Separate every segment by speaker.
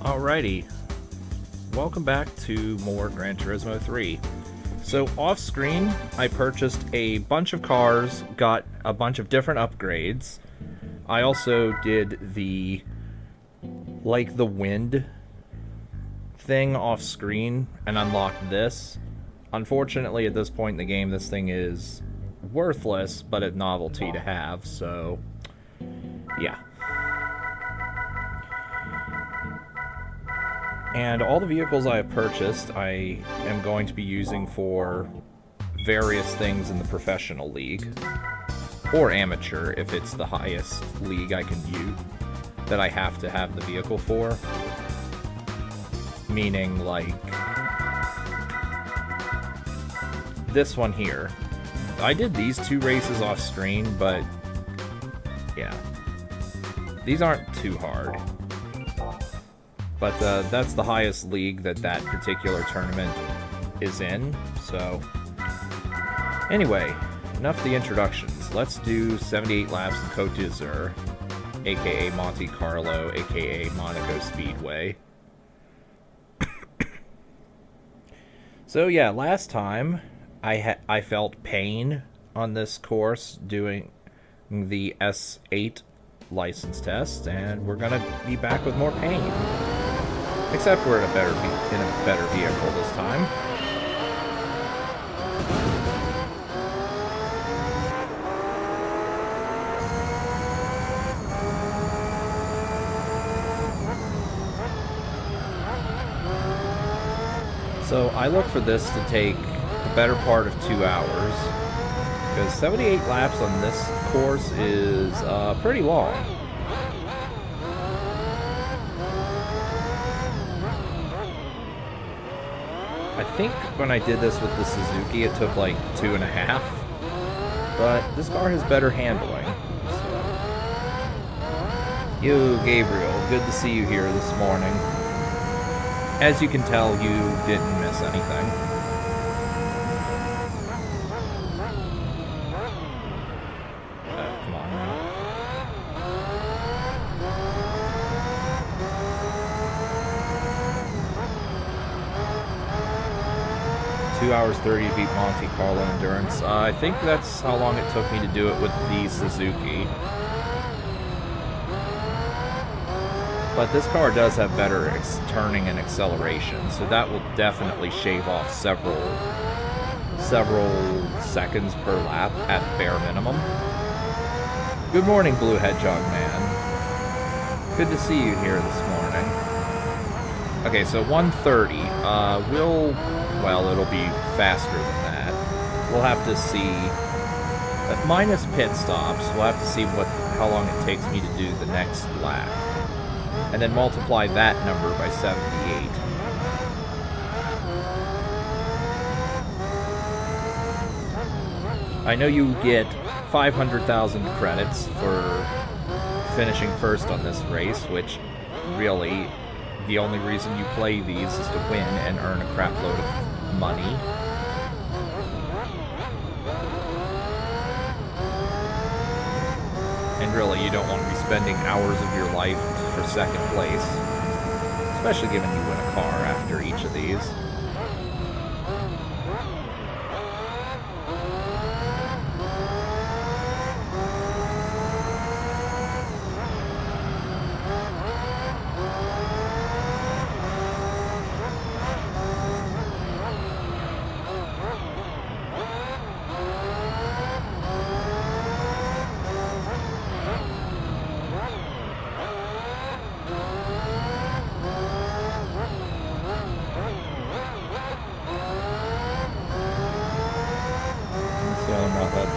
Speaker 1: Alrighty, welcome back to more Gran Turismo 3. So off screen, I purchased a bunch of cars, got a bunch of different upgrades. I also did the wind thing off screen and unlocked this. Unfortunately, at this point in the game, this thing is worthless, but a novelty to have, so yeah. And all the vehicles I have purchased, I am going to be using for various things in the professional league. Or amateur, if it's the highest league I can view that I have to have the vehicle for. Meaning, like, this one here. I did these two races off screen, but yeah. These aren't too hard. But that's the highest league that particular tournament is in, so... Anyway, enough of the introductions. Let's do 78 laps in Cote d'Azur, aka Monte Carlo, aka Monaco Speedway. So yeah, last time I felt pain on this course doing the S8 license test, and we're gonna be back with more pain. Except we're in a better vehicle this time. So I look for this to take the better part of 2 hours, because 78 laps on this course is pretty long. I think when I did this with the Suzuki, it took like 2.5, but this car has better handling. So. Yo, Gabriel, good to see you here this morning. As you can tell, you didn't miss anything. Come on now. 2 hours 30 to beat Monte Carlo Endurance. I think that's how long it took me to do it with the Suzuki. But this car does have better turning and acceleration, so that will definitely shave off several seconds per lap at bare minimum. Good morning, Blue Hedgehog Man. Good to see you here this morning. Okay, so 130. Well, it'll be faster than that. We'll have to see. Minus pit stops, we'll have to see how long it takes me to do the next lap. And then multiply that number by 78. I know you get 500,000 credits for finishing first on this race, which really, the only reason you play these is to win and earn a crap load of money. And really, you don't want to be spending hours of your life for second place, especially given you win a car after each of these.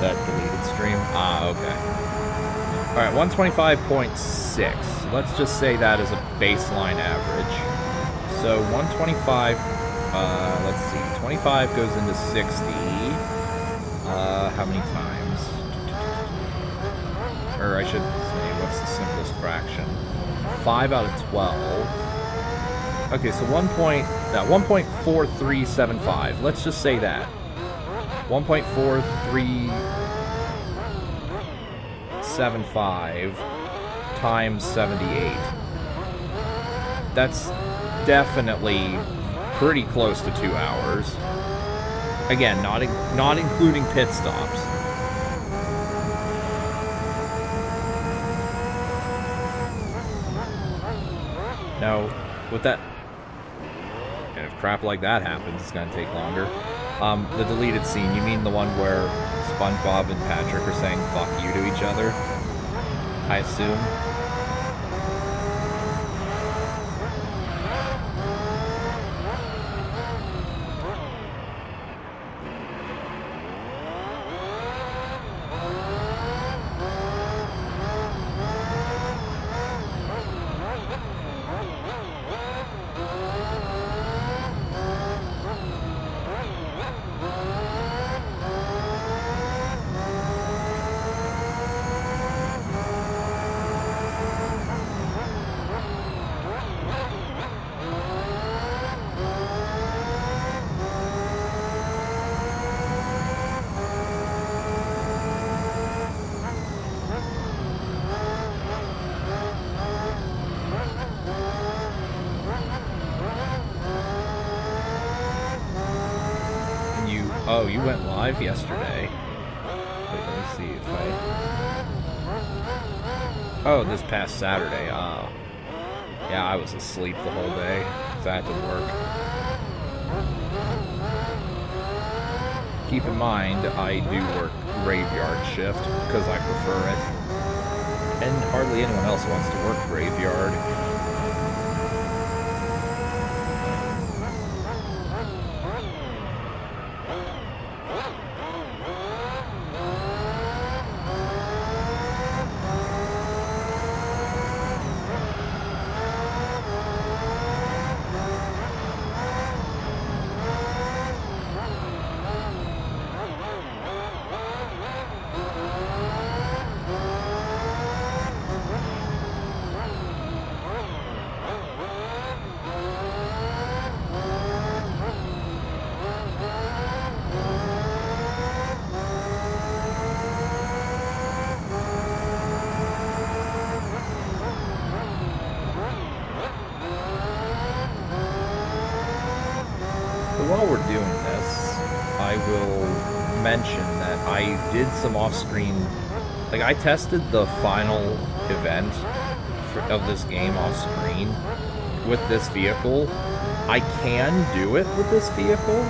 Speaker 1: That deleted stream. Okay. Alright, 125.6. Let's just say that is a baseline average. So 125, let's see, 25 goes into 60. How many times? Or I should say, what's the simplest fraction? 5 out of 12. Okay, so 1.4375. Let's just say that. 1.4375 times 78. That's definitely pretty close to 2 hours. Again, not including pit stops. Now, with that, and if crap like that happens, it's gonna take longer. The deleted scene, you mean the one where SpongeBob and Patrick are saying fuck you to each other? I assume. Oh, you went live yesterday. Wait, let me see if I... Oh, this past Saturday. Oh. Yeah, I was asleep the whole day, because I had to work. Keep in mind, I do work graveyard shift, because I prefer it. And hardly anyone else wants to work graveyard. While we're doing this, I will mention that I did some off-screen... Like, I tested the final event of this game off-screen with this vehicle. I can do it with this vehicle,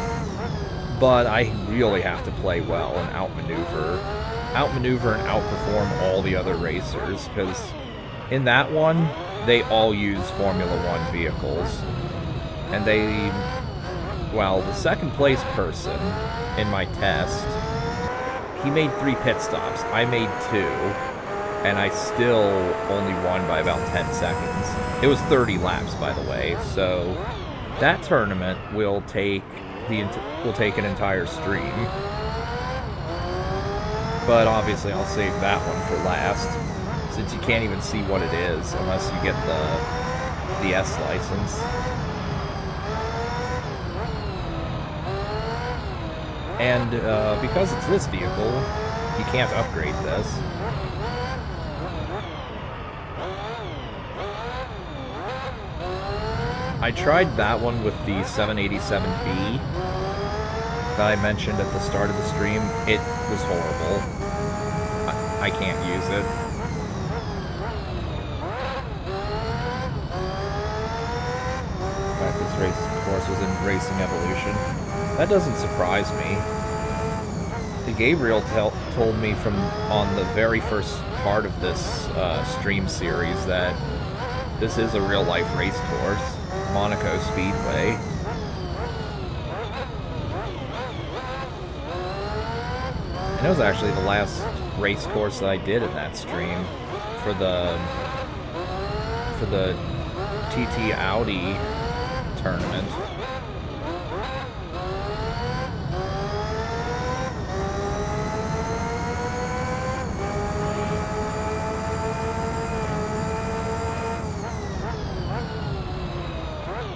Speaker 1: but I really have to play well and outmaneuver and outperform all the other racers, because in that one, they all use Formula One vehicles, and they... Well, the second place person in my test, he made 3 pit stops. I made 2, and I still only won by about 10 seconds. It was 30 laps, by the way, so that tournament will take an entire stream. But obviously I'll save that one for last, since you can't even see what it is unless you get the S license. And because it's this vehicle, you can't upgrade this. I tried that one with the 787B that I mentioned at the start of the stream. It was horrible. I can't use it. In fact, this race course was in Racing Evolution. That doesn't surprise me. Gabriel told me on the very first part of this stream series that this is a real-life race course, Monaco Speedway. And it was actually the last race course that I did in that stream for the TT Audi tournament.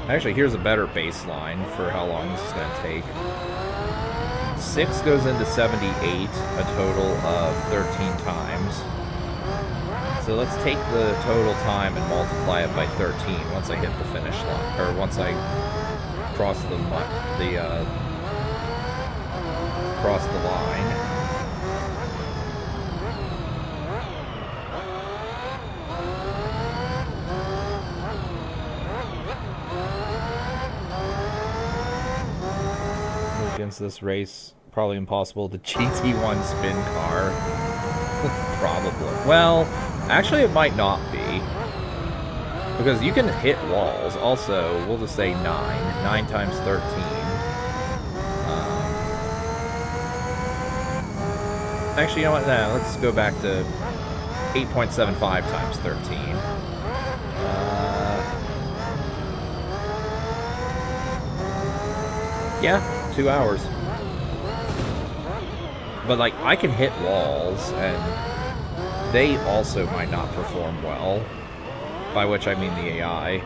Speaker 1: Actually, here's a better baseline for how long this is going to take. 6 goes into 78 a total of 13 times. So let's take the total time and multiply it by 13 once I hit the finish line, or once I cross the line. Against this race, probably impossible. The GT1 spin car, probably. Well, actually, it might not be, because you can hit walls. Also, we'll just say 9 times 13. Actually, you know what? No, let's go back to 8.75 times 13. Yeah, 2 hours. But, like, I can hit walls, and they also might not perform well. By which I mean the AI.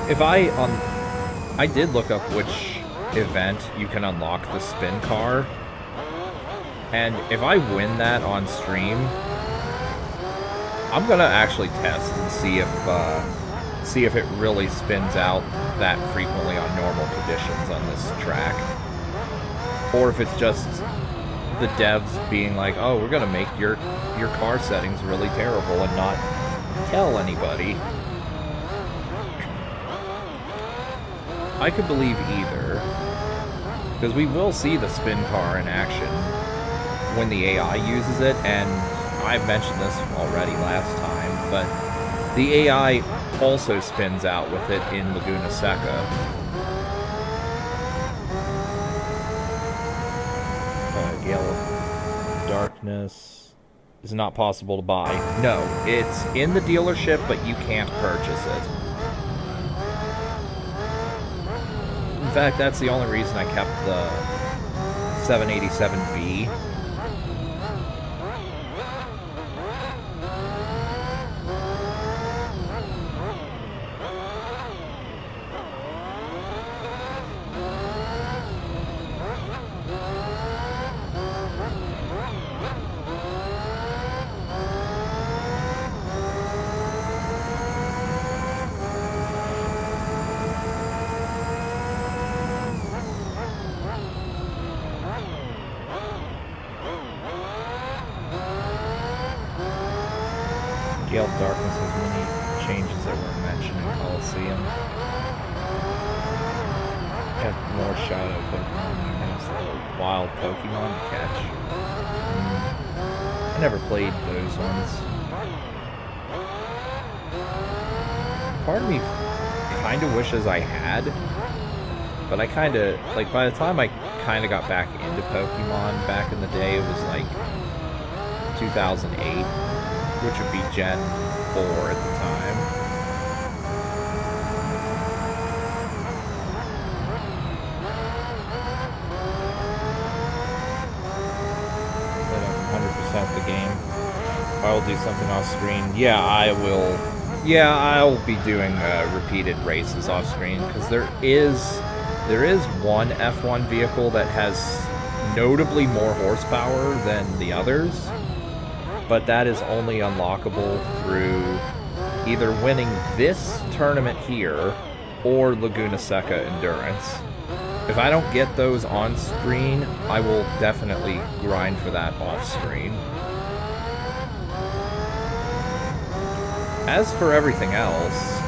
Speaker 1: If I did look up which event you can unlock the spin car, and if I win that on stream, I'm gonna actually test and see if it really spins out that frequently on normal conditions on this track, or if it's just the devs being like, "Oh, we're gonna make your car settings really terrible and not tell anybody." I could believe either, because we will see the spin car in action when the AI uses it, and I've mentioned this already last time, but the AI also spins out with it in Laguna Seca. Gale of Darkness is not possible to buy. No, it's in the dealership, but you can't purchase it. In fact, that's the only reason I kept the 787B. Gale of Darkness has many changes that were mentioned in Coliseum. Have more shadow Pokemon and has the wild Pokemon to catch. I never played those ones. Part of me kind of wishes I had, but I kind of, like, by the time I kind of got back into Pokemon back in the day, it was like 2008. Which would be Gen 4 at the time. Set up 100% the game. I will do something off screen. Yeah, I will. Yeah, I'll be doing repeated races off screen, because there is one F1 vehicle that has notably more horsepower than the others. But that is only unlockable through either winning this tournament here or Laguna Seca Endurance. If I don't get those on screen, I will definitely grind for that off screen. As for everything else,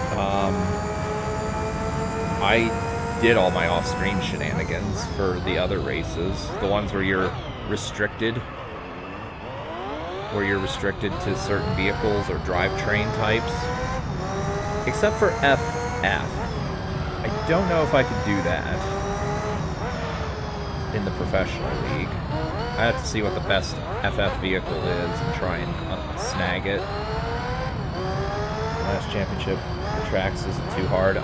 Speaker 1: I did all my off-screen shenanigans for the other races. The ones where you're restricted to certain vehicles or drivetrain types. Except for FF. I don't know if I could do that in the professional league. I have to see what the best FF vehicle is and try and snag it. Last championship, the tracks isn't too hard.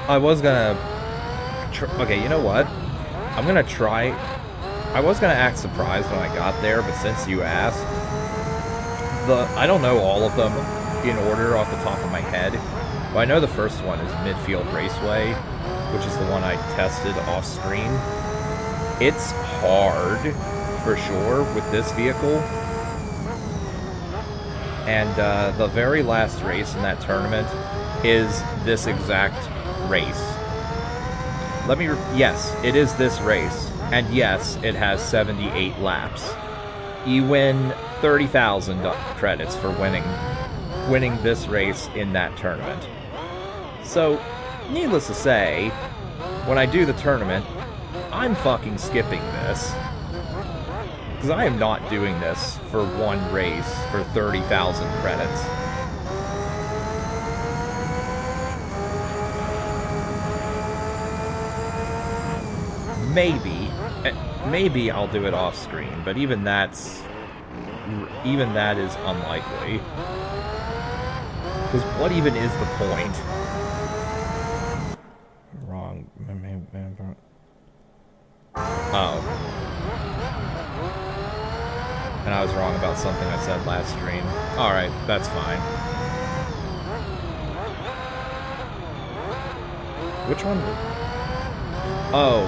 Speaker 1: I was gonna... okay, you know what? I'm gonna try... I was going to act surprised when I got there, but since you asked, I don't know all of them in order off the top of my head, but I know the first one is Midfield Raceway, which is the one I tested off screen. It's hard, for sure, with this vehicle. And the very last race in that tournament is this exact race. Yes, it is this race. And yes, it has 78 laps. You win 30,000 credits for winning this race in that tournament. So, needless to say, when I do the tournament, I'm fucking skipping this. Because I am not doing this for one race for 30,000 credits. Maybe I'll do it off screen, but even that is unlikely. Because what even is the point? Wrong. Oh. And I was wrong about something I said last stream. Alright, that's fine. Which one? Oh,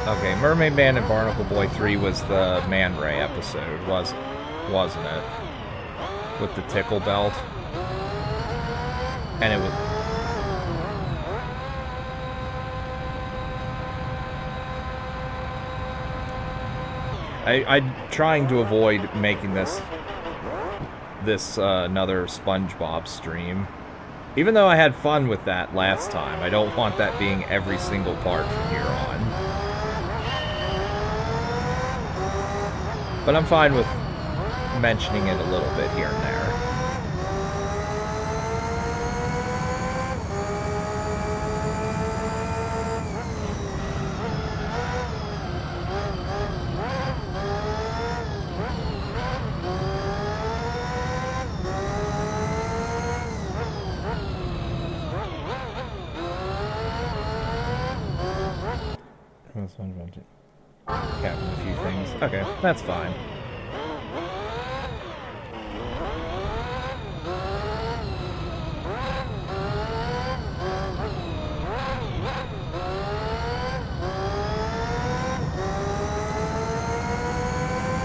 Speaker 1: okay. Mermaid Man and Barnacle Boy 3 was the Man Ray episode, wasn't it? With the tickle belt. And it was... I'm trying to avoid making this another SpongeBob stream. Even though I had fun with that last time, I don't want that being every single part from here on. But I'm fine with mentioning it a little bit here and there. Captain a few things. Okay, that's fine.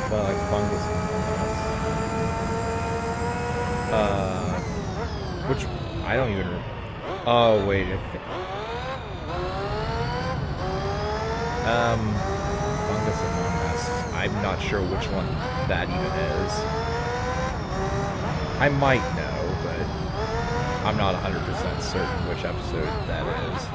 Speaker 1: But like fungus and which I don't even. Oh wait, Fungus Among Us. I'm not sure which one that even is. I might know, but I'm not 100% certain which episode that is.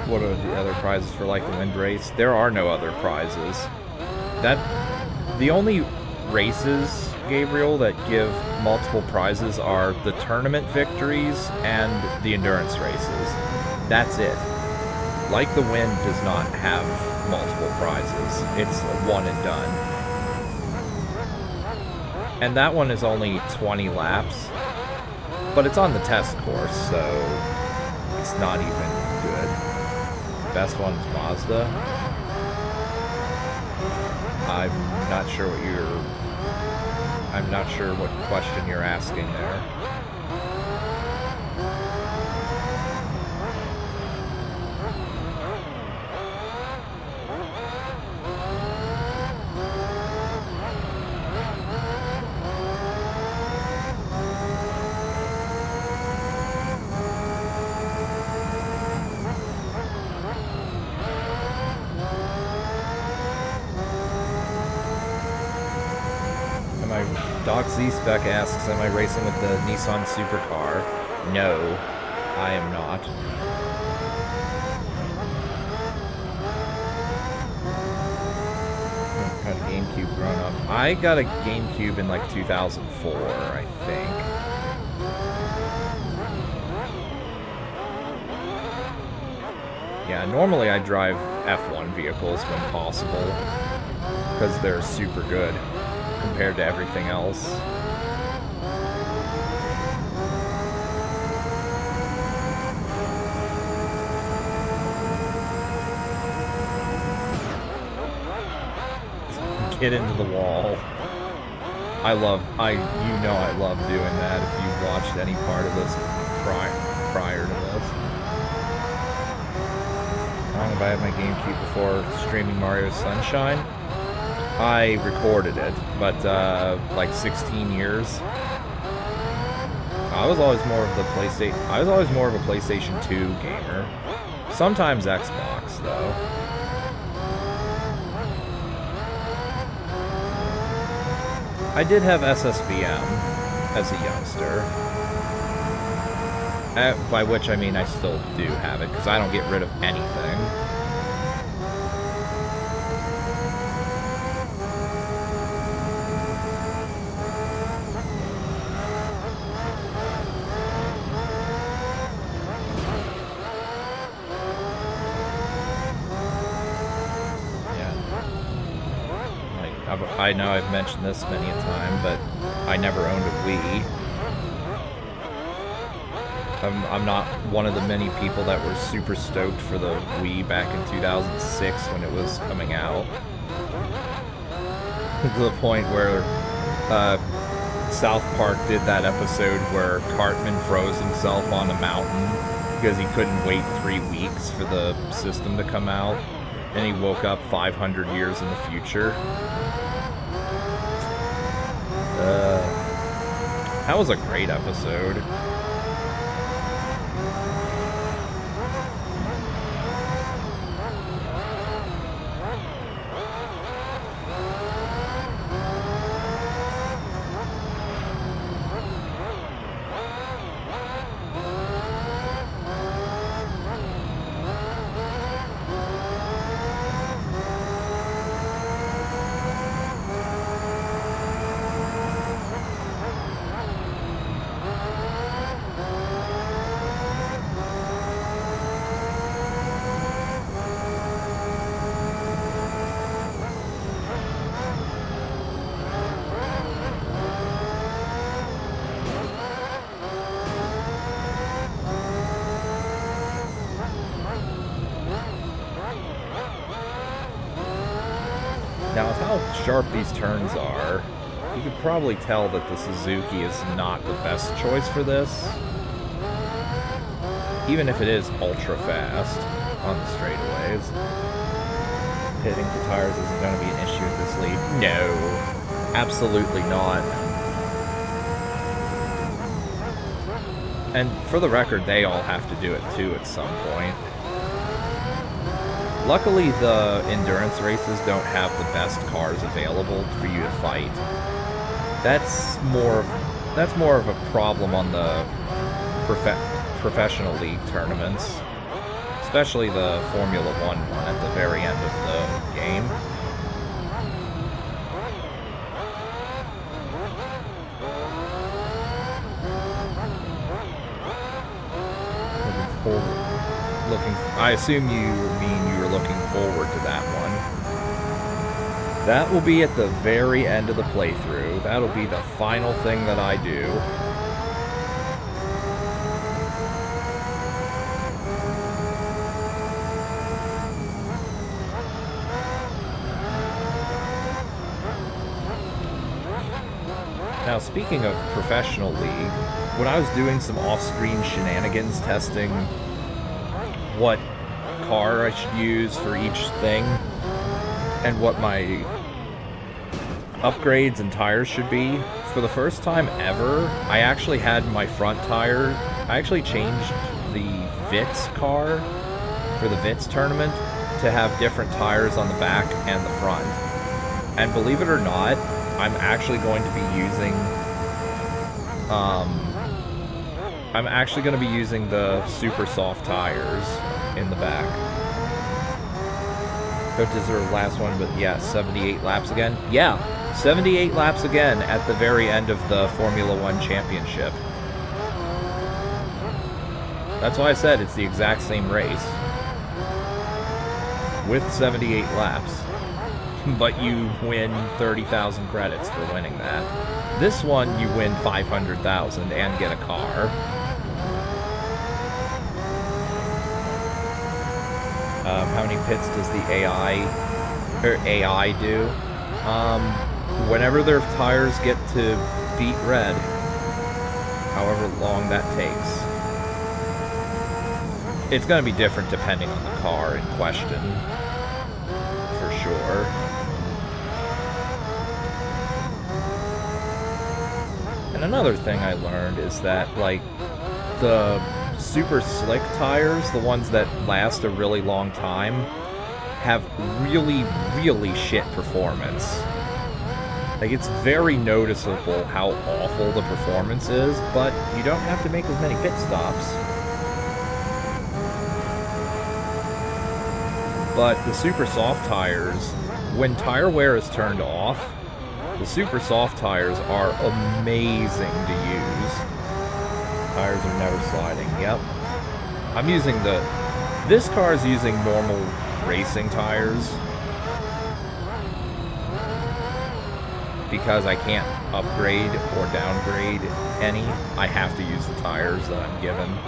Speaker 1: What are the other prizes for like the wind race? There are no other prizes. The only races, Gabriel, that give multiple prizes are the tournament victories and the endurance races. That's it. Like the Wind does not have multiple prizes. It's one and done. And that one is only 20 laps. But it's on the test course, so it's not even good. Best one is Mazda. I'm not sure what question you're asking there. Doc Z-Spec asks, am I racing with the Nissan Supercar? No, I am not. Got a GameCube grown up. I got a GameCube in like 2004, I think. Yeah, normally I drive F1 vehicles when possible, because they're super good compared to everything else. Get into the wall. I love doing that if you've watched any part of this prior to this. How long have I had my GameCube before streaming Mario Sunshine? I recorded it, but like 16 years. I was always more of a PlayStation 2 gamer. Sometimes Xbox though. I did have SSBM as a youngster. By which I mean I still do have it, because I don't get rid of anything. I know I've mentioned this many a time, but I never owned a Wii. I'm not one of the many people that were super stoked for the Wii back in 2006 when it was coming out. To the point where South Park did that episode where Cartman froze himself on a mountain because he couldn't wait 3 weeks for the system to come out, and he woke up 500 years in the future. That was a great episode. Now, with how sharp these turns are, you could probably tell that the Suzuki is not the best choice for this. Even if it is ultra fast on the straightaways. Pitting for tires isn't going to be an issue with this lead. No, absolutely not. And for the record, they all have to do it too at some point. Luckily, the endurance races don't have the best cars available for you to fight. That's more of a problem on the professional league tournaments, especially the Formula 1 one at the very end of the game. I assume you mean you were looking forward to that one. That will be at the very end of the playthrough. That'll be the final thing that I do. Now, speaking of professional league, when I was doing some off-screen shenanigans testing what car I should use for each thing and what my upgrades and tires should be, for the first time ever, I actually had my front tire. I actually changed the Vitz car for the Vitz tournament to have different tires on the back and the front. And believe it or not, I'm actually going to be using the super soft tires in the back. Cote is our last one, but yeah, 78 laps again. Yeah, 78 laps again at the very end of the Formula One Championship. That's why I said it's the exact same race. With 78 laps. But you win 30,000 credits for winning that. This one, you win 500,000 and get a car. How many pits does the AI do? Whenever their tires get to beat red, however long that takes. It's going to be different depending on the car in question, for sure. And another thing I learned is that, like, the super slick tires, the ones that last a really long time, have really, really shit performance. Like, it's very noticeable how awful the performance is, but you don't have to make as many pit stops. But the super soft tires, when tire wear is turned off, the super soft tires are amazing to use. Tires are never sliding. Yep. I'm using this car is using normal racing tires because I can't upgrade or downgrade any. I have to use the tires that I'm given.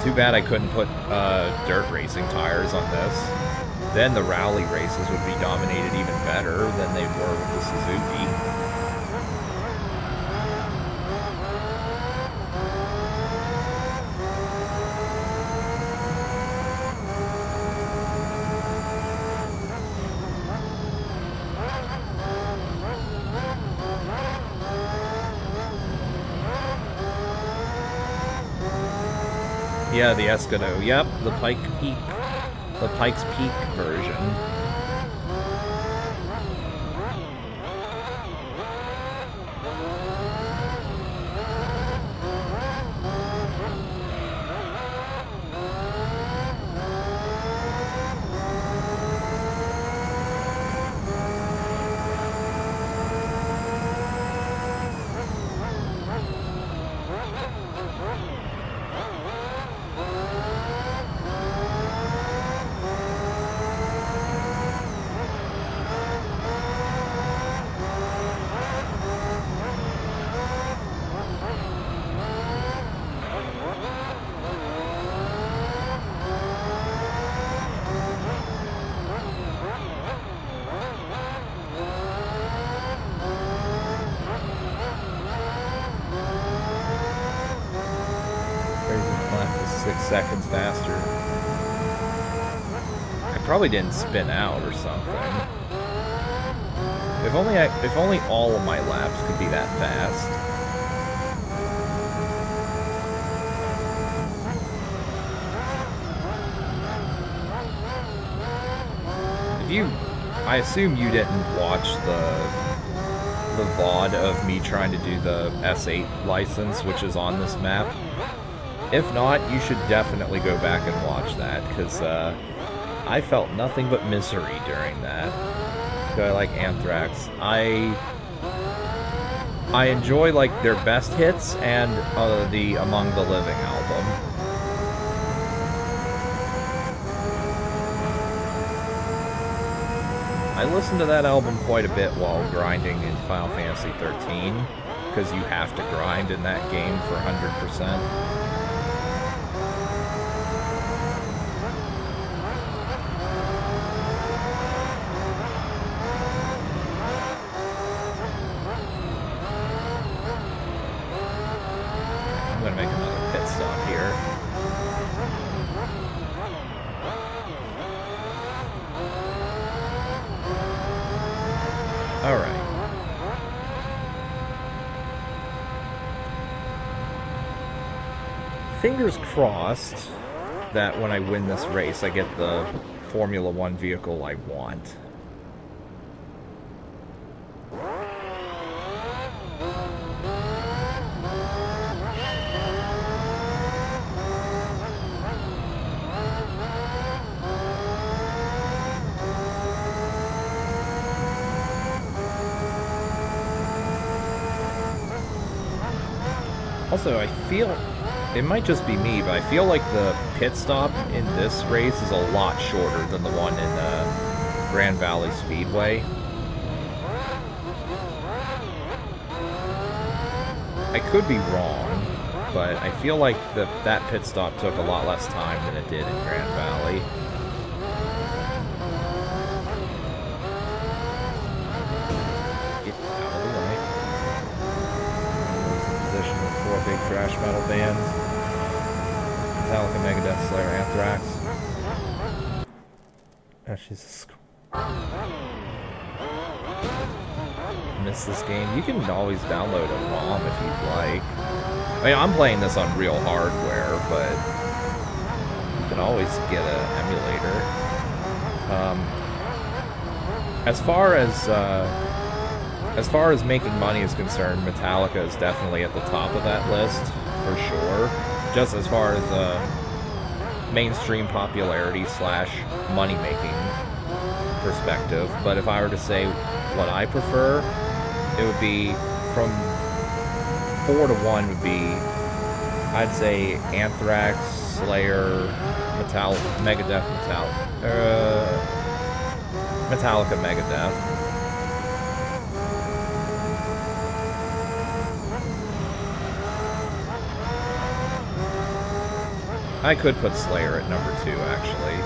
Speaker 1: Too bad I couldn't put dirt racing tires on this. Then the rally races would be dominated even better than they were with the Suzuki. Yeah, the Escado. Yep, the Pikes Peak version. Seconds faster. I probably didn't spin out or something. If only all of my laps could be that fast. I assume you didn't watch the VOD of me trying to do the S8 license, which is on this map. If not, you should definitely go back and watch that, because I felt nothing but misery during that. So I like Anthrax. I enjoy, like, their best hits and the Among the Living album. I listened to that album quite a bit while grinding in Final Fantasy 13, because you have to grind in that game for 100%. Fingers crossed that when I win this race, I get the Formula One vehicle I want. Also, I feel... It might just be me, but I feel like the pit stop in this race is a lot shorter than the one in Grand Valley Speedway. I could be wrong, but I feel like that pit stop took a lot less time than it did in Grand Valley. Get out of the way. This is the position of 4 big thrash metal bands. Metallica, Megadeth, Slayer, Anthrax. Oh, she's miss this game. You can always download a ROM if you'd like. I mean, I'm playing this on real hardware, but you can always get an emulator. As far as making money is concerned, Metallica is definitely at the top of that list for sure. Just as far as mainstream popularity / money making perspective. But if I were to say what I prefer, it would be from 4 to 1 would be, I'd say Anthrax, Slayer, Megadeth, Metallica, Megadeth. I could put Slayer at number 2, actually.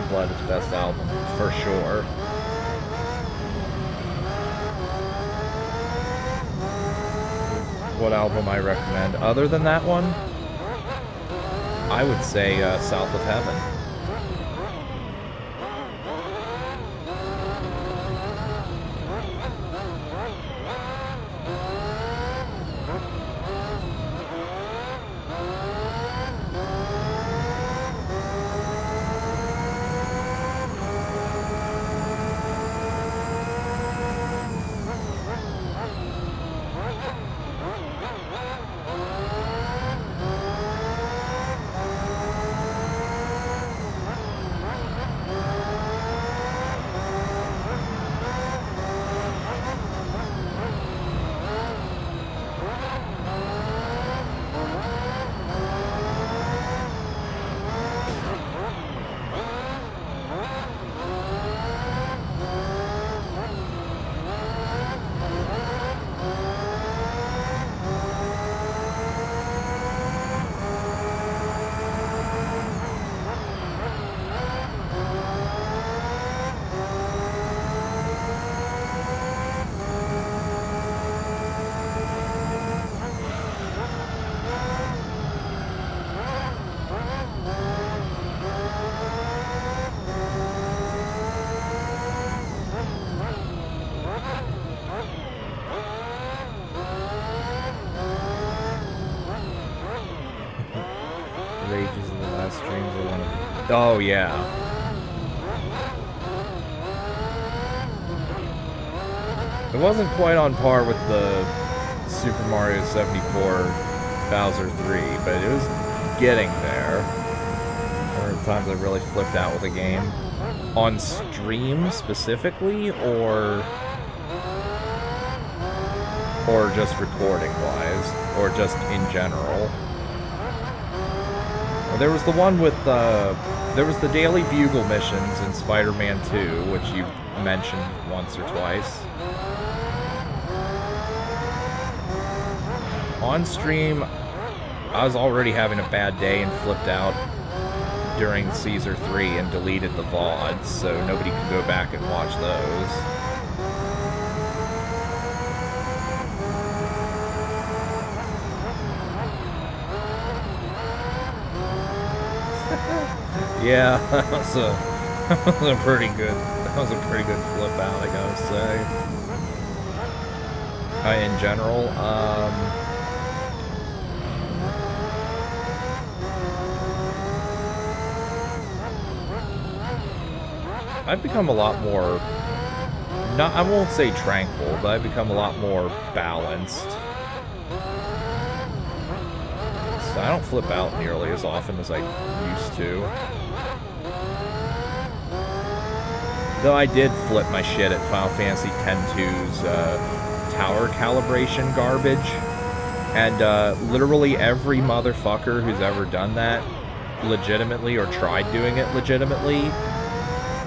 Speaker 1: Blood is best album, for sure. What album I recommend? Other than that one, I would say South of Heaven. Rages in the last streams are one of them. Oh, yeah. It wasn't quite on par with the Super Mario 74 Bowser 3, but it was getting there. There were times I really flipped out with a game. On stream, specifically, or Or just recording-wise, or just in general. There was the one with, there was the Daily Bugle missions in Spider-Man 2, which you mentioned once or twice. On stream, I was already having a bad day and flipped out during Caesar 3 and deleted the VODs, so nobody could go back and watch those. Yeah, that was a pretty good flip out, I gotta say. In general, I've become a lot more, I won't say tranquil, but I've become a lot more balanced. So I don't flip out nearly as often as I used to. Though I did flip my shit at Final Fantasy X-2's tower calibration garbage. And literally every motherfucker who's ever done that legitimately or tried doing it legitimately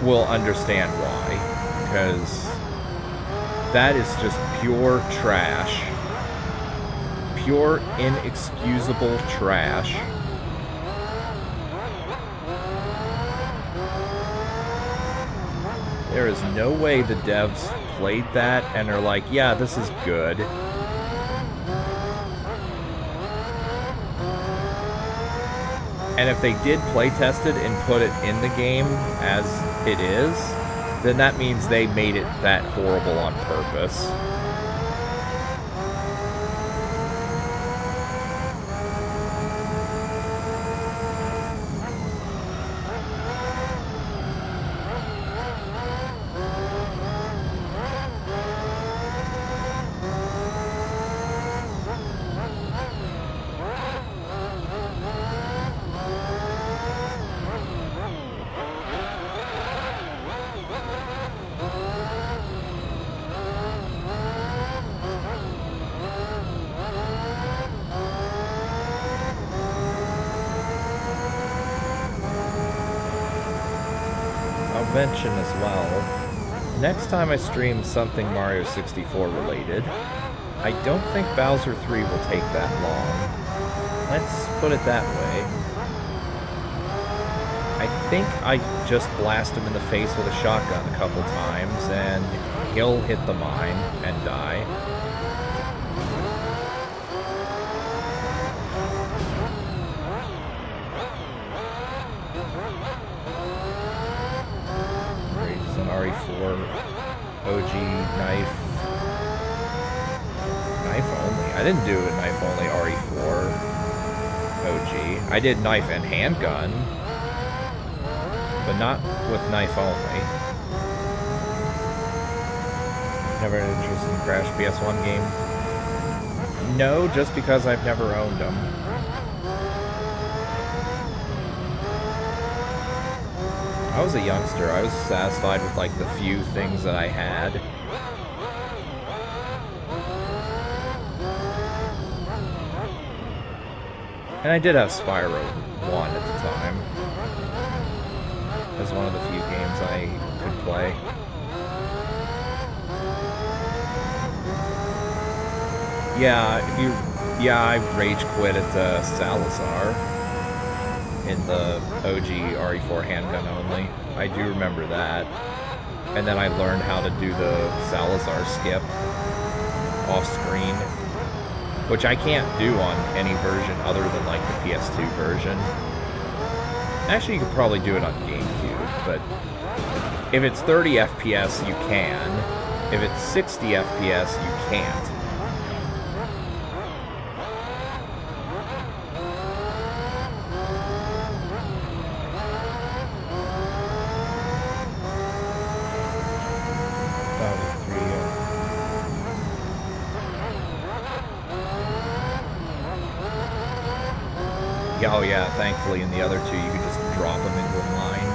Speaker 1: will understand why. Because that is just pure trash. Pure, inexcusable trash. There is no way the devs played that and are like, yeah, this is good. And if they did playtest it and put it in the game as it is, then that means they made it that horrible on purpose. Mention as well, next time I stream something Mario 64 related, I don't think Bowser 3 will take that long. Let's put it that way. I think I just blast him in the face with a shotgun a couple times and he'll hit the mine and die. OG knife only. I didn't do a knife only RE4 OG. I did knife and handgun, but not with knife only. Never had interest in Crash PS1 game? No, just because I've never owned them. I was a youngster. I was satisfied with, like, the few things that I had. And I did have Spyro 1 at the time. It was one of the few games I could play. Yeah, I rage quit at Salazar. In the OG RE4 handgun only. I do remember that. And then I learned how to do the Salazar skip off screen, which I can't do on any version other than like the PS2 version. Actually, you could probably do it on GameCube, but if it's 30 FPS, you can. If it's 60 FPS, you can't. Oh yeah, thankfully in the other two you could just drop them into a mine.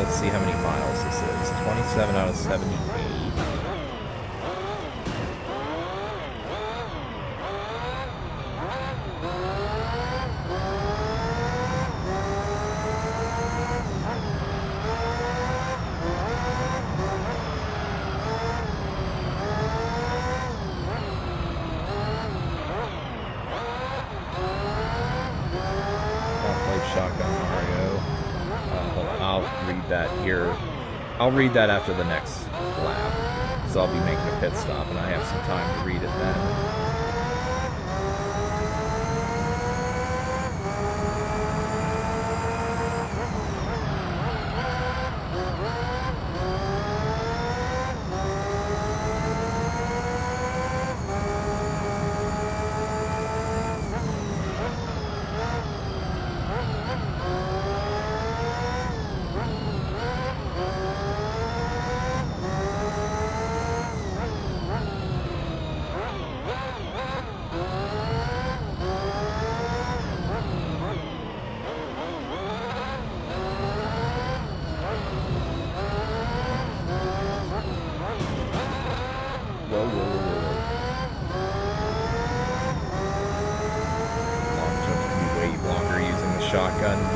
Speaker 1: let's see how many miles this is. 27 out of 78. I'll read that after the next lap, so I'll be making a pit stop, and I have some time to read it then.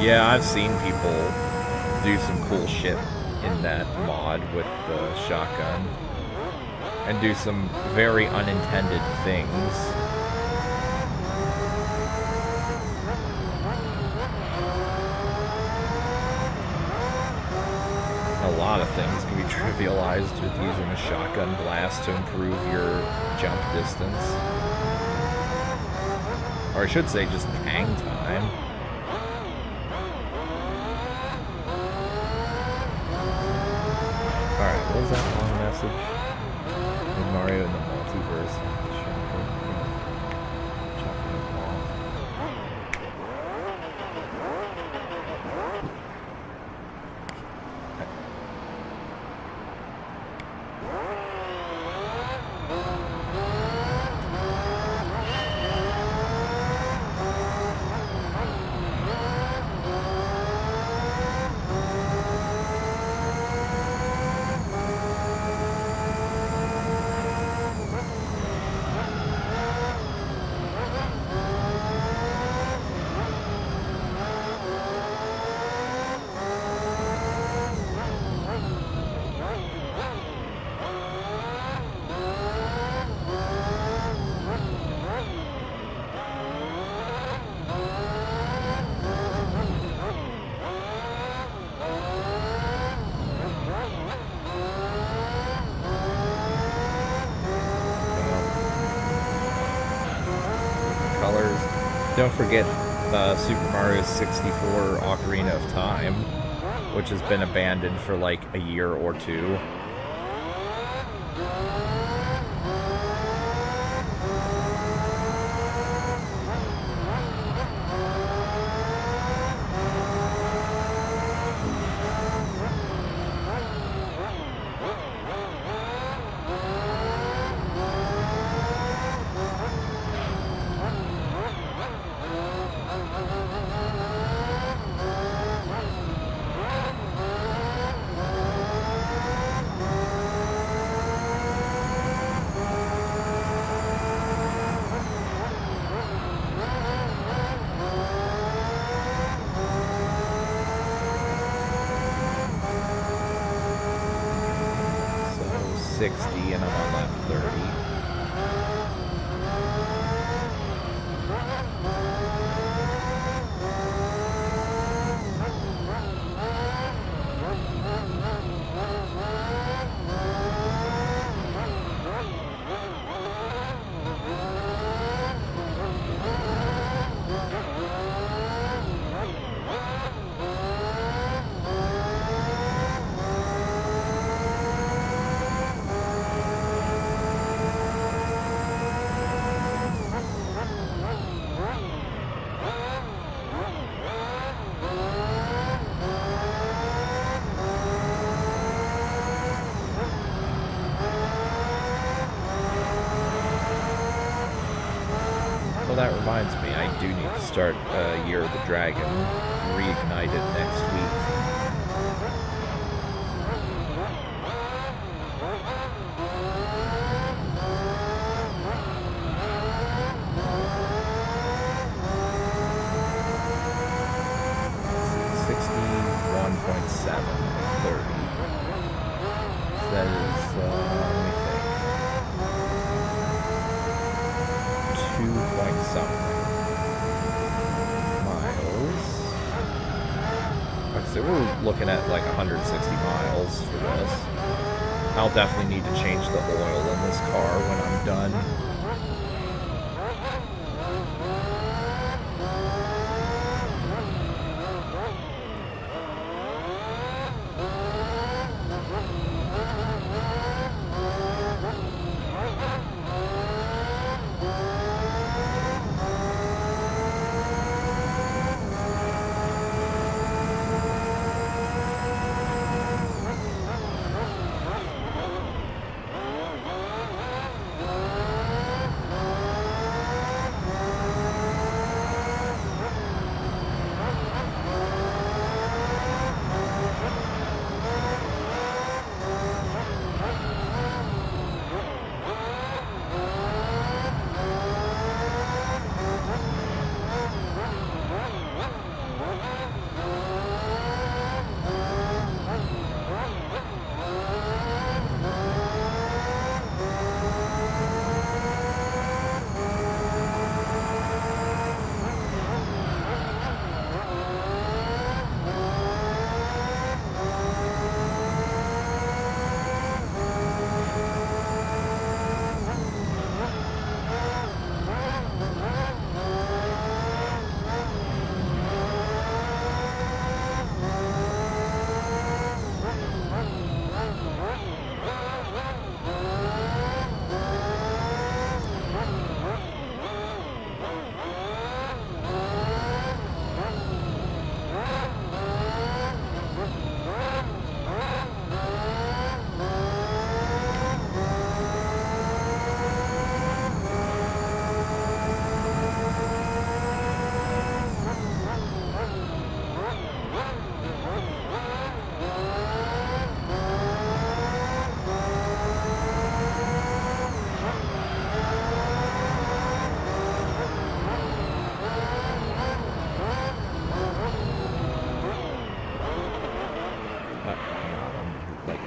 Speaker 1: Yeah, I've seen people do some cool shit in that mod with the shotgun and do some very unintended things. A lot of things can be trivialized with using a shotgun blast to improve your jump distance. Or I should say just hang time. What was that long message? In Mario in the multiverse. Don't forget Super Mario 64 Ocarina of Time, which has been abandoned for like a year or two. And I'm on lap 30. Well, that reminds me, I do need to start Year of the Dragon Reignited next week. 30. So that is, let me think. 2 point something miles. Like I said, we're looking at like 160 miles for this. I'll definitely need to change the oil in this car when I'm done.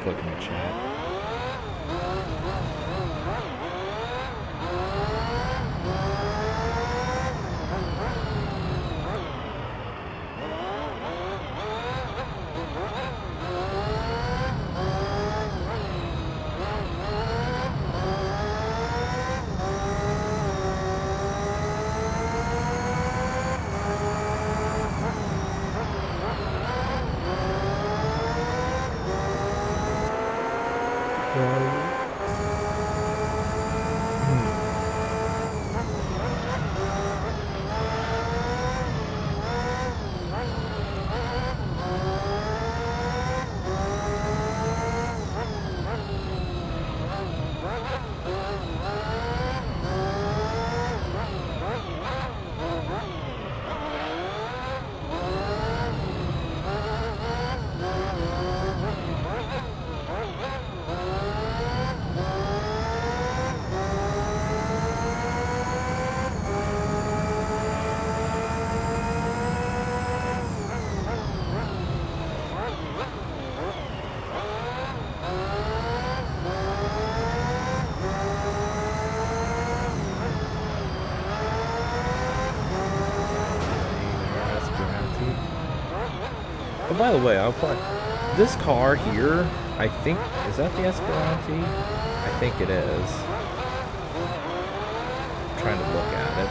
Speaker 1: Clicking the chat. Oh, by the way, I'll play this car here. I think, is that the Esperanti? I think it is. I'm trying to look at it.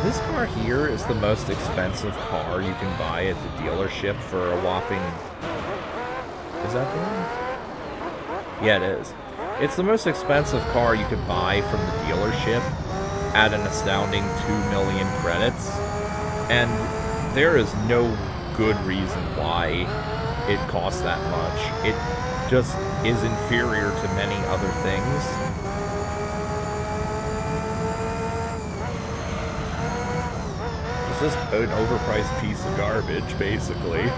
Speaker 1: This car here is the most expensive car you can buy at the dealership for a whopping... Is that the one? Yeah, it is. It's the most expensive car you could buy from the dealership at an astounding 2 million credits. And there is no good reason why it costs that much. It just is inferior to many other things. It's just an overpriced piece of garbage, basically.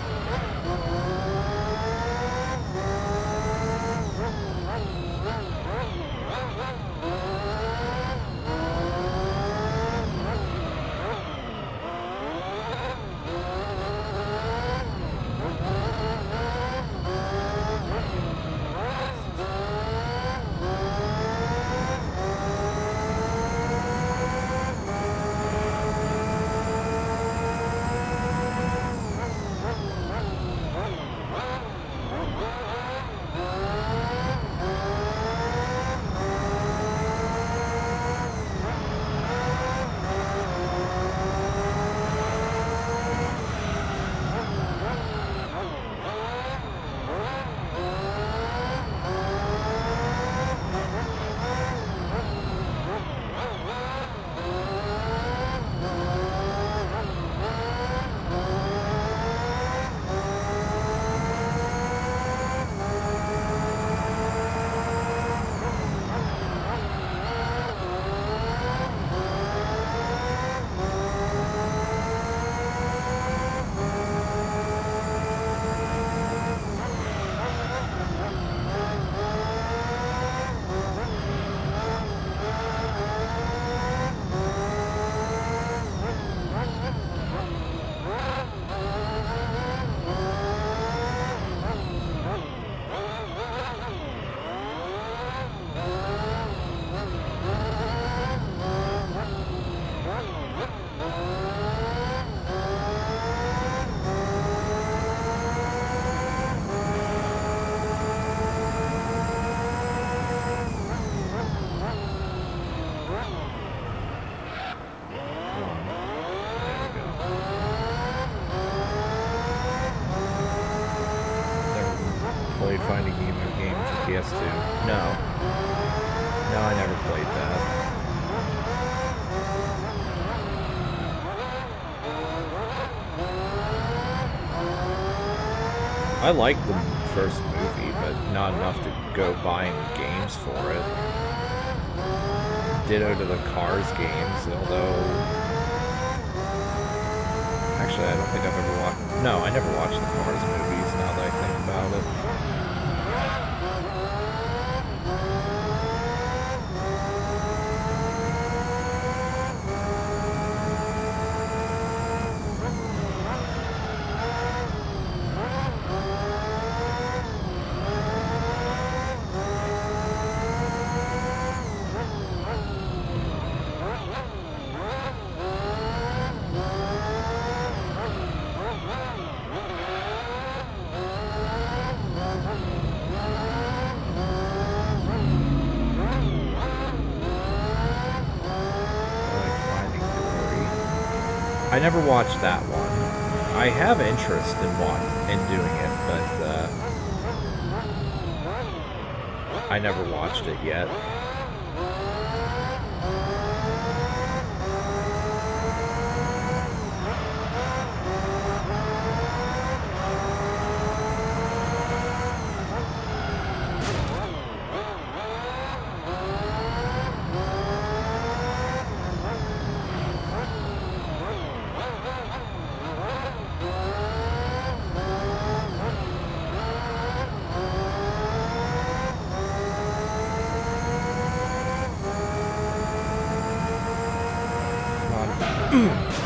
Speaker 1: played Finding Nemo game for PS2. No. No, I never played that. I liked the first movie, but not enough to go buying games for it. Ditto to the Cars games, although... Actually, I don't think I've ever watched... No, I never watched the Cars movies, now that I think about it. I never watched that one. I have interest in doing it, but I never watched it yet.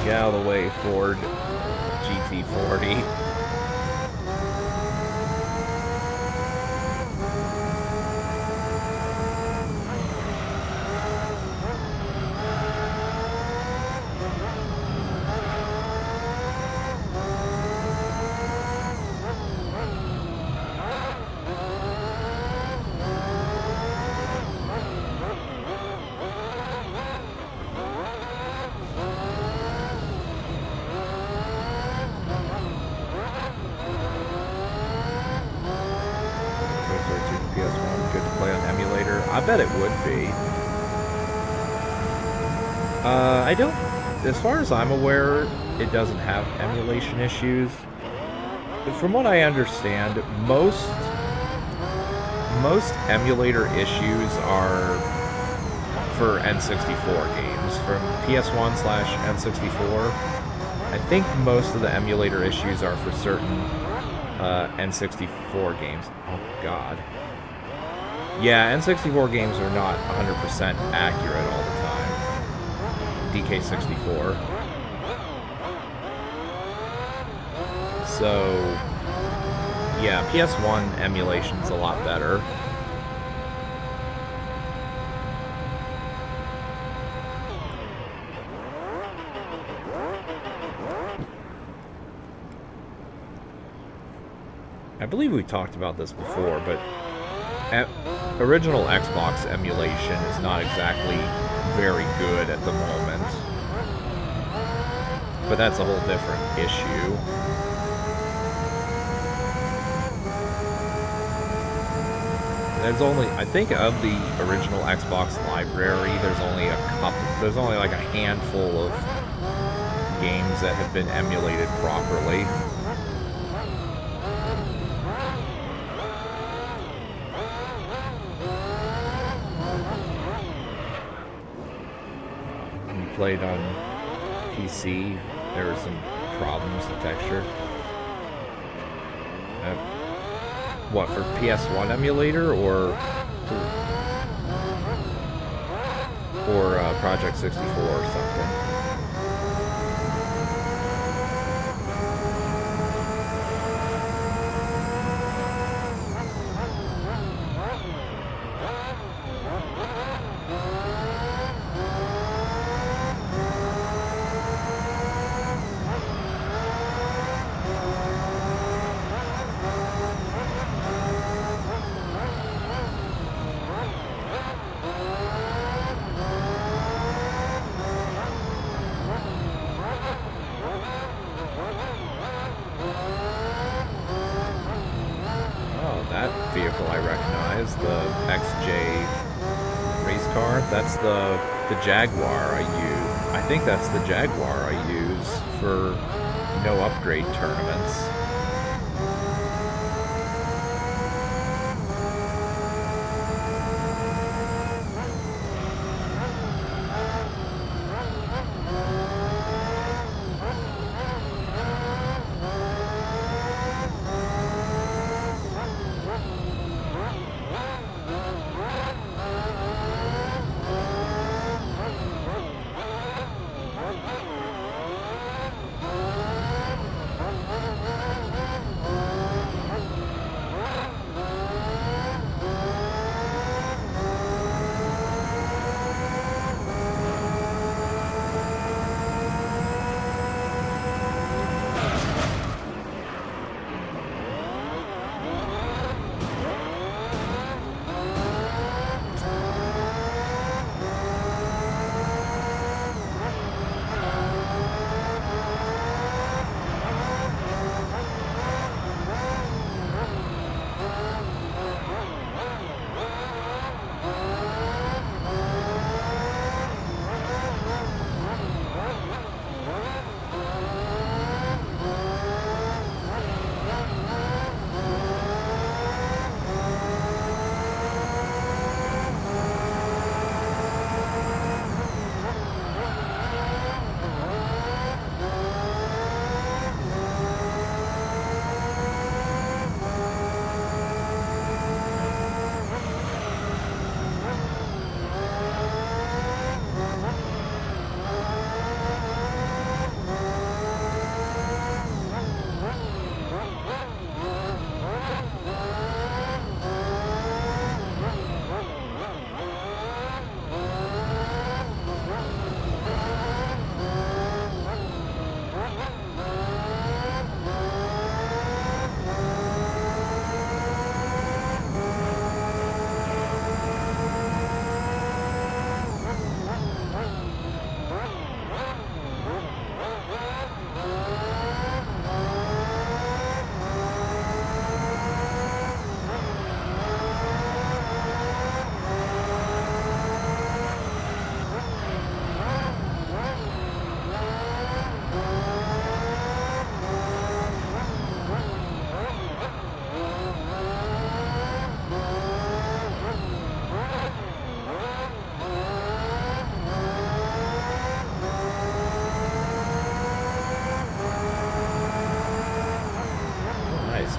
Speaker 1: Get out of the way, Ford GT40. I bet it would be. I don't... As far as I'm aware, it doesn't have emulation issues. But from what I understand, most emulator issues are for N64 games. From PS1/N64, I think most of the emulator issues are for certain N64 games. Oh, God. Yeah, N64 games are not 100% accurate all the time. DK64. So, yeah, PS1 emulation's a lot better. I believe we talked about this before, but original Xbox emulation is not exactly very good at the moment. But that's a whole different issue. There's only, I think, of the original Xbox library, there's only like a handful of games that have been emulated properly. Played on PC, there were some problems with texture. What, for PS1 emulator or Project 64 or something? vehicle I recognize, the XJ race car. That's the Jaguar I use. I think that's the Jaguar I use for no upgrade tournaments.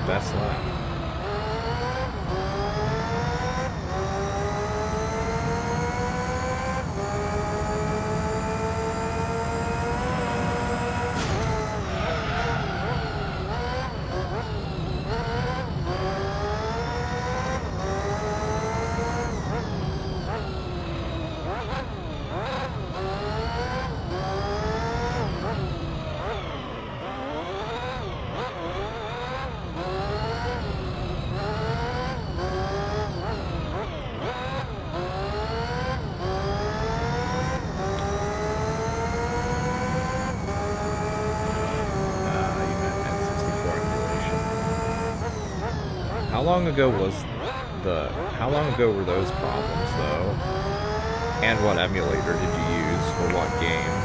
Speaker 1: Best lap. How long ago were those problems though? And what emulator did you use for what game?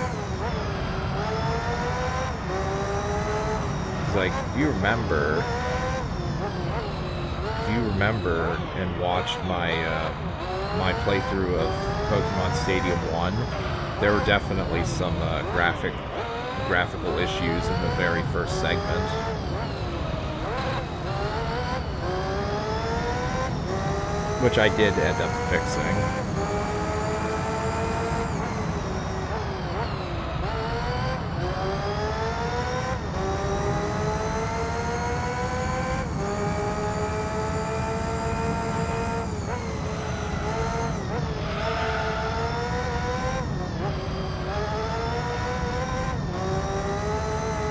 Speaker 1: It's like, if you remember and watched my my playthrough of Pokemon Stadium 1, there were definitely some graphical issues in the very first segment. Which I did end up fixing.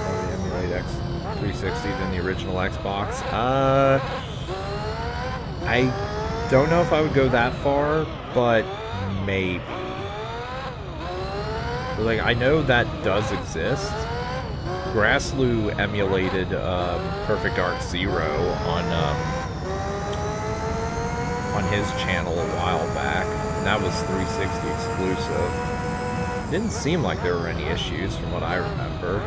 Speaker 1: Probably emulate X360 than the original Xbox. I don't know if I would go that far, but maybe. Like, I know that does exist. Grassloo emulated Perfect Dark Zero on on his channel a while back, and that was 360 exclusive. Didn't seem like there were any issues from what I remember.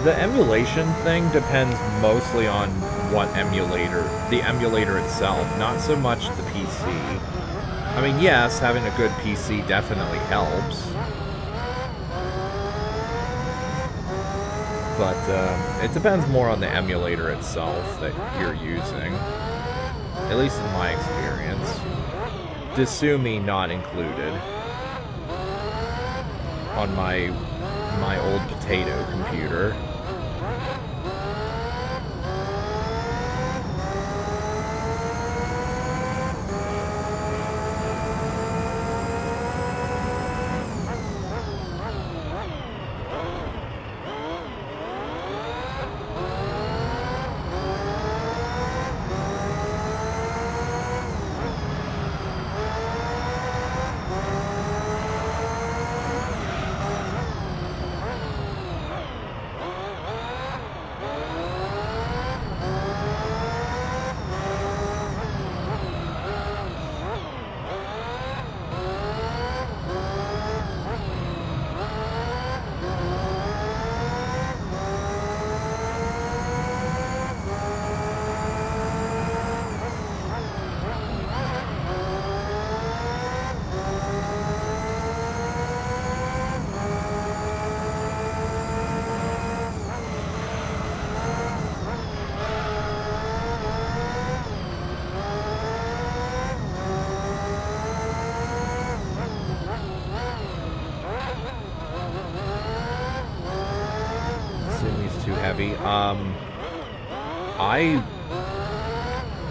Speaker 1: The emulation thing depends mostly on what emulator, the emulator itself, not so much the PC. I mean, yes, having a good PC definitely helps. But it depends more on the emulator itself that you're using. At least in my experience. Desumi not included. On my old potato computer.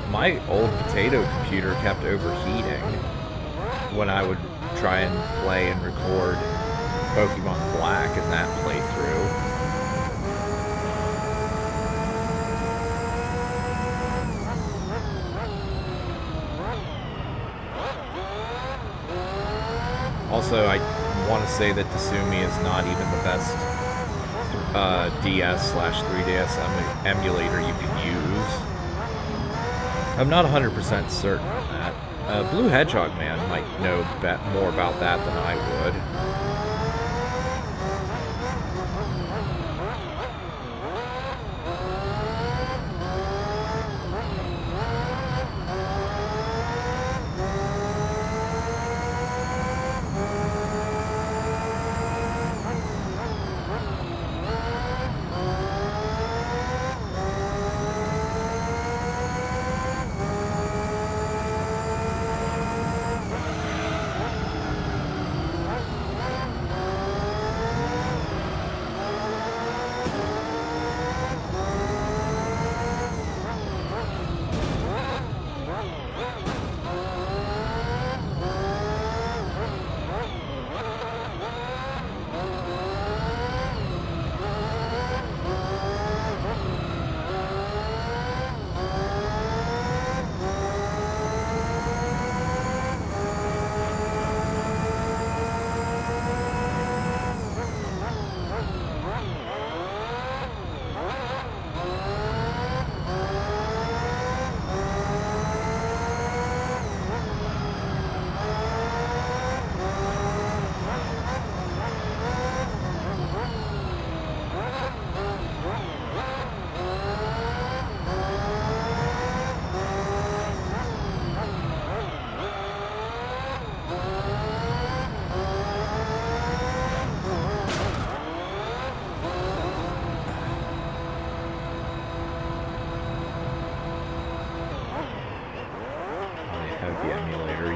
Speaker 1: My old potato computer kept overheating when I would try and play and record Pokemon Black in that playthrough. Also, I want to say that Desumi is not even the best DS/3DS emulator you can use. I'm not 100% certain on that. Blue Hedgehog Man might know more about that than I would.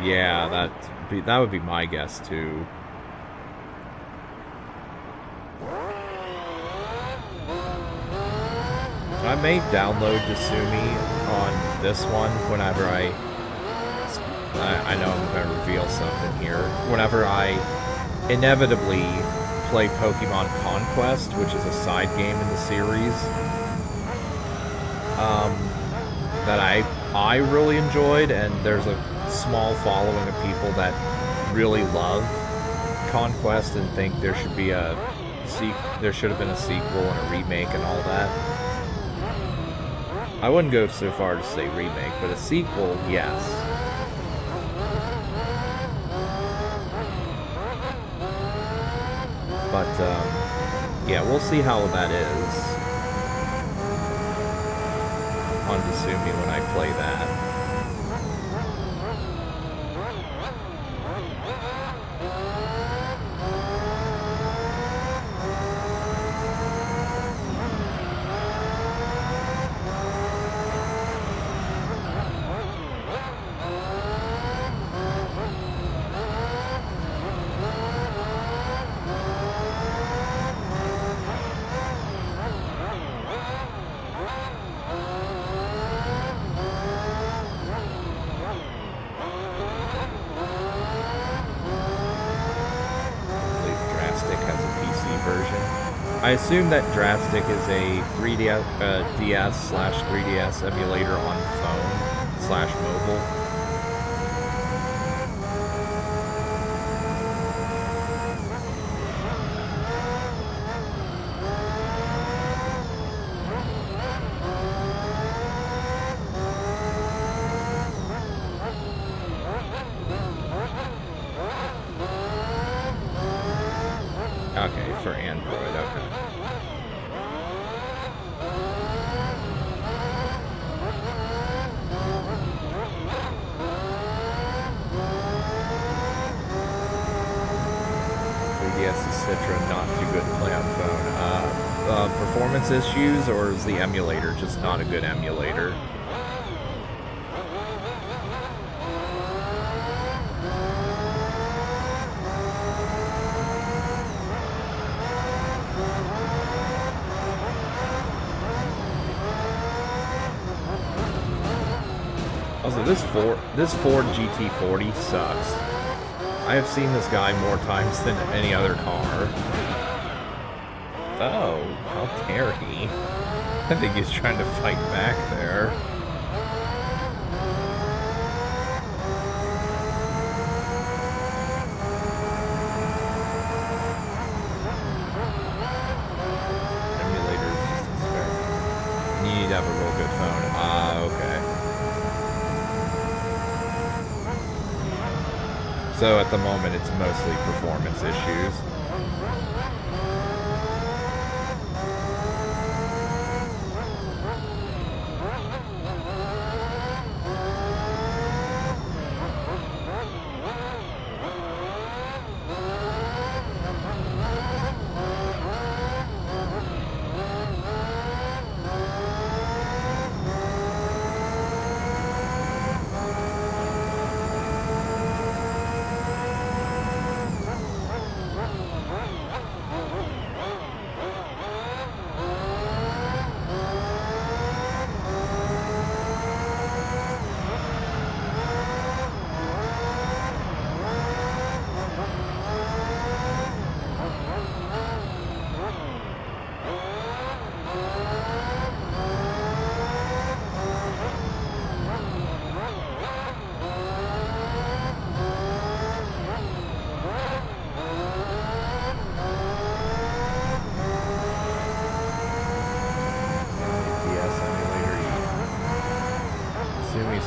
Speaker 1: Yeah, that would be my guess too. I may download Dasumi on this one whenever I know I'm going to reveal something here. Whenever I inevitably play Pokemon Conquest, which is a side game in the series, that I really enjoyed, and there's a small following of people that really love Conquest and think there should be there should have been a sequel and a remake and all that. I wouldn't go so far to say remake, but a sequel, yes. But, yeah, we'll see how that is on Dasumi when I play that. I assume that Drastic is a 3DS/3DS emulator on phone/mobile. Okay, for Android, okay. Citra not too good to play on phone. Performance issues, or is the emulator just not a good emulator? Also, this Ford GT40 sucks. I have seen this guy more times than any other car. Oh, how dare he? I think he's trying to fight back there. Emulator's just experiment. You need to have a real good phone. Okay. So at the moment, it's mostly performance issues.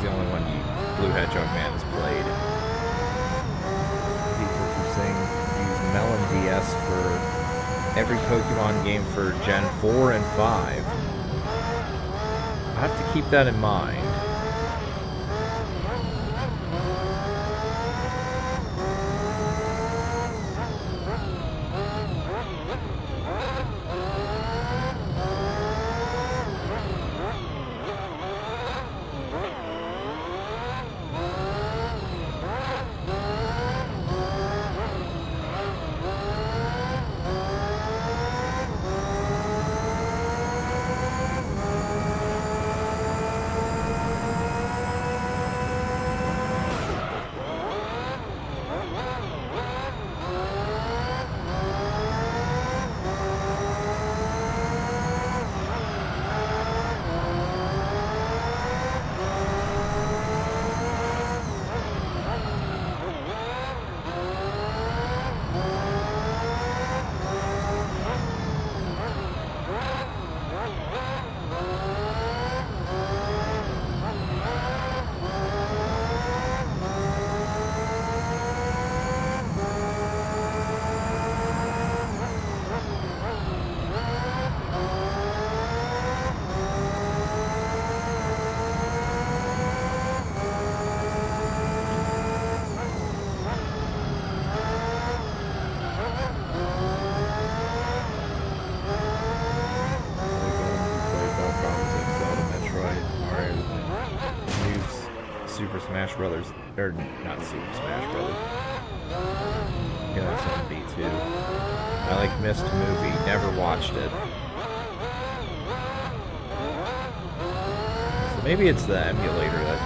Speaker 1: The only one Blue Hedgehog Man has played. People keep saying use Melon DS for every Pokemon game for Gen 4 and 5. I have to keep that in mind. Super Smash Brothers, or not Super Smash Brothers. Yeah, that's on B2. I like missed movie, never watched it. So maybe it's the emulator that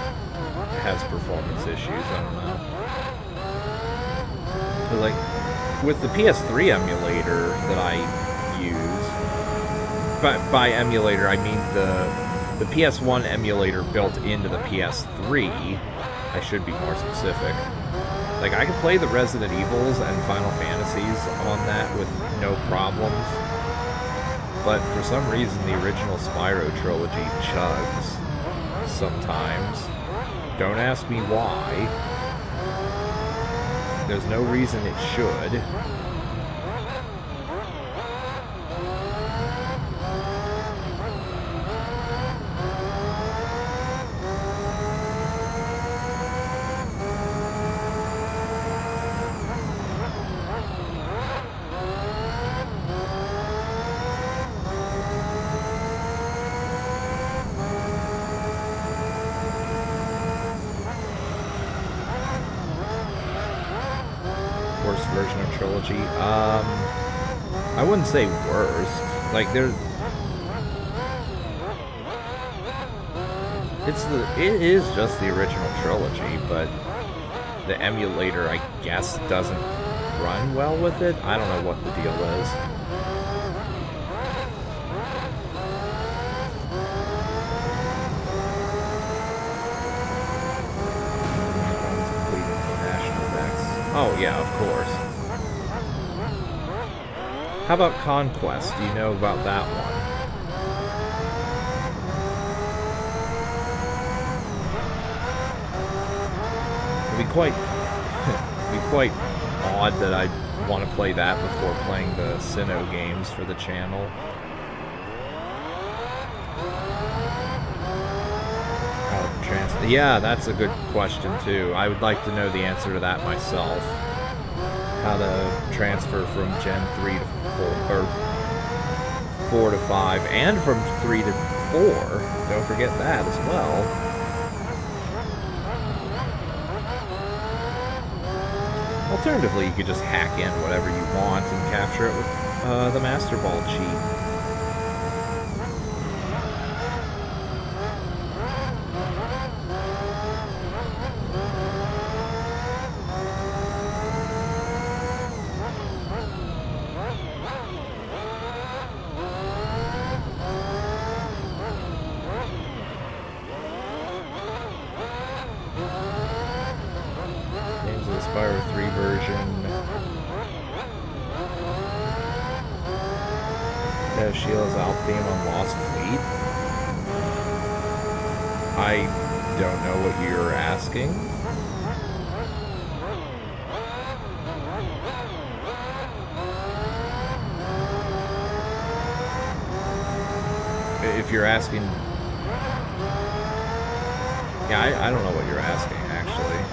Speaker 1: has performance issues, I don't know. But like, with the PS3 emulator that I use, by emulator I mean the PS1 emulator built into the PS3, I should be more specific. Like, I can play the Resident Evils and Final Fantasies on that with no problems, but for some reason the original Spyro trilogy chugs sometimes. Don't ask me why. There's no reason it should. Version of trilogy. I wouldn't say worst. Like, it is just the original trilogy, but the emulator, I guess, doesn't run well with it. I don't know what the deal is. Oh, yeah, of course. How about Conquest? Do you know about that one? It'd be quite odd that I'd want to play that before playing the Sinnoh games for the channel. Yeah, that's a good question too. I would like to know the answer to that myself. How to transfer from Gen 3 to 4, or 4 to 5, and from 3 to 4. Don't forget that as well. Alternatively, you could just hack in whatever you want and capture it with the Master Ball cheat. Spyro 3 version. Dev Sheila's Alp theme on Lost Fleet. I don't know what you're asking. If you're asking... Yeah, I don't know what you're asking, actually.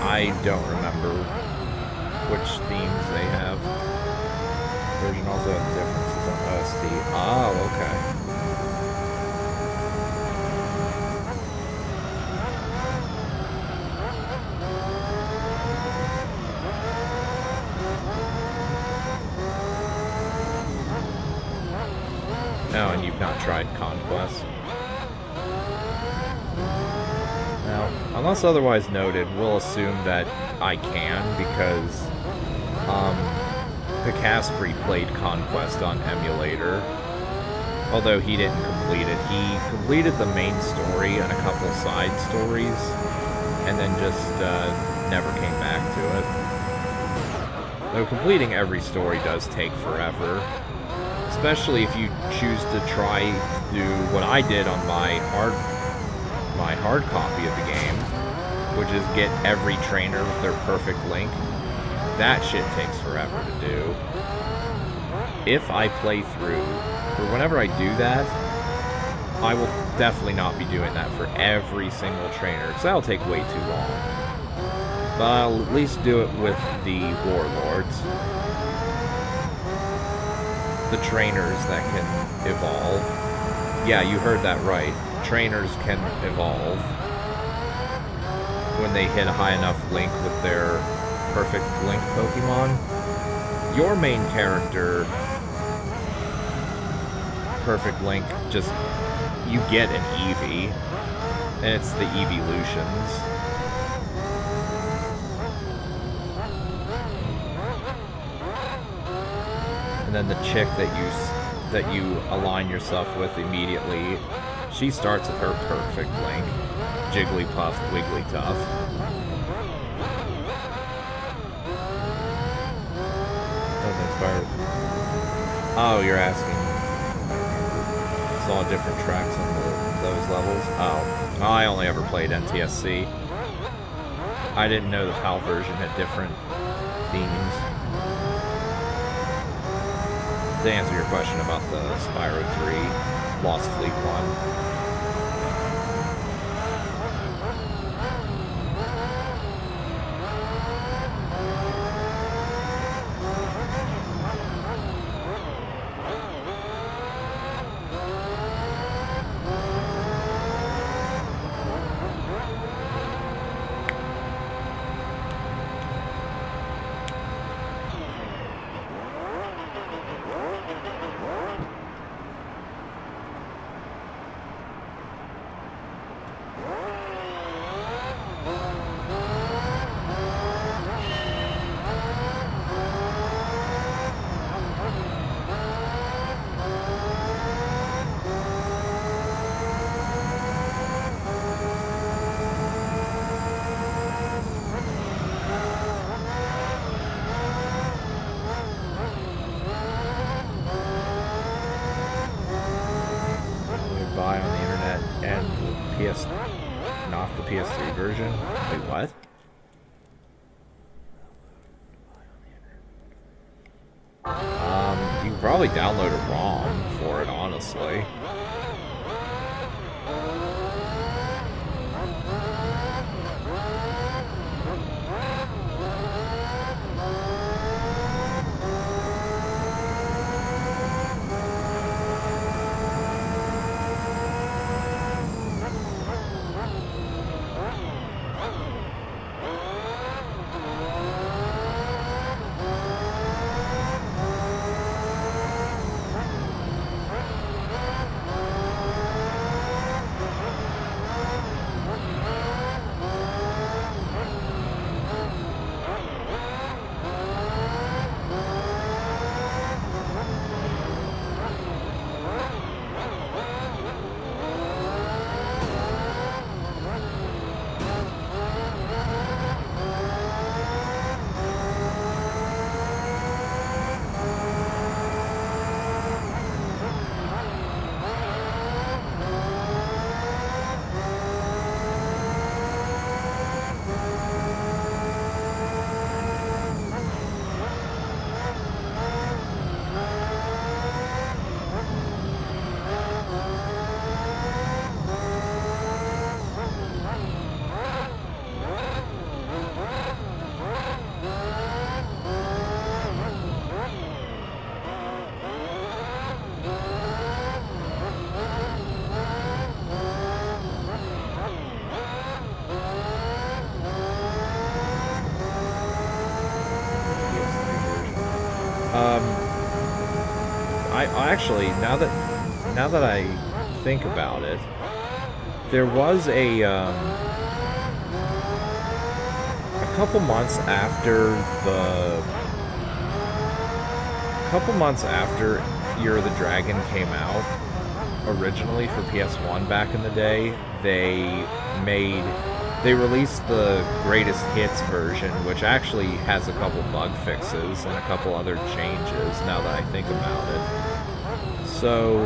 Speaker 1: I don't remember which themes they have. Version also has differences on OST. Oh, okay. No, and you've not tried Conquest? Unless otherwise noted, we'll assume that I can, because Picaspri played Conquest on emulator, although he didn't complete it. He completed the main story and a couple side stories, and then just never came back to it. Though completing every story does take forever, especially if you choose to try to do what I did on my hard copy of the game, which is get every trainer with their perfect link. That shit takes forever to do. if I play through, or whenever I do that, I will definitely not be doing that for every single trainer, because that'll take way too long. But I'll at least do it with the warlords. The trainers that can evolve. Yeah, you heard that right. Trainers can evolve when they hit a high enough link with their perfect link Pokemon. Your main character, perfect link, just, you get an Eevee, and it's the Eeveelutions. And then the chick that you align yourself with immediately, she starts with her perfect link, Jigglypuff, Wigglytuff. Oh, you're asking. Saw different tracks on those levels. Oh, I only ever played NTSC. I didn't know the PAL version had different themes. To answer your question about the Spyro 3 Lost Fleet one. Not the PS3 version. Wait, what? You can probably download a ROM for it, honestly. I actually, now that I think about it, there was a couple months after Year of the Dragon came out, originally for PS1 back in the day, they released the Greatest Hits version, which actually has a couple bug fixes and a couple other changes, now that I think about it. So,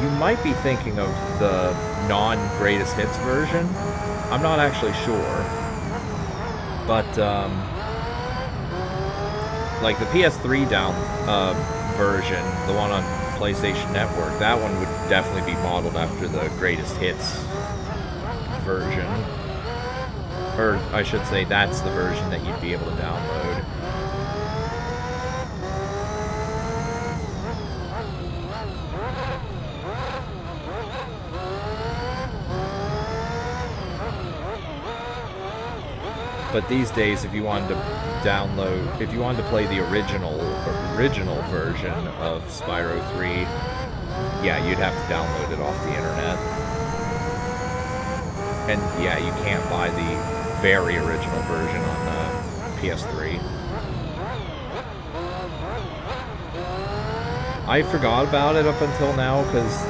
Speaker 1: you might be thinking of the non-Greatest Hits version. I'm not actually sure. But, like the PS3 version, the one on PlayStation Network, that one would definitely be modeled after the greatest hits version. Or I should say, that's the version that you'd be able to download. But these days, if you wanted to download, if you wanted to play the original version of Spyro 3, yeah, you'd have to download it off the internet. And yeah, you can't buy the very original version on the PS3. I forgot about it up until now, because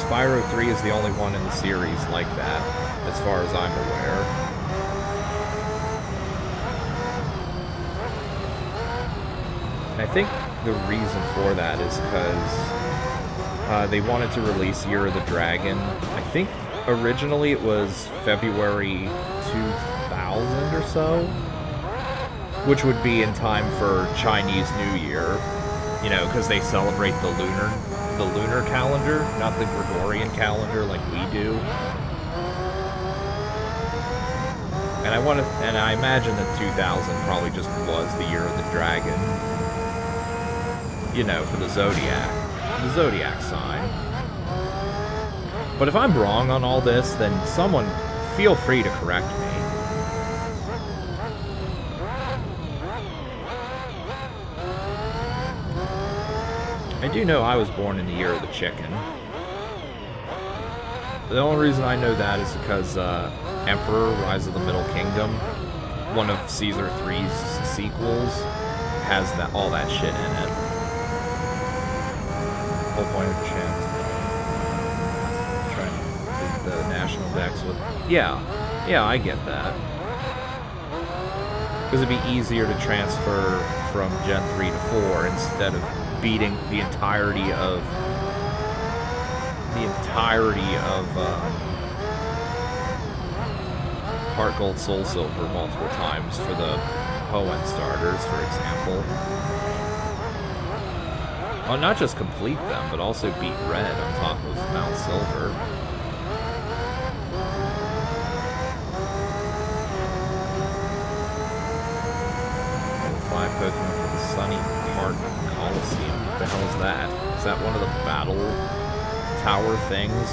Speaker 1: Spyro 3 is the only one in the series like that, as far as I'm aware. I think the reason for that is because they wanted to release Year of the Dragon. I think originally it was February 2000 or so, which would be in time for Chinese New Year, you know, because they celebrate the lunar calendar, not the Gregorian calendar like we do. And I imagine that 2000 probably just was the Year of the Dragon. You know, for the Zodiac sign. But if I'm wrong on all this, then someone feel free to correct me. I do know I was born in the year of the chicken. The only reason I know that is because Emperor, Rise of the Middle Kingdom, one of Caesar 3's sequels, has all that shit in it. Whole point of the chance. Trying to beat the national decks with... Yeah, I get that. Because it'd be easier to transfer from Gen 3 to 4 instead of beating the entirety of Heart Gold, Soul Silver multiple times for the Hoenn starters, for example. Oh, not just complete them, but also beat Red on top of Mount Silver. Level 5 Pokemon for the Sunny Park Coliseum. What the hell is that? Is that one of the battle tower things?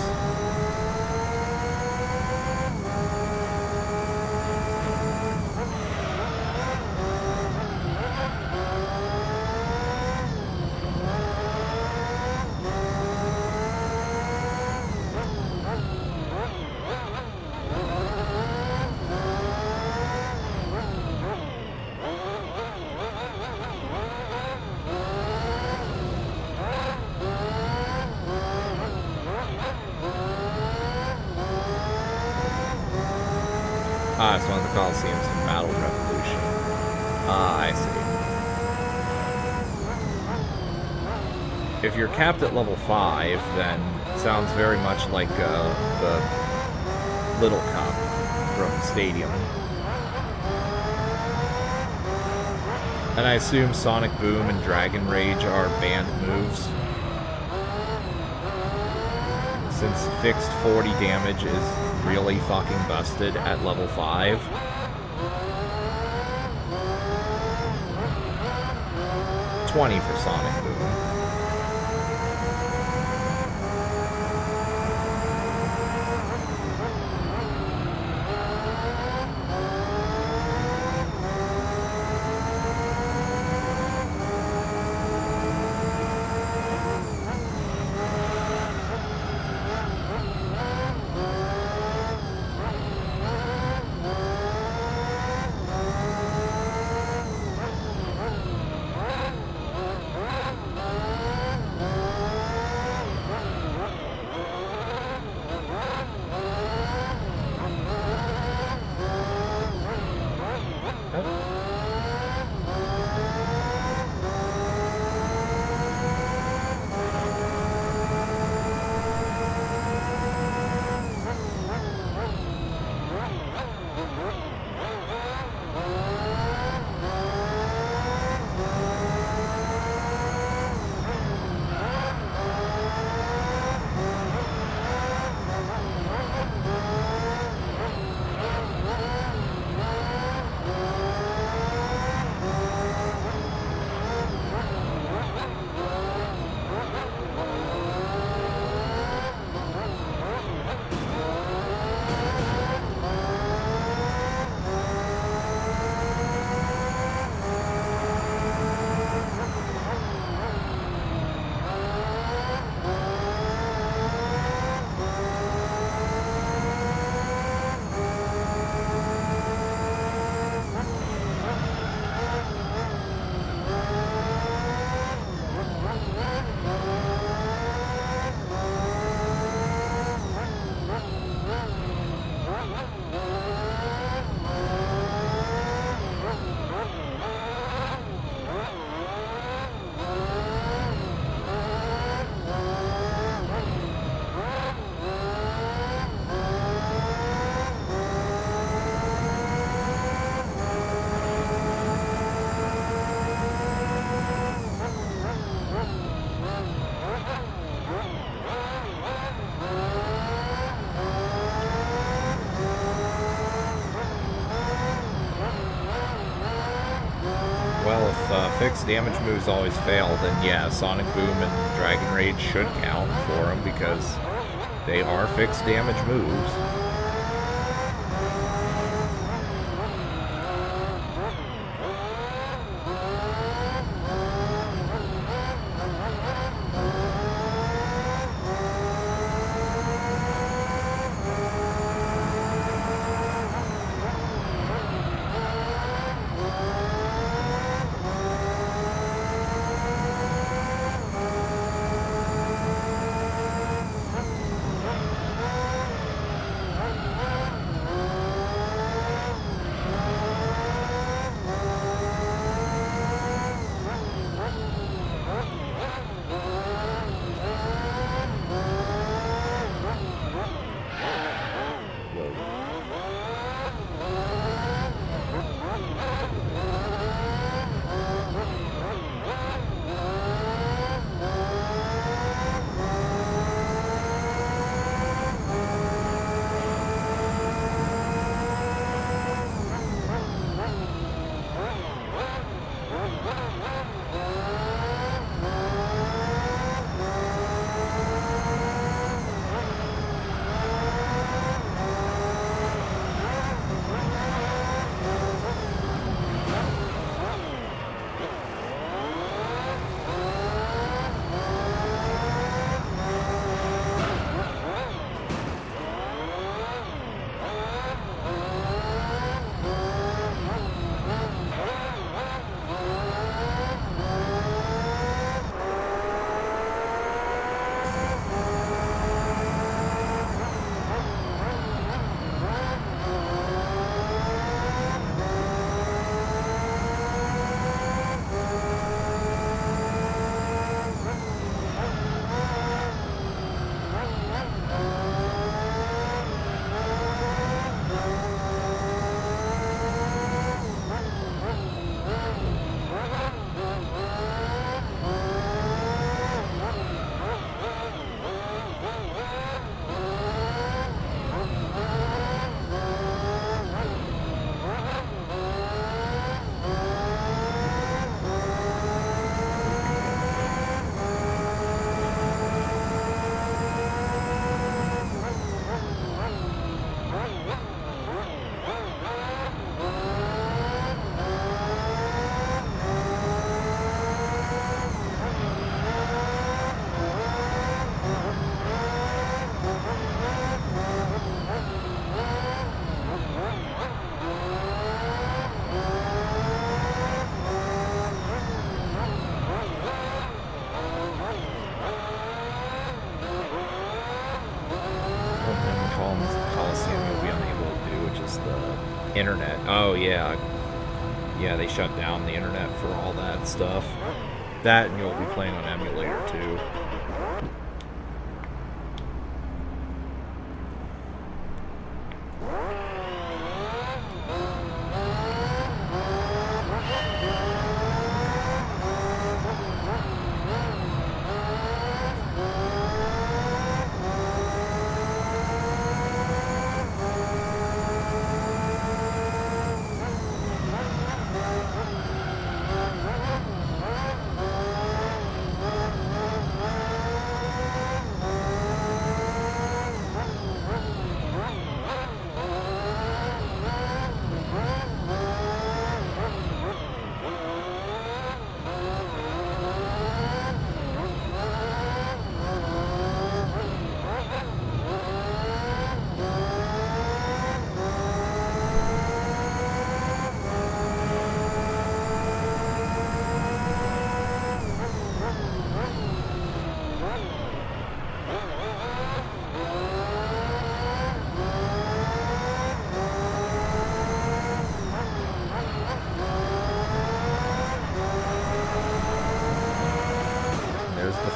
Speaker 1: Ah, it's one of the Coliseums from Battle Revolution. Ah, I see. If you're capped at level 5, then it sounds very much like the Little Cup from Stadium. And I assume Sonic Boom and Dragon Rage are banned moves. Since fixed 40 damage is really fucking busted at level 5. $20 for Sonic Boom. fixed damage moves always fail, then yeah, Sonic Boom and Dragon Rage should count for them because they are fixed damage moves. Internet. Oh, yeah. Yeah, they shut down the internet for all that stuff. That, and you'll be playing on emulator, too.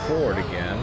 Speaker 1: Ford again.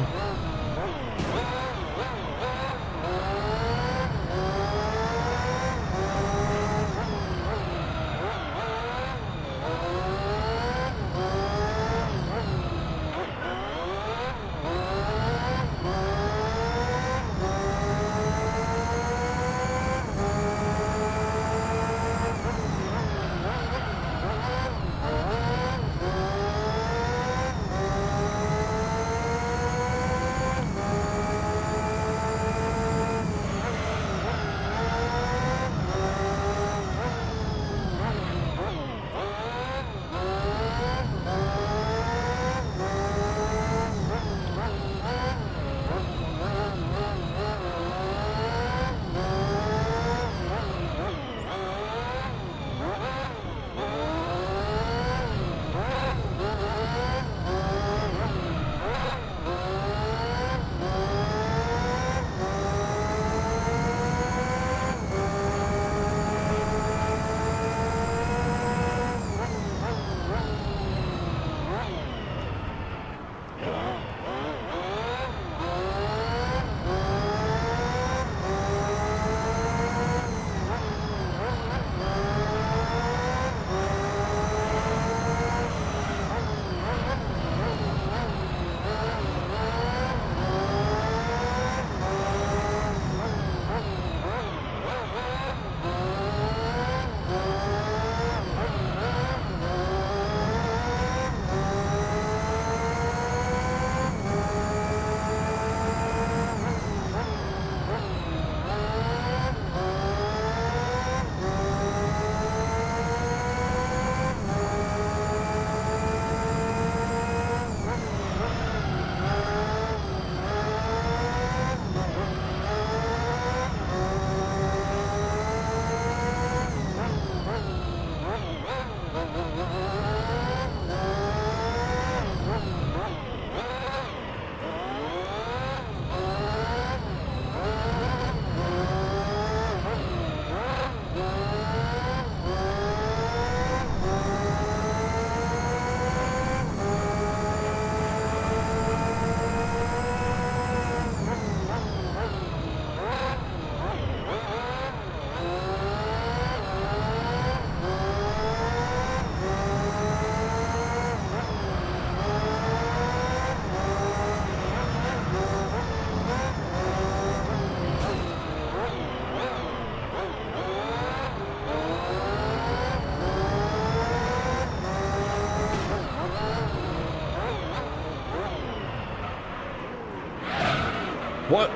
Speaker 1: What?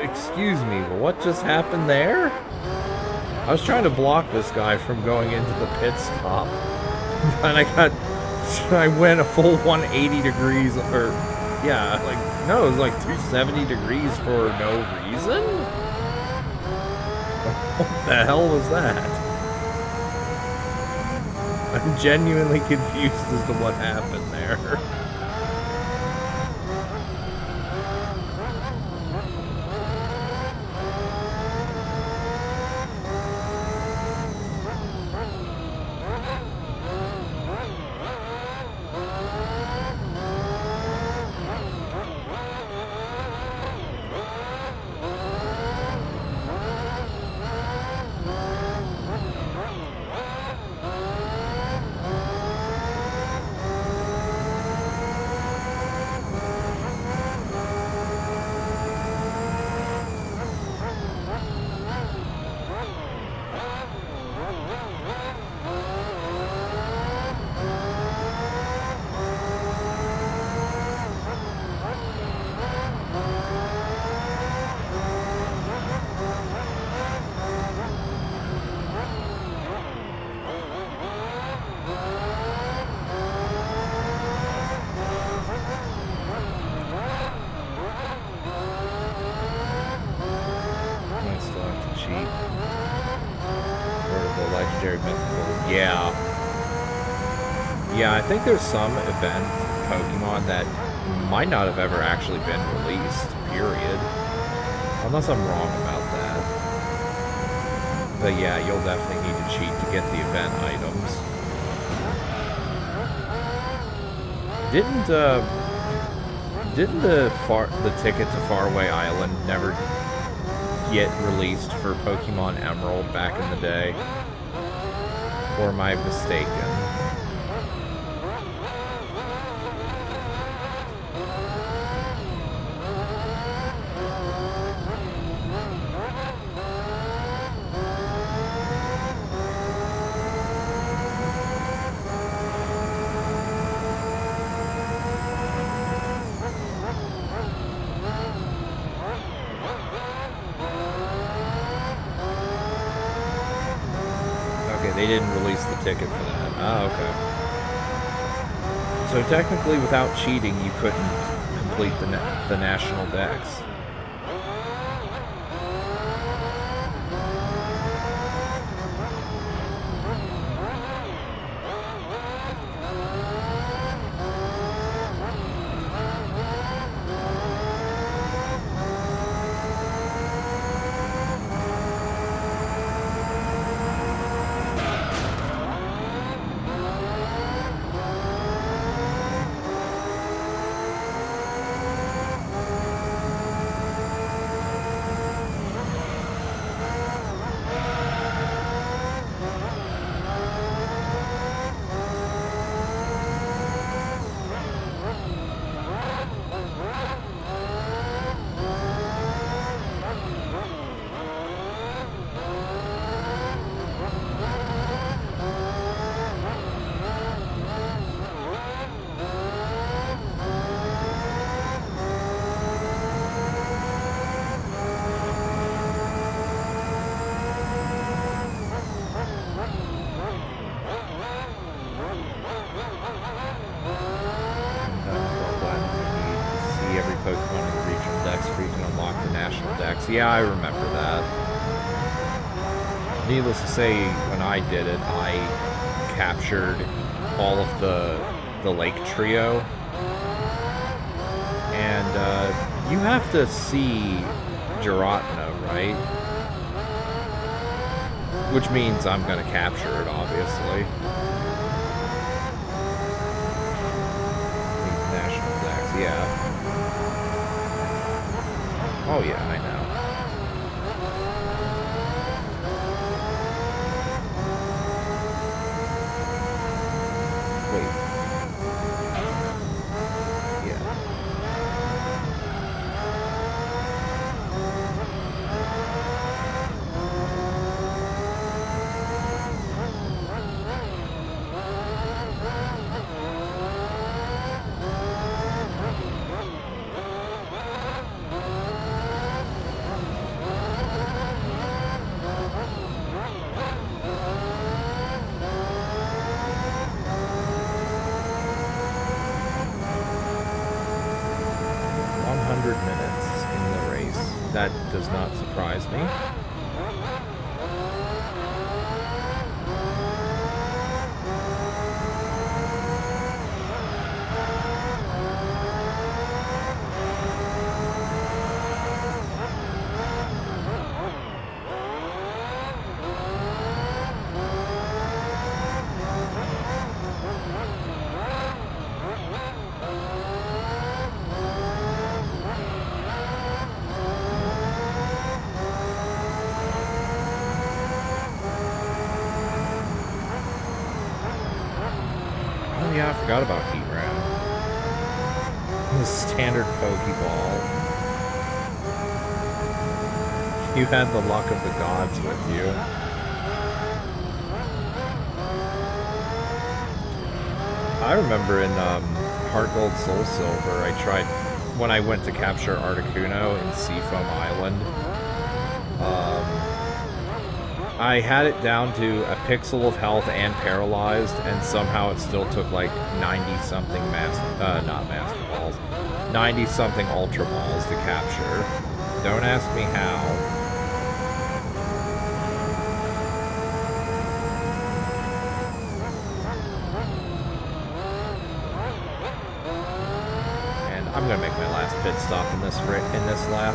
Speaker 1: Excuse me, but what just happened there? I was trying to block this guy from going into the pit stop. And I went a full 180 degrees, or, yeah, like, no, it was like 270 degrees for no reason? What the hell was that? I'm genuinely confused as to what happened there. Yeah, I think there's some event Pokemon that might not have ever actually been released, period. Unless I'm wrong about that. But yeah, you'll definitely need to cheat to get the event items. Didn't the ticket to Faraway Island never get released for Pokemon Emerald back in the day? Or am I mistaken? They didn't release the ticket for that. Ah, okay. So technically, without cheating, you couldn't complete the national dex. Yeah, I remember that. Needless to say, when I did it, I captured all of the lake trio. And you have to see Giratina, right? Which means I'm going to capture it, obviously. National Dex, yeah. Oh yeah, I know. That does not surprise me. Oh yeah, I forgot about Heat Round. The standard Pokeball. You had the luck of the gods with you. I remember in Heart Gold Soul Silver, I tried when I went to capture Articuno in Seafoam Island. I had it down to a pixel of health and paralyzed, and somehow it still took like 90-something not Master Balls, 90-something Ultra Balls to capture. Don't ask me how. And I'm gonna make my last pit stop in this lap.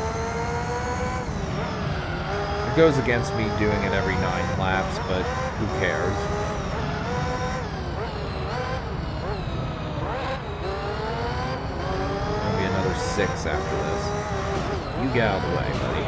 Speaker 1: Goes against me doing it every 9 laps, but who cares? There'll be another 6 after this. You get out of the way, buddy.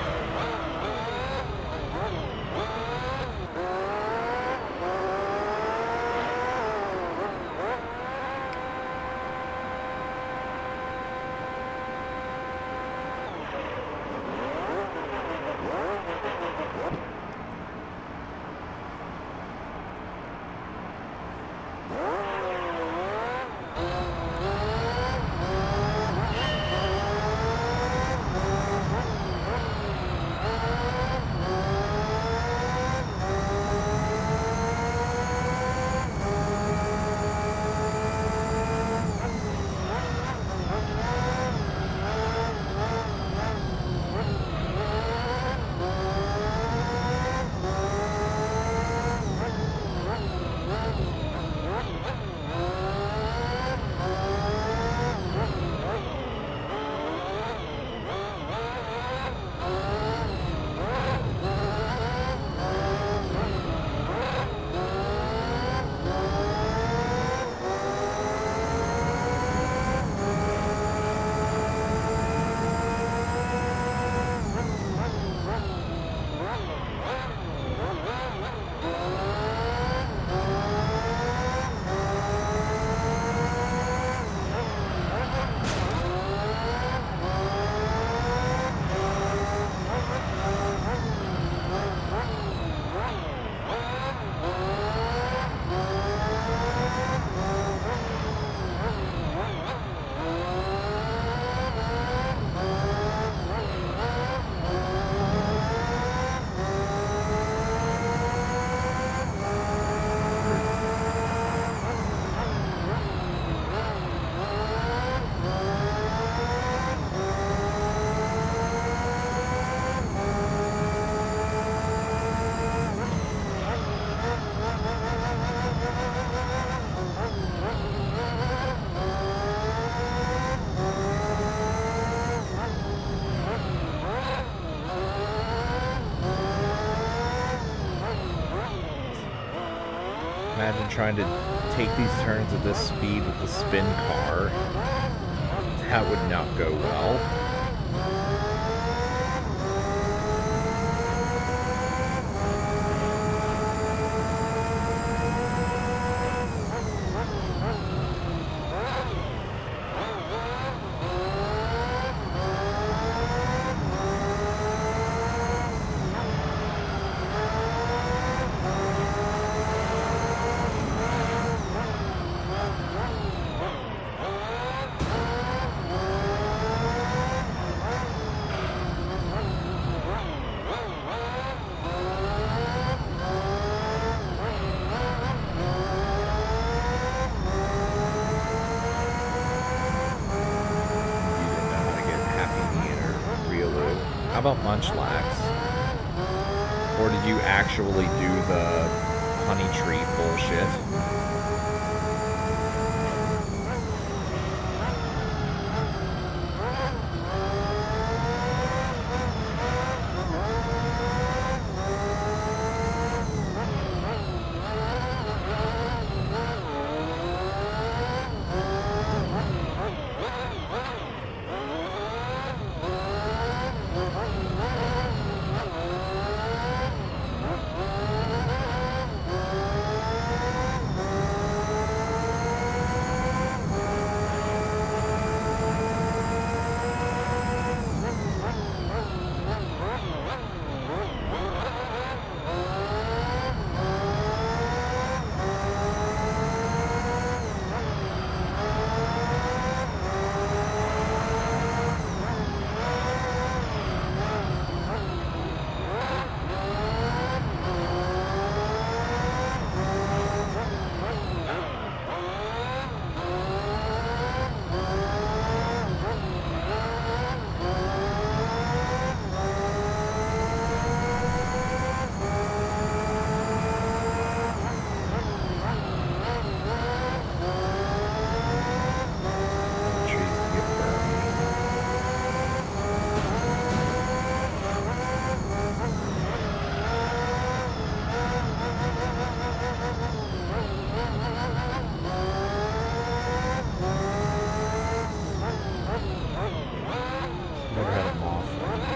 Speaker 1: Imagine trying to take these turns at this speed with the spin car. That would not go well. How about Munchlax? Or did you actually do the honey tree bullshit?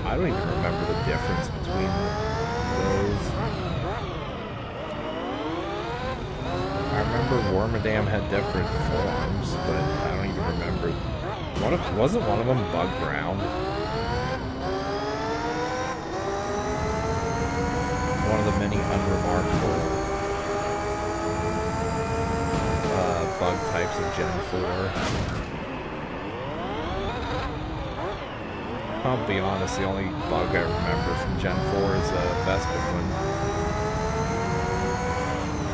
Speaker 1: I don't even remember the difference between those. I remember Wormadam had different forms, but I don't even remember. Wasn't one of them Bug Ground? One of the many unremarkable bug types of Gen 4. I'll be honest, the only bug I remember from Gen 4 is Vespiquen.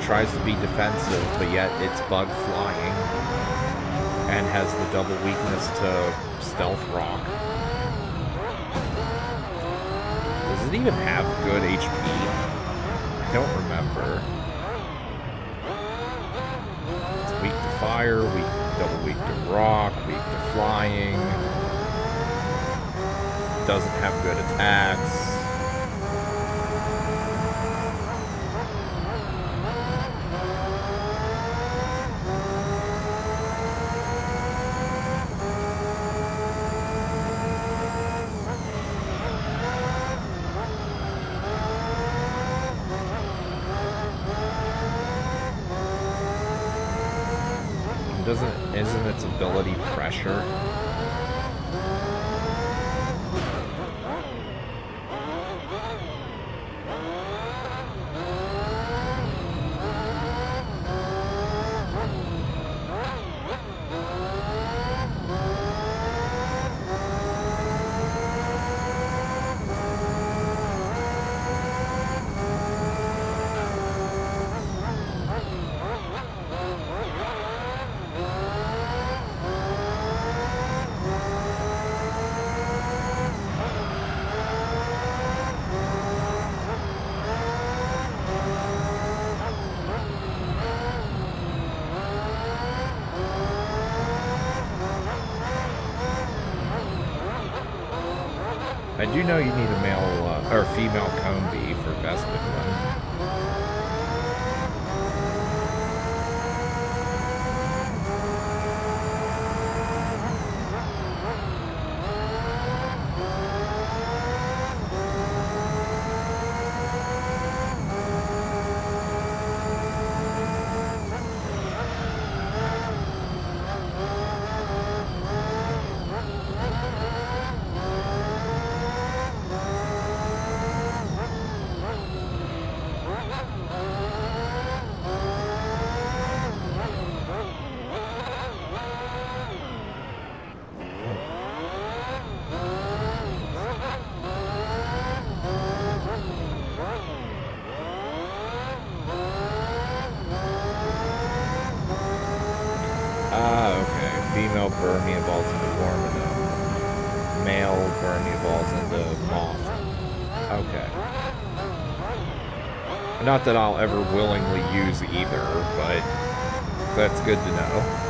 Speaker 1: Tries to be defensive, but yet it's bug flying. And has the double weakness to Stealth Rock. Does it even have good HP? I don't remember. It's weak to fire, double weak to rock, weak to flying. Doesn't have good attacks. Isn't its ability pressure? I do know you need a male or female Combi for Vespiquen. male burn evolves into moth. Okay. Not that I'll ever willingly use either, but that's good to know.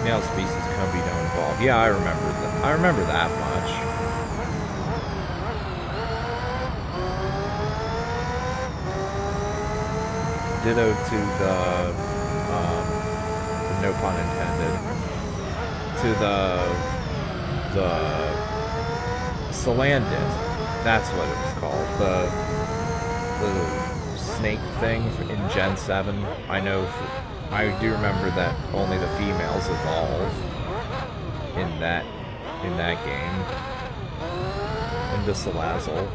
Speaker 1: Male species can be don't evolve. Yeah, I remember that. I remember that much. Ditto to no pun intended, to the Salandit. That's what it was called. The snake thing in Gen 7. I do remember that only the females evolve in that game. Into Salazzle.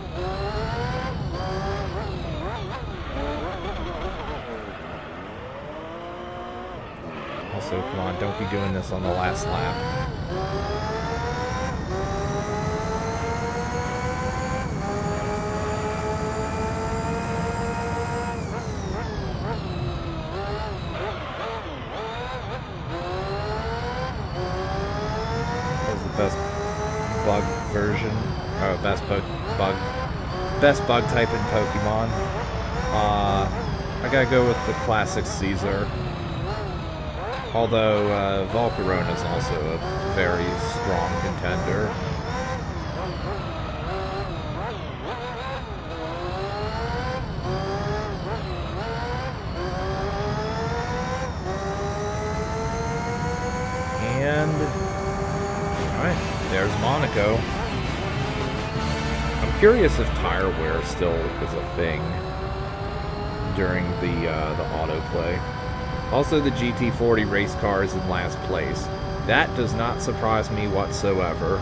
Speaker 1: Also, come on, don't be doing this on the last lap. Best bug version, or best bug type in Pokemon. I gotta go with the classic Caesar. Although Volcarona is also a very strong contender. And alright, there's Monaco. I'm curious if tire wear still is a thing during the autoplay. Also, the GT40 race car is in last place. That does not surprise me whatsoever.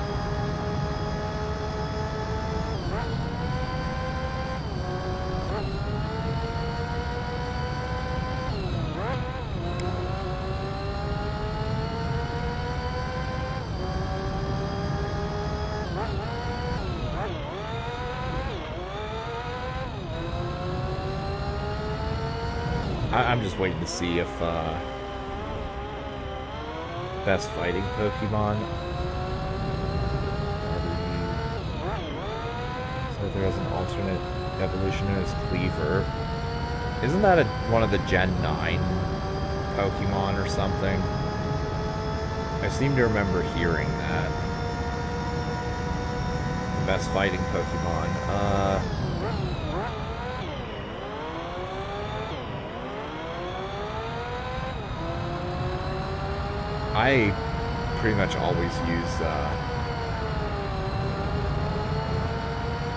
Speaker 1: I'm just waiting to see if best fighting Pokemon. So there is an alternate evolution as Cleaver. Isn't that one of the Gen 9 Pokemon or something? I seem to remember hearing that. Best fighting Pokemon. I pretty much always use,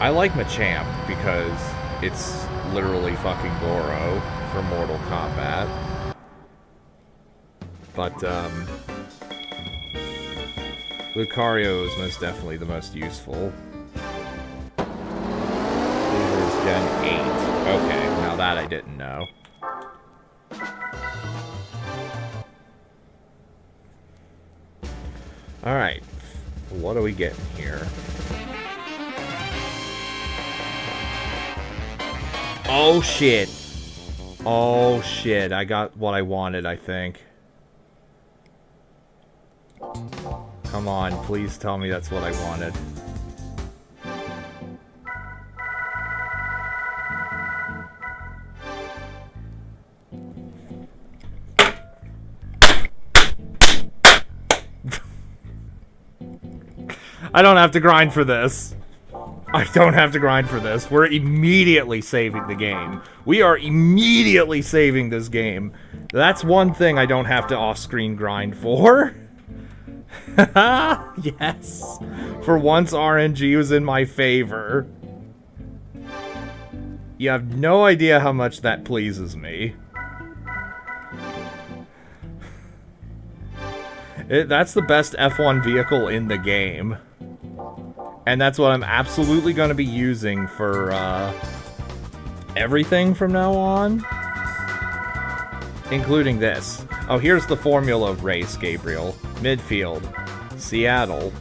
Speaker 1: I like Machamp because it's literally fucking Goro for Mortal Kombat. But, Lucario is most definitely the most useful. There's Gen 8. Okay, now that I didn't know. Alright, what are we getting here? Oh shit! Oh shit, I got what I wanted, I think. Come on, please tell me that's what I wanted. I don't have to grind for this. I don't have to grind for this. We're immediately saving the game. We are immediately saving this game. That's one thing I don't have to off-screen grind for. Yes. For once, RNG was in my favor. You have no idea how much that pleases me. That's the best F1 vehicle in the game. And that's what I'm absolutely going to be using for everything from now on. including this. Oh, here's the formula race, Gabriel. Midfield, Seattle.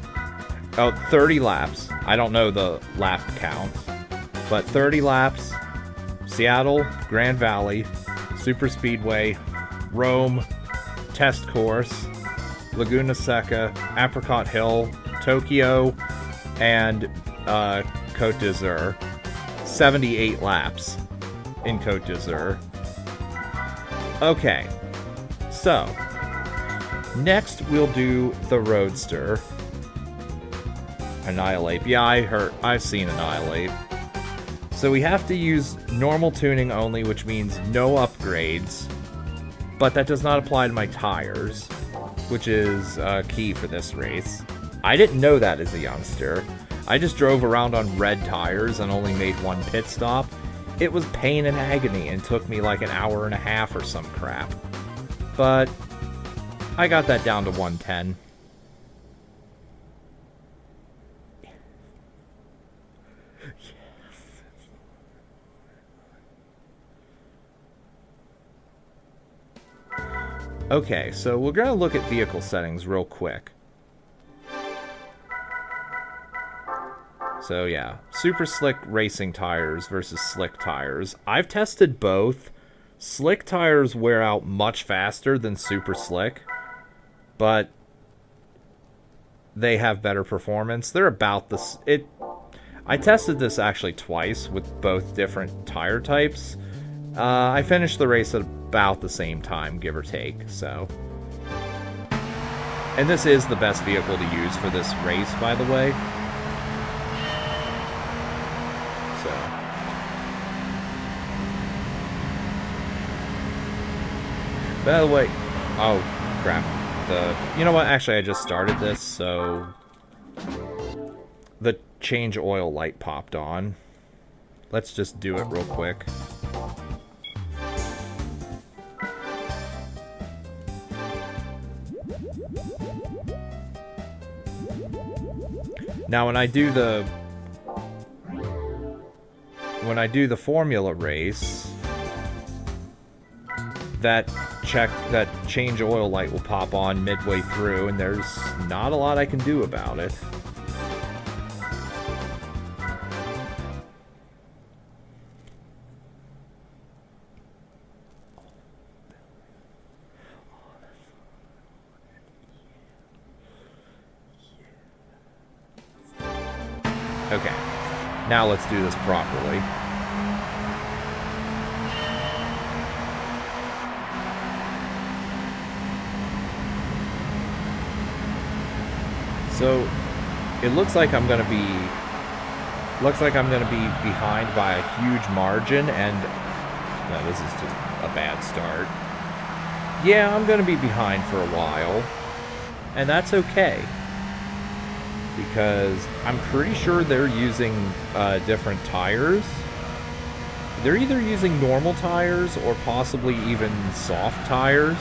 Speaker 1: Oh, 30 laps. I don't know the lap count, but 30 laps. Seattle, Grand Valley, Super Speedway, Rome, Test Course, Laguna Seca, Apricot Hill, Tokyo, and Cote d'Azur. 78 laps in Cote d'Azur. Okay, so next we'll do the Roadster. Annihilate. Yeah, I've seen Annihilate. So we have to use normal tuning only, which means no upgrades. But that does not apply to my tires, which is key for this race. I didn't know that as a youngster. I just drove around on red tires and only made one pit stop. It was pain and agony and took me like an hour and a half or some crap. But I got that down to 110. Okay, so we're going to look at vehicle settings real quick. So yeah, super slick racing tires versus slick tires. I've tested both. Slick tires wear out much faster than super slick, but they have better performance. They're about this. I tested this actually twice with both different tire types. I finished the race at about the same time, give or take, so. And this is the best vehicle to use for this race, by the way. So. By the way, oh, crap. You know what, actually I just started this, so the change oil light popped on. Let's just do it real quick. Now, when I do the formula race, that change oil light will pop on midway through, and there's not a lot I can do about it. Okay, now let's do this properly. So, it looks like I'm gonna be behind by a huge margin, and no, this is just a bad start. Yeah, I'm gonna be behind for a while, and that's okay. Because I'm pretty sure they're using different tires. They're either using normal tires or possibly even soft tires,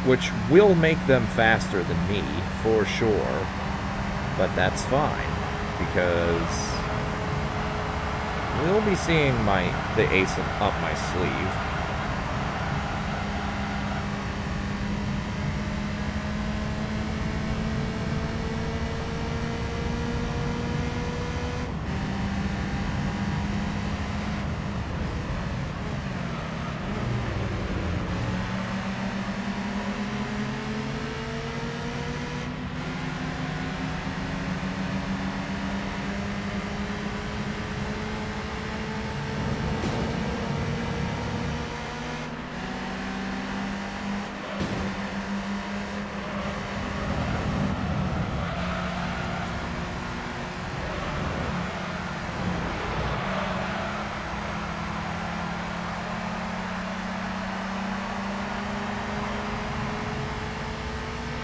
Speaker 1: which will make them faster than me, for sure. But that's fine, because we'll be seeing the ace up my sleeve.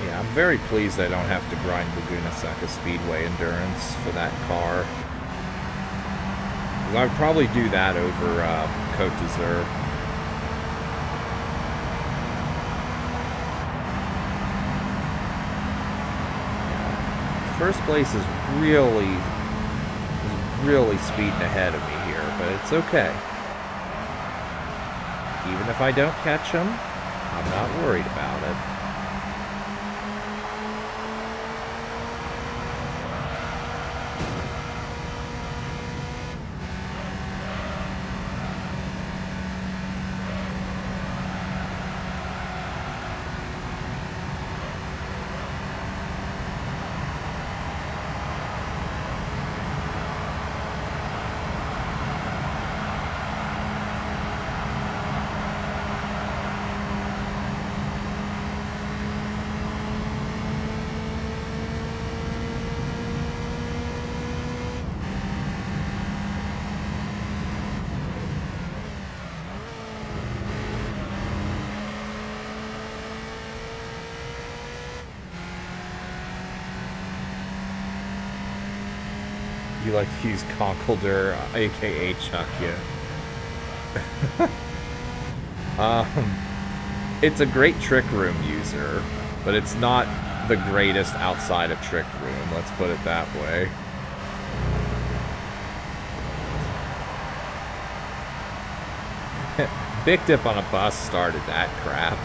Speaker 1: I'm very pleased I don't have to grind Laguna Seca Speedway Endurance for that car. I would probably do that over Cote d'Azur. First place is really speeding ahead of me here, but it's okay. Even if I don't catch him, I'm not worried about it. You like to use Conkelder, aka Chuck, yeah. It's a great Trick Room user, but it's not the greatest outside of Trick Room, let's put it that way. Big Dip on a Bus started that crap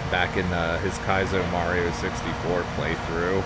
Speaker 1: back in his Kaizo Mario 64 playthrough.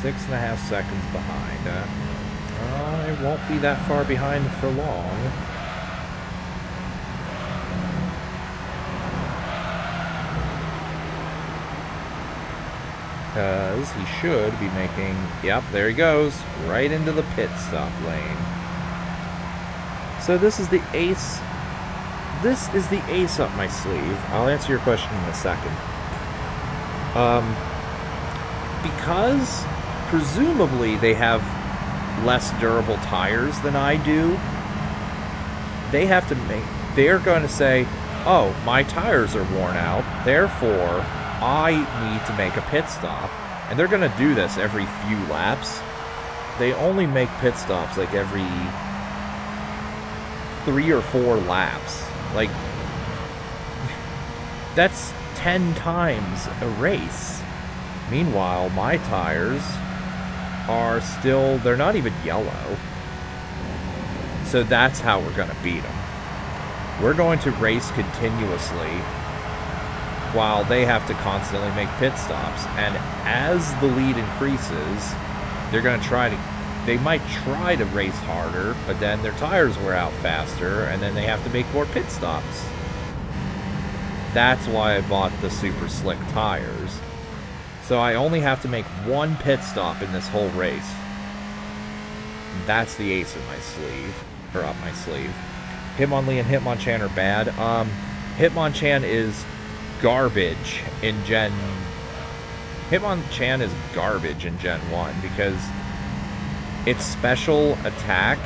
Speaker 1: Six and a half seconds behind. It won't be that far behind for long. Because he should be making... Yep, there he goes. Right into the pit stop lane. So this is the ace... This is the ace up my sleeve. I'll answer your question in a second. Because... presumably they have less durable tires than I do. They have to make... They're going to say, oh, my tires are worn out, therefore I need to make a pit stop. And they're going to do this every few laps. They only make pit stops like every 3 or 4 laps. Like, that's 10 times a race. Meanwhile, my tires are still, they're not even yellow. So that's how we're going to beat them. We're going to race continuously while they have to constantly make pit stops. And as the lead increases, they're going to try to, they might try to race harder, but then their tires wear out faster, and then they have to make more pit stops. That's why I bought the super slick tires. So I only have to make one pit stop in this whole race. That's the ace in my sleeve. Or up my sleeve. Hitmonlee and Hitmonchan are bad. Hitmonchan is garbage in Gen... Hitmonchan is garbage in Gen 1 because its special attack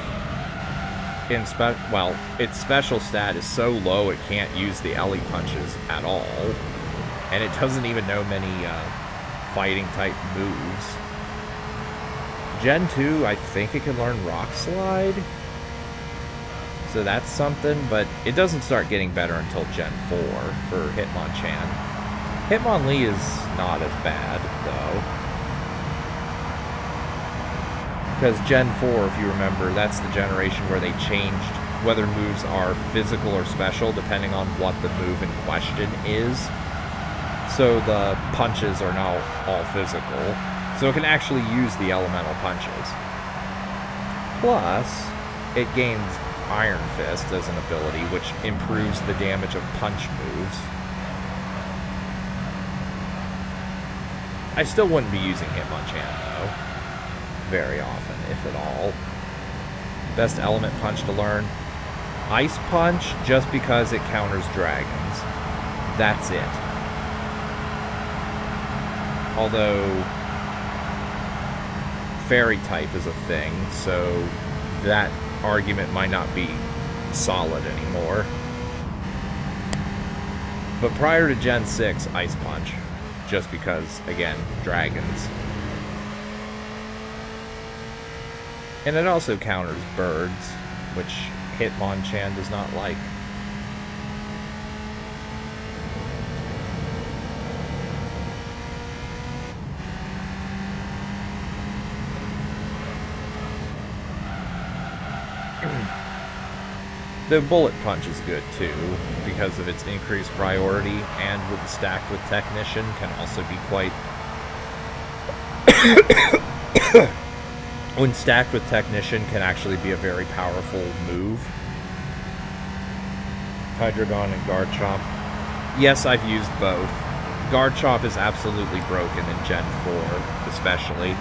Speaker 1: well, its special stat is so low it can't use the Ellie punches at all. And it doesn't even know many fighting type moves. Gen 2, I think it can learn Rock Slide. So that's something, but it doesn't start getting better until Gen 4 for Hitmonchan. Hitmonlee is not as bad, though. because Gen 4, if you remember, that's the generation where they changed whether moves are physical or special depending on what the move in question is. So the punches are now all physical, so it can actually use the elemental punches. Plus, it gains Iron Fist as an ability, which improves the damage of punch moves. I still wouldn't be using Hitmonchan, though, very often, if at all. Best element punch to learn? Ice Punch, just because it counters dragons. That's it. Although, Fairy type is a thing, so that argument might not be solid anymore. But prior to Gen 6, Ice Punch. Just because, again, dragons. And it also counters birds, which Hitmonchan does not like. The Bullet Punch is good too, because of its increased priority, and with stacked with Technician can also be quite... when stacked with Technician can actually be a very powerful move. Hydreigon and Garchomp. Yes, I've used both. Garchomp is absolutely broken in Gen 4, especially.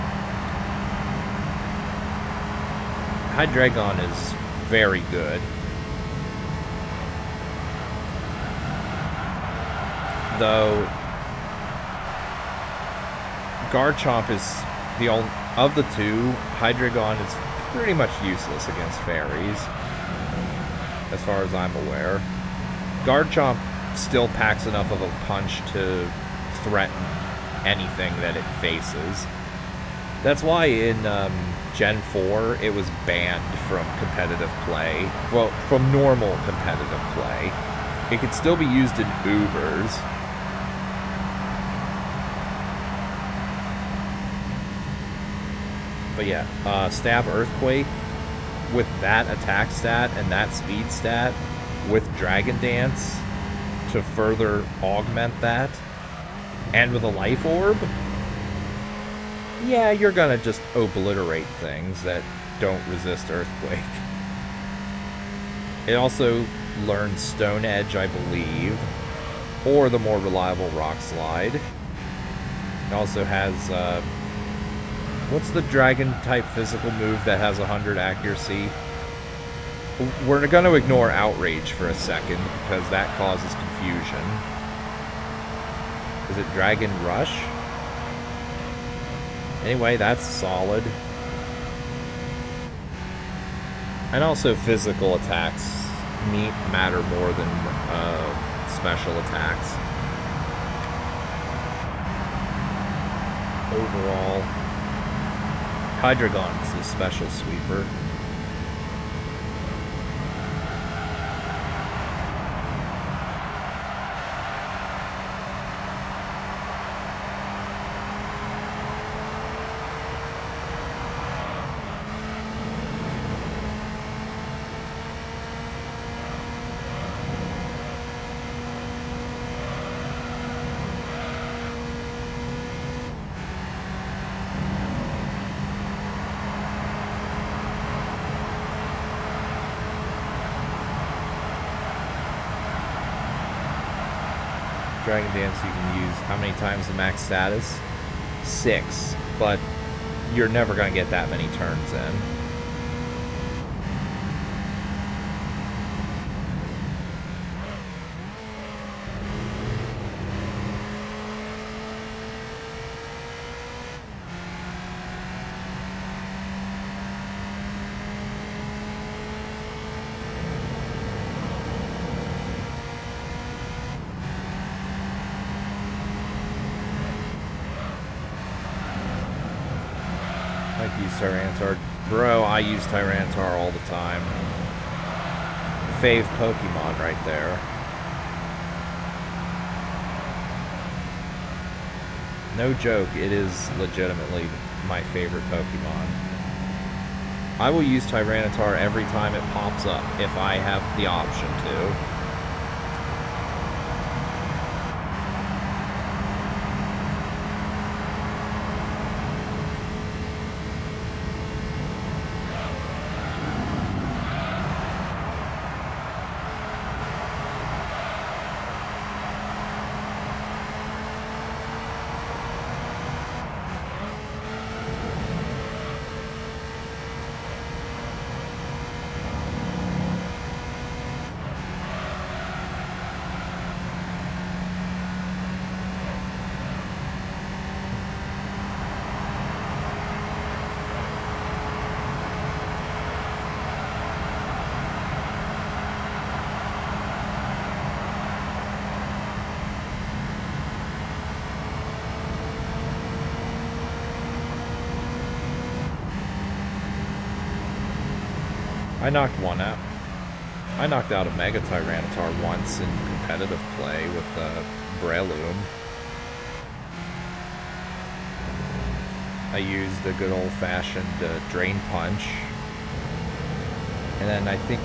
Speaker 1: Hydreigon is very good. Though Garchomp is the only of the two. Hydreigon is pretty much useless against fairies, as far as I'm aware. Garchomp still packs enough of a punch to threaten anything that it faces. That's why in Gen 4 it was banned from competitive play. Well, from normal competitive play. It could still be used in Ubers. But yeah, Stab Earthquake with that attack stat and that speed stat with Dragon Dance to further augment that, and with a Life Orb, yeah, you're gonna just obliterate things that don't resist Earthquake. It also learns Stone Edge, I believe, or the more reliable Rock Slide. It also has, what's the dragon-type physical move that has 100 accuracy? We're going to ignore Outrage for a second, because that causes confusion. Is it Dragon Rush? Anyway, that's solid. And also physical attacks matter more than special attacks. Overall, Hydreigon is the special sweeper. Dragon Dance you can use how many times the max status? 6, but you're never going to get that many turns in. Tyranitar. Bro, I use Tyranitar all the time. Fave Pokemon right there. No joke, it is legitimately my favorite Pokemon. I will use Tyranitar every time it pops up, if I have the option to. I knocked one out. I knocked out a Mega Tyranitar once in competitive play with Breloom. I used a good old-fashioned Drain Punch, and then I think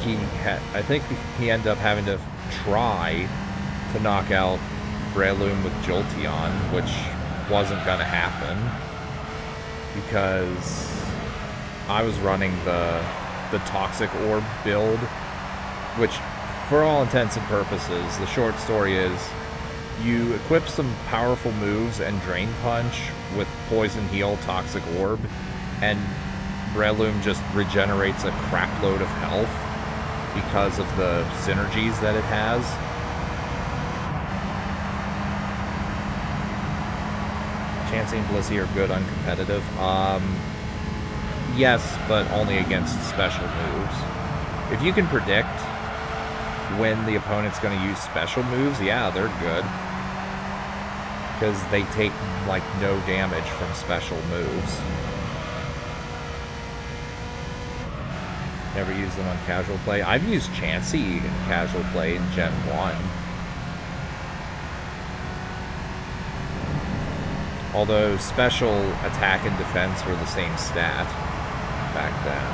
Speaker 1: he ended up having to try to knock out Breloom with Jolteon, which wasn't gonna happen because I was running the Toxic Orb build, which, for all intents and purposes, the short story is you equip some powerful moves and Drain Punch with Poison Heal, Toxic Orb, and Breloom just regenerates a crap load of health because of the synergies that it has. Chansey and Blissey are good uncompetitive. Yes, but only against special moves. If you can predict when the opponent's going to use special moves, yeah, they're good. Because they take, like, no damage from special moves. Never used them on casual play. I've used Chansey in casual play in Gen 1. Although special attack and defense were the same stat back then.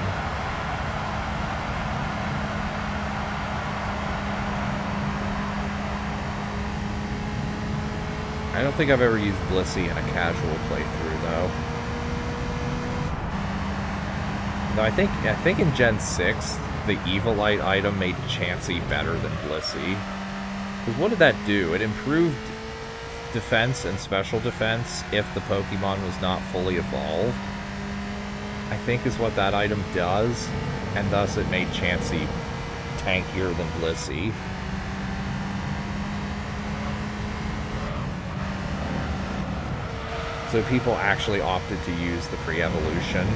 Speaker 1: I don't think I've ever used Blissey in a casual playthrough, though. No, I think in Gen 6, the Evilite item made Chansey better than Blissey. Because what did that do? It improved defense and special defense if the Pokemon was not fully evolved, I think is what that item does, and thus it made Chansey tankier than Blissey. So people actually opted to use the pre-evolution.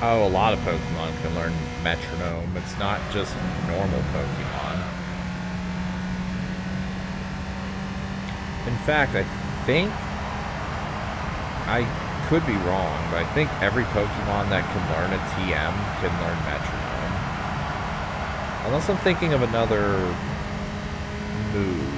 Speaker 1: Oh, a lot of Pokemon can learn Metronome. It's not just normal Pokemon. In fact, I think... I could be wrong, but I think every Pokemon that can learn a TM can learn Metronome. Unless I'm thinking of another move.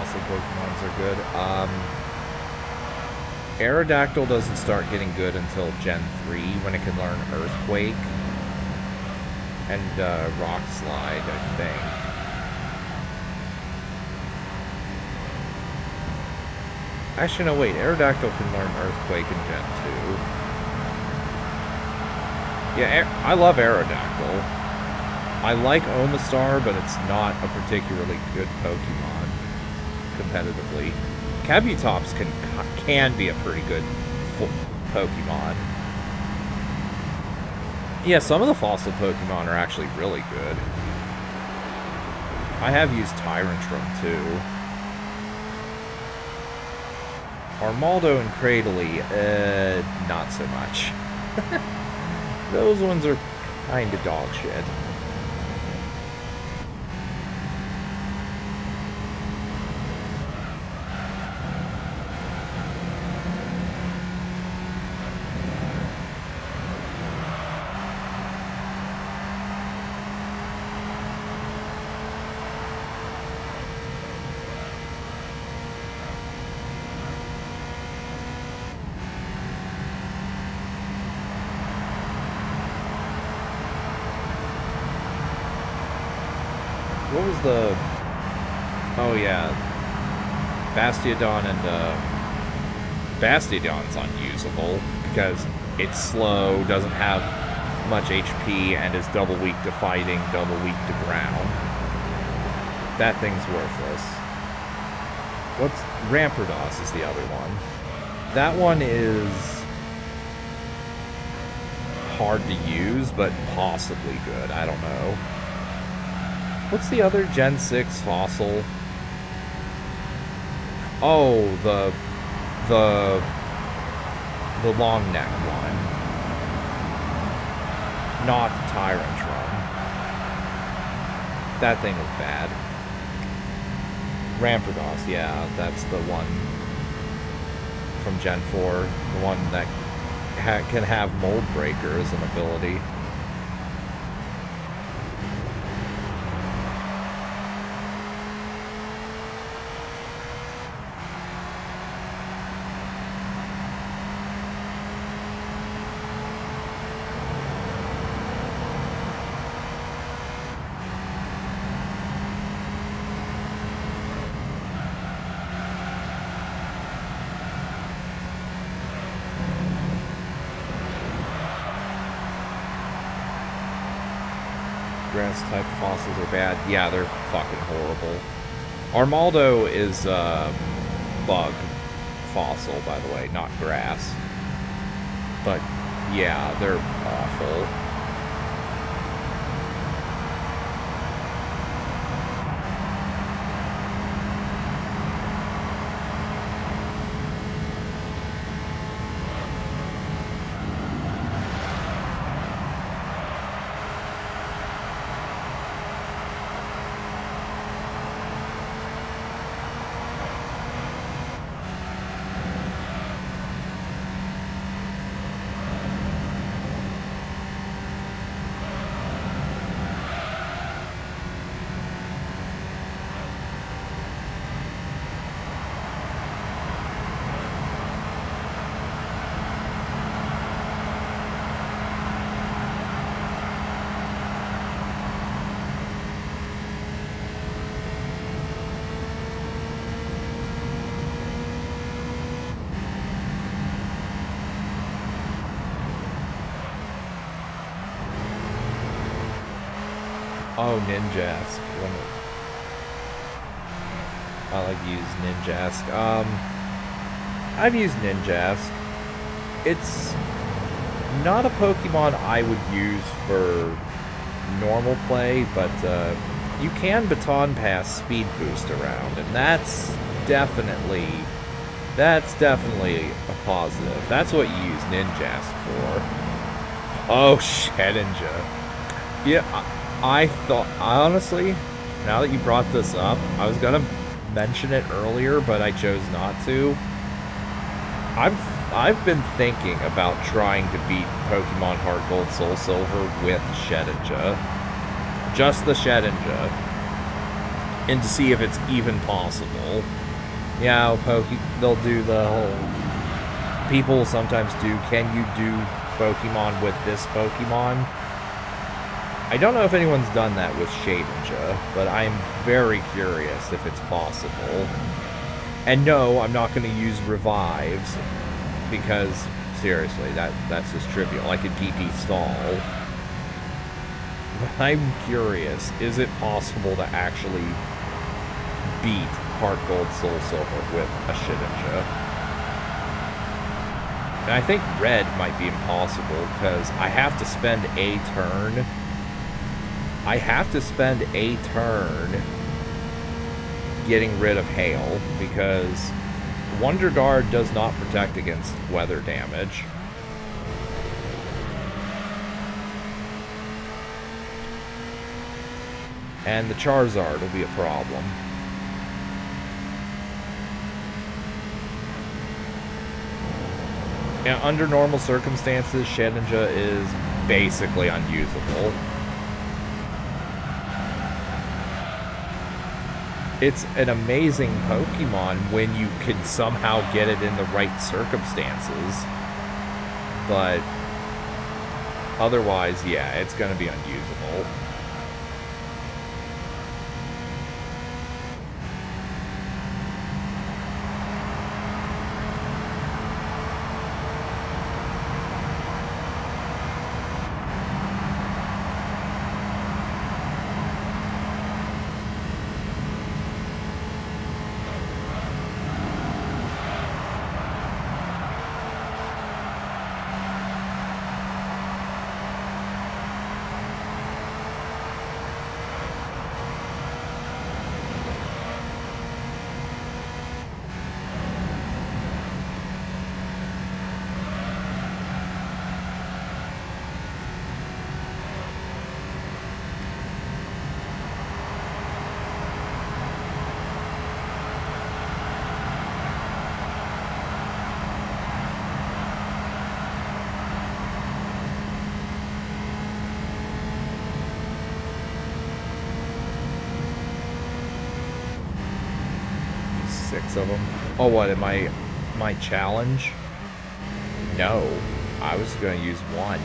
Speaker 1: fossil Pokemons are good. Aerodactyl doesn't start getting good until Gen 3 when it can learn Earthquake and Rock Slide, I think. Actually, no, wait. Aerodactyl can learn Earthquake in Gen 2. Yeah, I love Aerodactyl. I like Omastar, but it's not a particularly good Pokemon competitively. Kabutops can be a pretty good Pokemon. Yeah, some of the fossil Pokemon are actually really good. I have used Tyrantrum too. Armaldo and Cradily, not so much. Those ones are kind of dog shit. What was the... Oh, yeah. Bastiodon and, Bastiodon's unusable because it's slow, doesn't have much HP, and is double weak to fighting, double weak to ground. That thing's worthless. What's... Rampardos is the other one. That one is... hard to use, but possibly good. I don't know. What's the other Gen 6 fossil? Oh, the long neck one. Not Tyrantrum. That thing was bad. Rampardos, yeah, that's the one from Gen 4. The one that can have Mold Breaker as an ability. Grass type fossils are bad. Yeah, they're fucking horrible. Armaldo is bug fossil, by the way, not grass. But yeah, they're awful. Oh, Ninjask. I like to use Ninjask. I've used Ninjask. It's not a Pokemon I would use for normal play, but you can Baton Pass Speed Boost around, and that's definitely a positive. That's what you use Ninjask for. Oh, Shedinja. Yeah, I thought, honestly, now that you brought this up, I was gonna mention it earlier, but I chose not to. I've been thinking about trying to beat Pokemon Heart Gold Soul Silver with Shedinja. Just the Shedinja. and to see if it's even possible. Yeah, they'll do the whole... People sometimes do, can you do Pokemon with this Pokemon? I don't know if anyone's done that with Shedinja, but I'm very curious if it's possible. And no, I'm not going to use revives, because, seriously, that's just trivial. I could PP stall. But I'm curious, is it possible to actually beat Heart Gold Soul Silver with a Shedinja? And I think Red might be impossible, because I have to spend a turn... getting rid of hail, because Wonder Guard does not protect against weather damage. And the Charizard will be a problem. And under normal circumstances, Shedinja is basically unusable. It's an amazing Pokemon when you can somehow get it in the right circumstances. But otherwise, yeah, it's going to be unusable. Of them. Oh, what, am I my challenge? No, I was going to use one.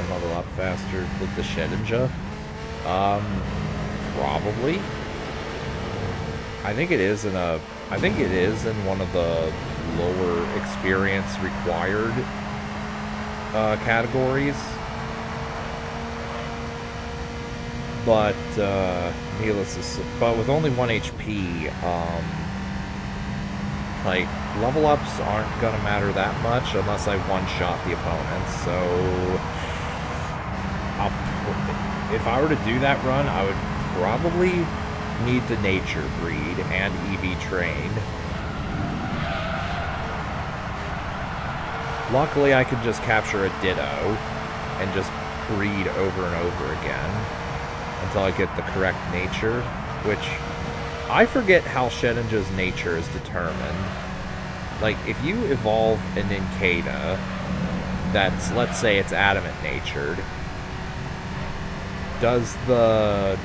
Speaker 1: Pokemon level up faster with the Shedinja? Probably. I think it is in one of the lower experience required categories. But but with only 1 HP, like, level ups aren't gonna matter that much unless I one-shot the opponents. So if I were to do that run, I would probably need to nature breed and EV train. Luckily, I could just capture a Ditto and just breed over and over again until I get the correct nature, which I forget how Shedinja's nature is determined. Like, if you evolve an Nincada that's, let's say it's adamant natured, does the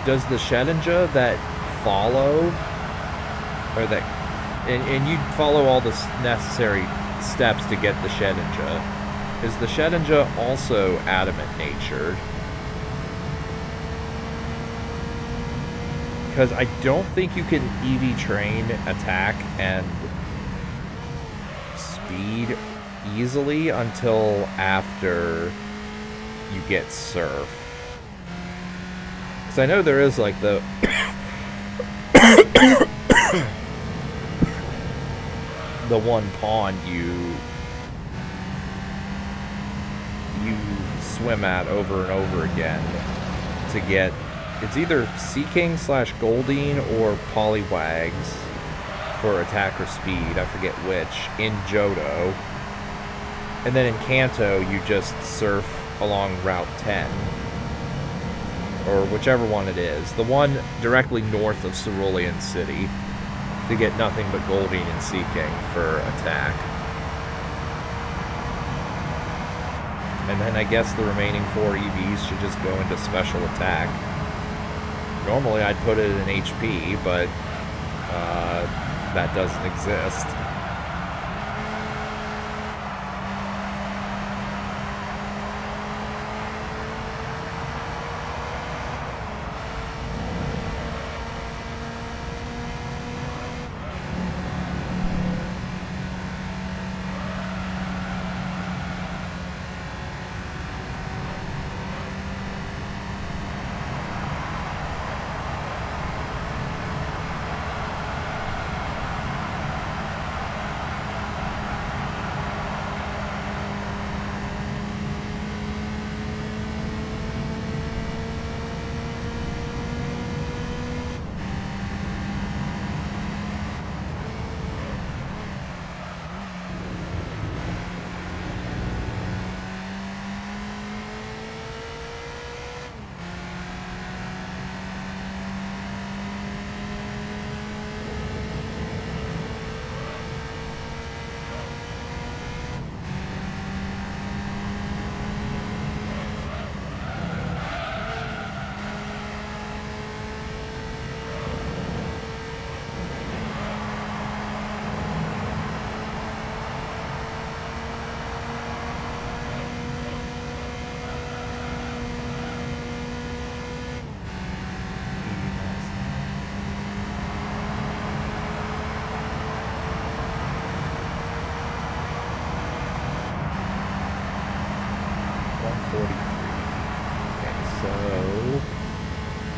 Speaker 1: Shedinja that follow, or that, and you follow all the necessary steps to get the Shedinja, is the Shedinja also adamant natured? Because I don't think you can EV train attack and speed easily until after you get Surf. Because I know there is, like, the the one pond you swim at over and over again to get, it's either Sea King / Goldeen or Poliwags for attack or speed, I forget which, in Johto. And then in Kanto, you just surf along Route 10. Or whichever one it is. The one directly north of Cerulean City, to get nothing but Goldeen and Sea King for attack. And then I guess the remaining 4 EVs should just go into special attack. Normally I'd put it in HP, but that doesn't exist.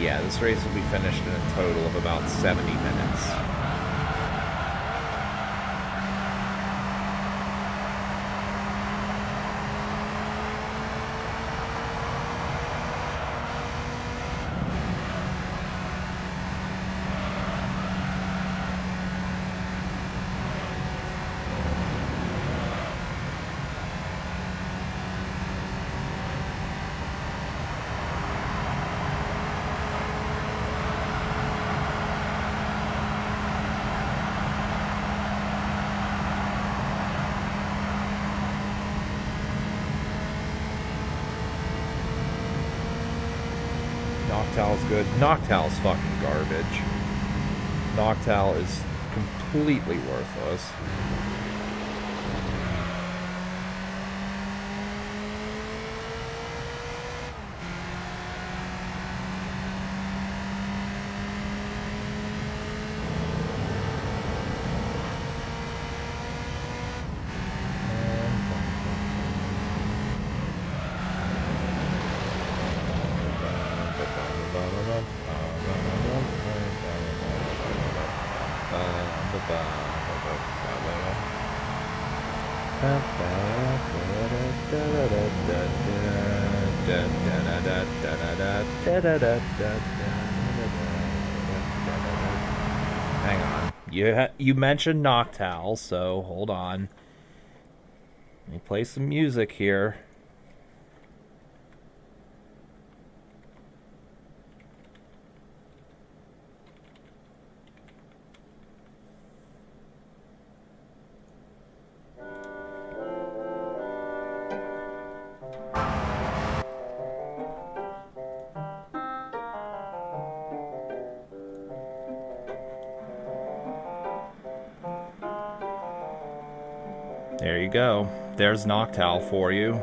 Speaker 1: Yeah, this race will be finished in a total of about 70 minutes. Noctowl's good. Noctowl's fucking garbage. Noctowl is completely worthless. Hang on. You mentioned Noctowl, so hold on. Let me play some music here. There you go. There's Noctowl for you.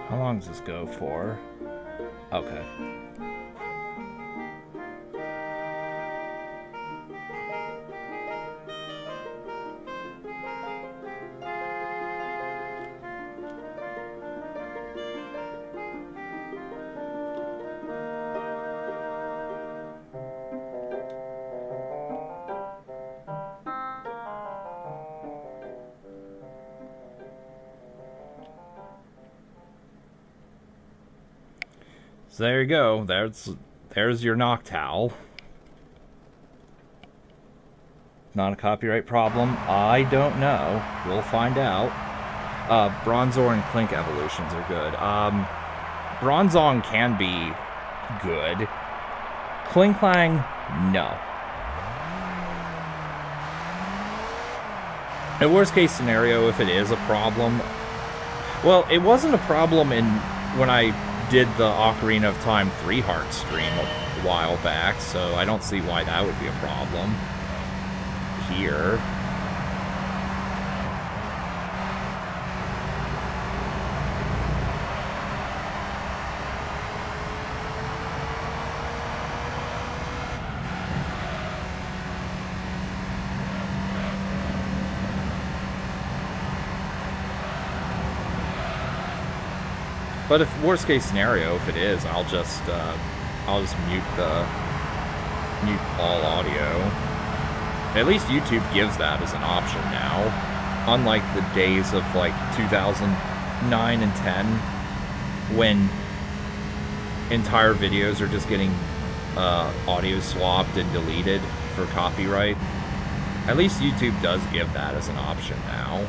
Speaker 1: How long does this go for? Okay. So there you go. There's your Noctowl. Not a copyright problem. I don't know. We'll find out. Bronzor and Clink evolutions are good. Bronzong can be good. Klinklang, no. In worst case scenario, if it is a problem, well, it wasn't a problem when I did the Ocarina of Time 3 Heart stream a while back, so I don't see why that would be a problem here. But if worst case scenario, if it is, I'll just mute all audio. At least YouTube gives that as an option now, unlike the days of like 2009 and 10, when entire videos are just getting audio swapped and deleted for copyright. At least YouTube does give that as an option now.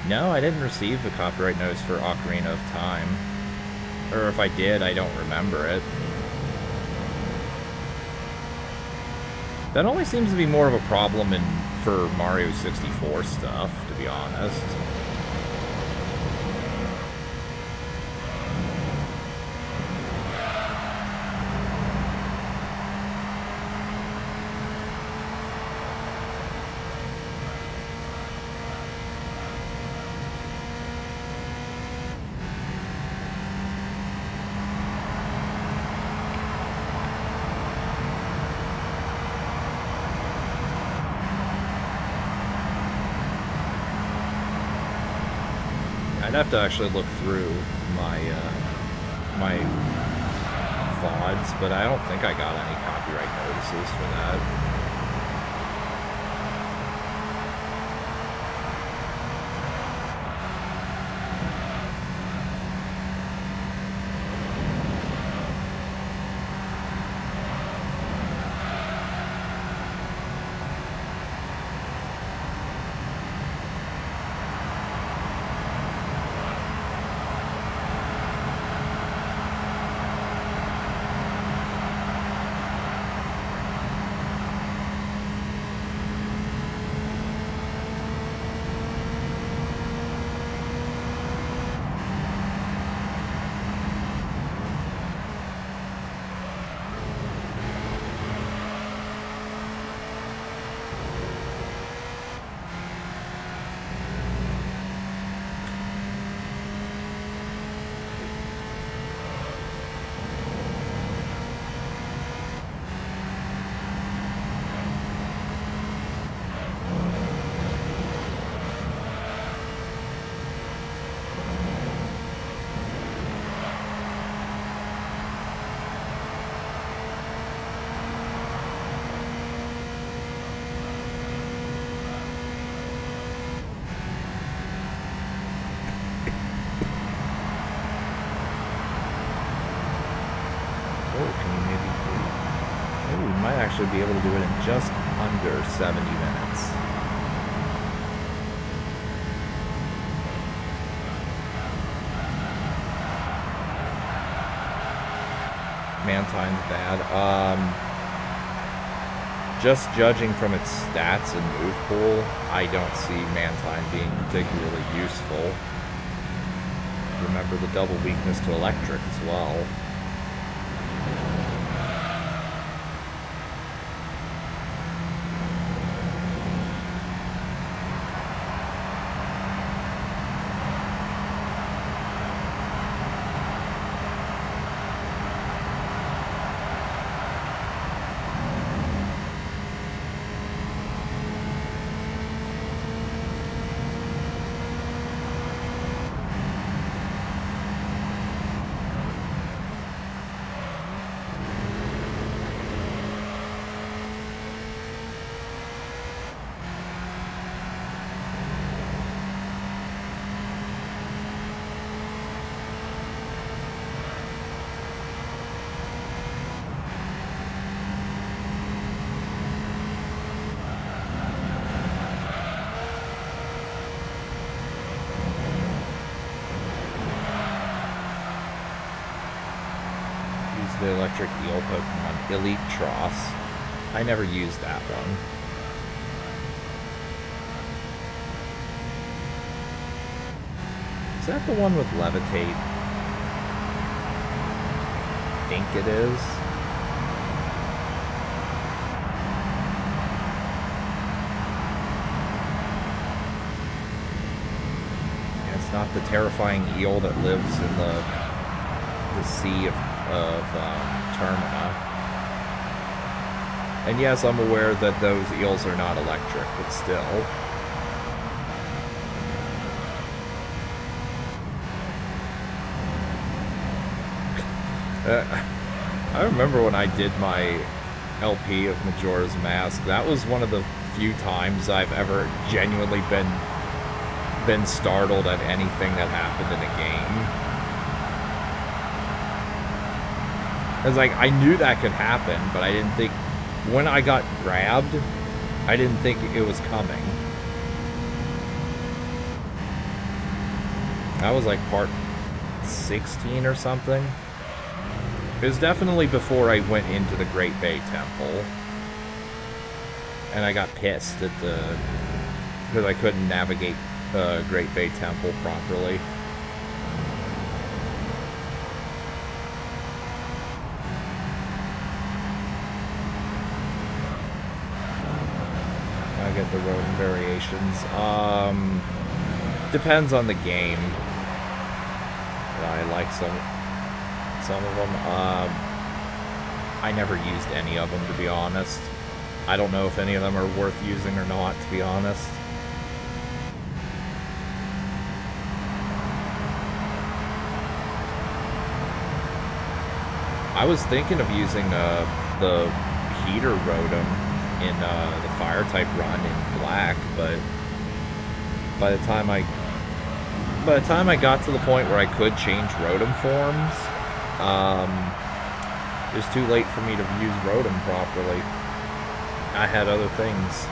Speaker 1: No, I didn't receive the copyright notice for Ocarina of Time. Or if I did, I don't remember it. That only seems to be more of a problem for Mario 64 stuff, to be honest. I'd have to actually look through my my VODs, but I don't think I got any copyright notices for that. should be able to do it in just under 70 minutes. Mantine's bad. Just judging from its stats and move pool, I don't see Mantine being particularly useful. Remember the double weakness to electric as well. The electric eel Pokemon, Elite Tross. I never used that one. Is that the one with Levitate? I think it is. Yeah, it's not the terrifying eel that lives in the sea of Termina. And yes, I'm aware that those eels are not electric, but still. I remember when I did my LP of Majora's Mask, that was one of the few times I've ever genuinely been startled at anything that happened in a game. It's like, I knew that could happen, but I didn't think... When I got grabbed, I didn't think it was coming. That was like part 16 or something. It was definitely before I went into the Great Bay Temple. And I got pissed at because I couldn't navigate the Great Bay Temple properly. Get the Rotom variations. Depends on the game. I like some of them. I never used any of them, to be honest. I don't know if any of them are worth using or not, to be honest. I was thinking of using the heater Rotom in the fire type run in black, but by the time I got to the point where I could change Rotom forms, it was too late for me to use Rotom properly. I had other things.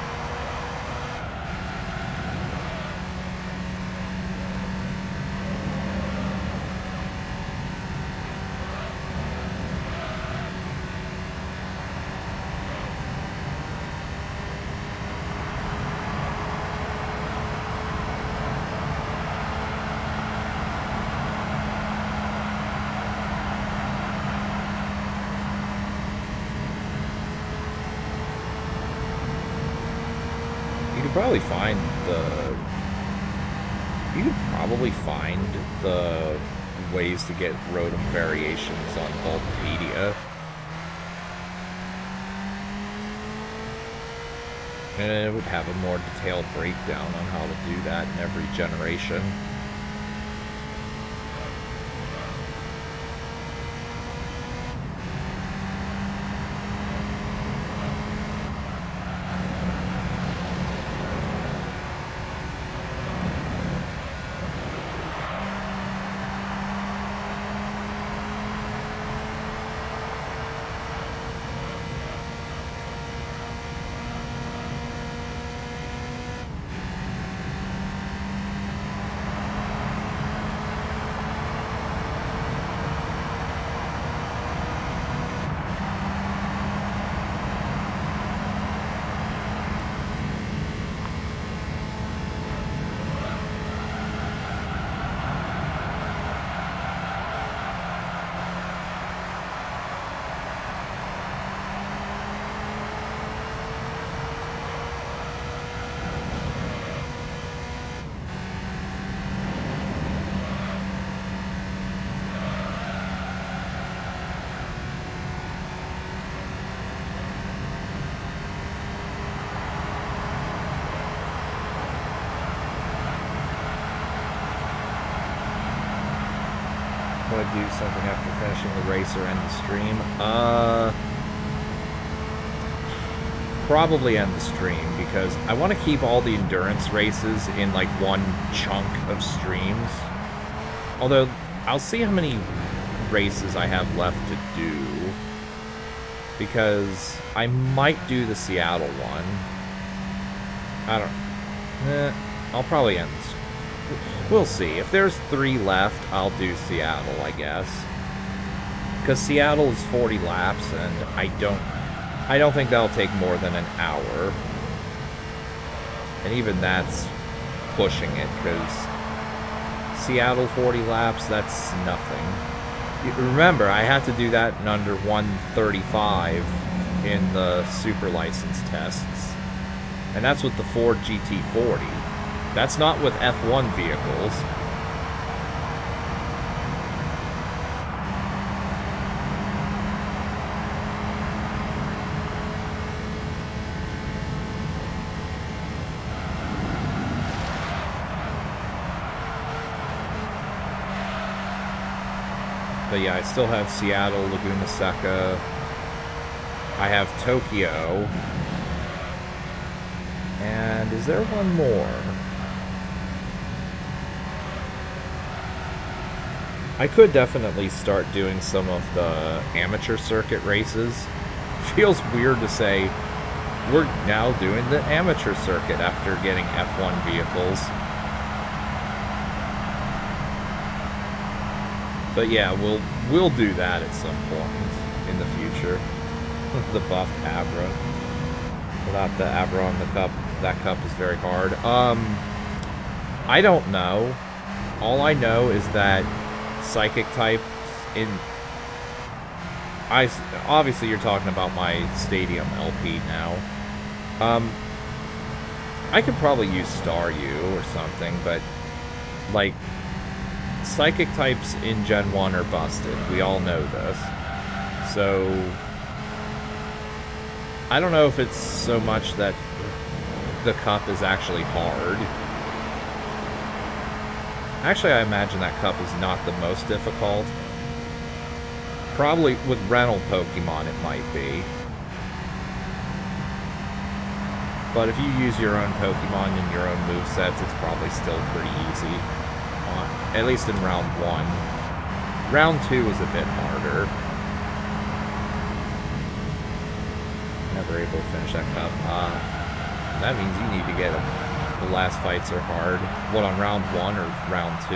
Speaker 1: You could probably find the ways to get Rotom variations on Bulbapedia. And it would have a more detailed breakdown on how to do that in every generation. want to do something after finishing the race or end the stream. Probably end the stream, because I want to keep all the endurance races in like one chunk of streams. Although, I'll see how many races I have left to do, because I might do the Seattle one. I don't... I'll probably end this. We'll see. If there's 3 left, I'll do Seattle, I guess. Because Seattle is 40 laps, and I don't think that'll take more than an hour. And even that's pushing it, because Seattle 40 laps, that's nothing. Remember, I had to do that in under 1:35 in the super license tests. And that's with the Ford GT40. That's not with F1 vehicles. But yeah, I still have Seattle, Laguna Seca. I have Tokyo. And is there one more? I could definitely start doing some of the amateur circuit races. Feels weird to say we're now doing the amateur circuit after getting F1 vehicles. But yeah, we'll do that at some point in the future. The buffed Abra. Without the Abra on the cup, that cup is very hard. I don't know. All I know is that psychic type in... obviously you're talking about my Stadium LP now. I could probably use Star U or something, but like psychic types in Gen 1 are busted. We all know this. So I don't know if it's so much that the cup is actually hard. Actually, I imagine that cup is not the most difficult. Probably with rental Pokemon it might be. But if you use your own Pokemon and your own movesets, it's probably still pretty easy. At least in round 1. Round 2 was a bit harder. Never able to finish that cup. That means you need to get them. The last fights are hard. What, on round 1 or round 2?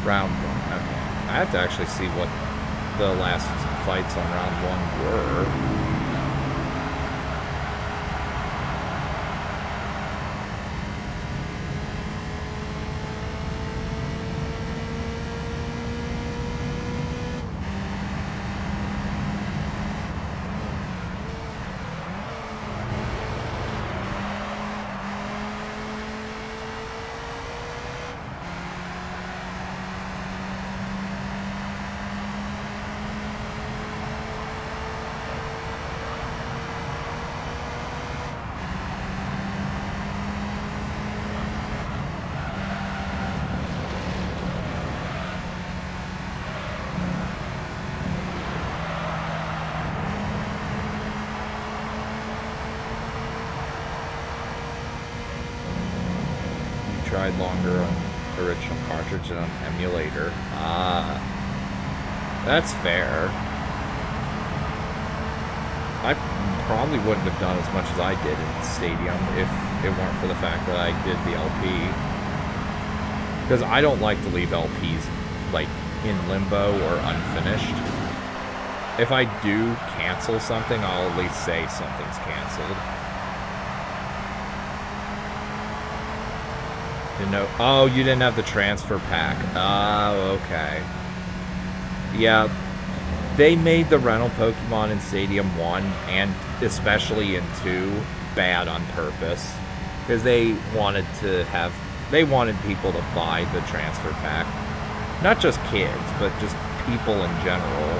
Speaker 1: Round 1, okay. I have to actually see what the last fights on round 1 were. Longer on original cartridge and on emulator. That's fair. I probably wouldn't have done as much as I did in Stadium if it weren't for the fact that I did the LP. Because I don't like to leave LPs like in limbo or unfinished. If I do cancel something, I'll at least say something's canceled. Oh, you didn't have the transfer pack. Oh, okay. Yeah, they made the rental Pokemon in Stadium 1, and especially in 2, bad on purpose. Because they wanted people to buy the transfer pack. Not just kids, but just people in general.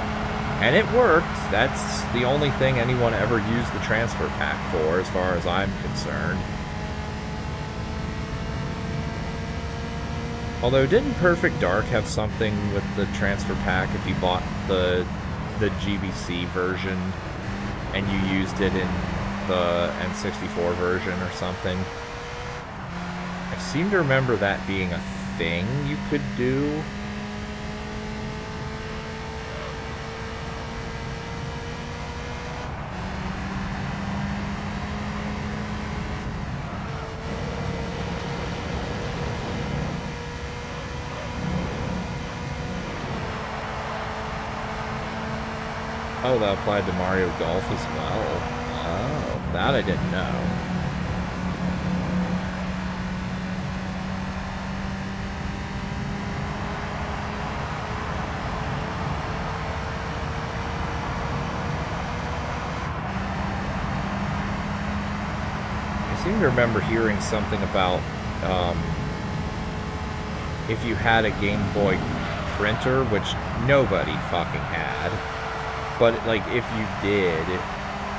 Speaker 1: And it worked. That's the only thing anyone ever used the transfer pack for, as far as I'm concerned. Although, didn't Perfect Dark have something with the transfer pack if you bought the GBC version and you used it in the N64 version or something? I seem to remember that being a thing you could do. Oh, that applied to Mario Golf as well. Oh, that I didn't know. I seem to remember hearing something about if you had a Game Boy printer, which nobody fucking had. But, like, if you did,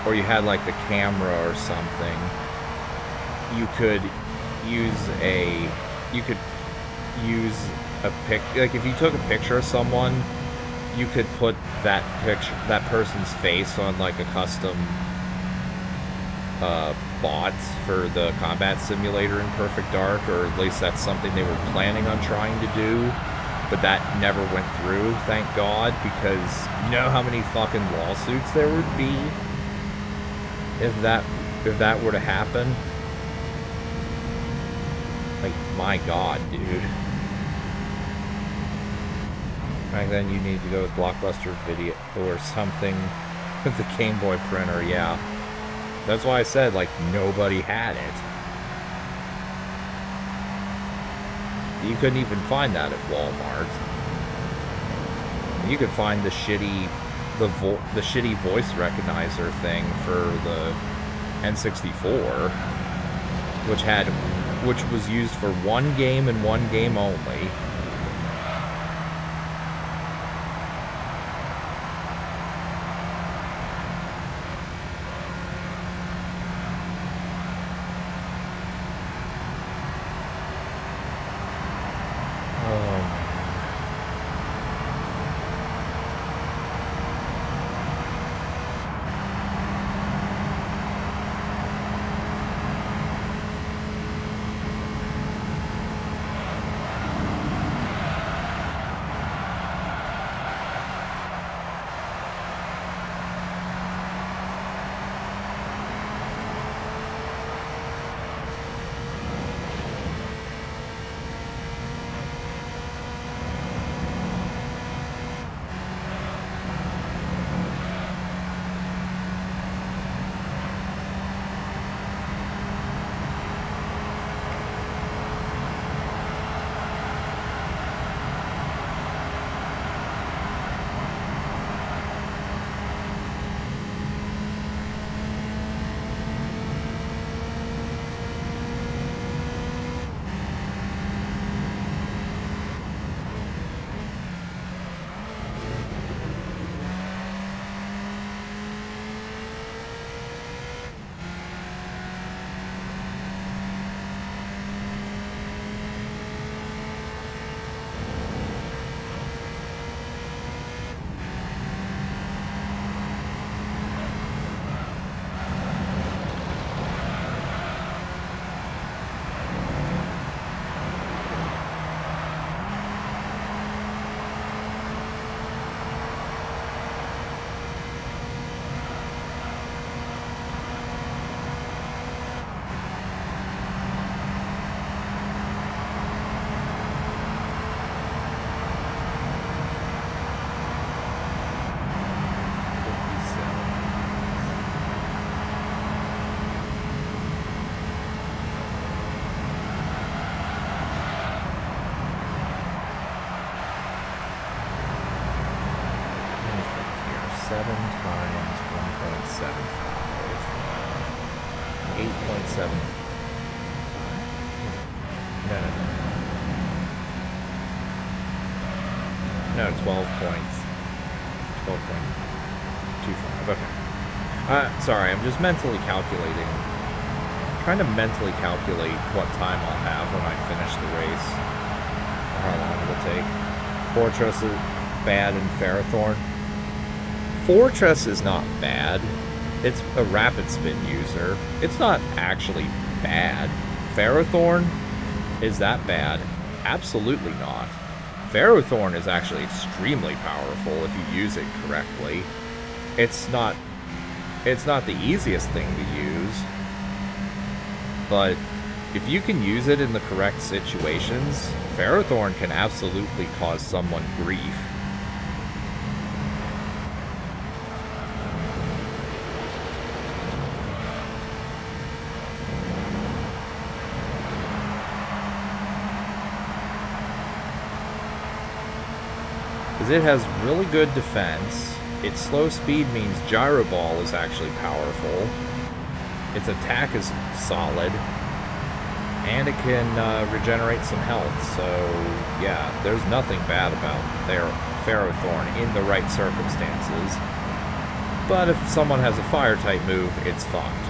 Speaker 1: or you had, like, the camera or something, you could use a like, if you took a picture of someone, you could put that person's face on, like, a custom, bot for the combat simulator in Perfect Dark, or at least that's something they were planning on trying to do. But that never went through, thank God, because you know how many fucking lawsuits there would be if that were to happen? Like, my God, dude. Back then you need to go with Blockbuster Video or something with the Game Boy printer, yeah. That's why I said, like, nobody had it. You couldn't even find that at Walmart. You could find the shitty voice recognizer thing for the N64, which was used for one game and one game only. No, 12 points. 12.25. Okay. Sorry, I'm just mentally calculating. Trying to mentally calculate what time I'll have when I finish the race. Or how long it'll take. Fortress is bad in Ferrothorn. Fortress is not bad. It's a rapid spin user. It's not actually bad. Ferrothorn, is that bad? Absolutely not. Ferrothorn is actually extremely powerful if you use it correctly. It's not the easiest thing to use, but if you can use it in the correct situations, Ferrothorn can absolutely cause someone grief. Because it has really good defense. Its slow speed means Gyro Ball is actually powerful. Its attack is solid. And it can regenerate some health. So, yeah, there's nothing bad about Ferrothorn in the right circumstances. But if someone has a Fire-type move, it's fucked.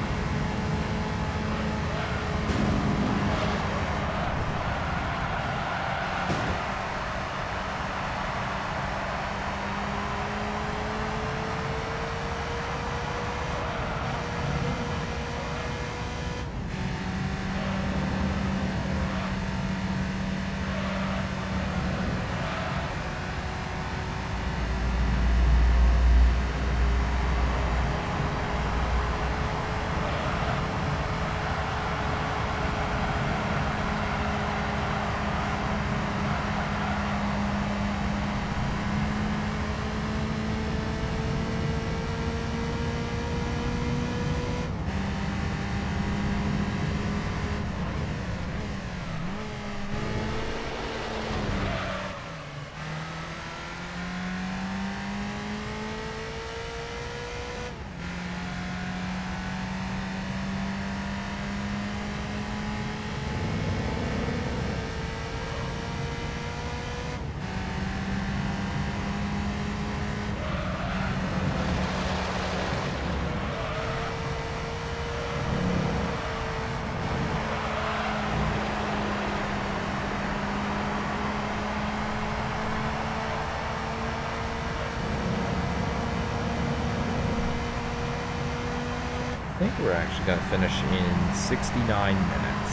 Speaker 1: I think we're actually going to finish in 69 minutes.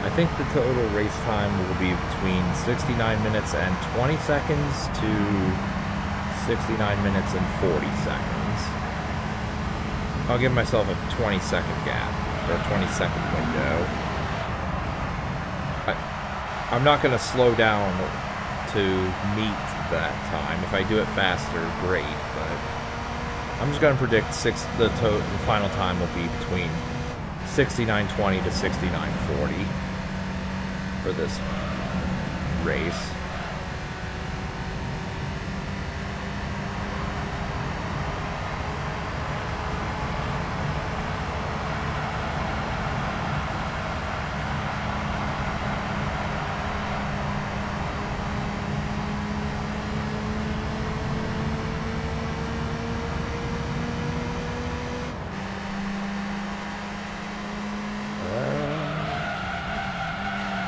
Speaker 1: I think the total race time will be between 69 minutes and 20 seconds to 69 minutes and 40 seconds. I'll give myself a 20-second gap, or a 20-second window. I'm not going to slow down to meet that time. If I do it faster, great, but I'm just going to predict the final time will be between 69:20 to 69:40 for this race.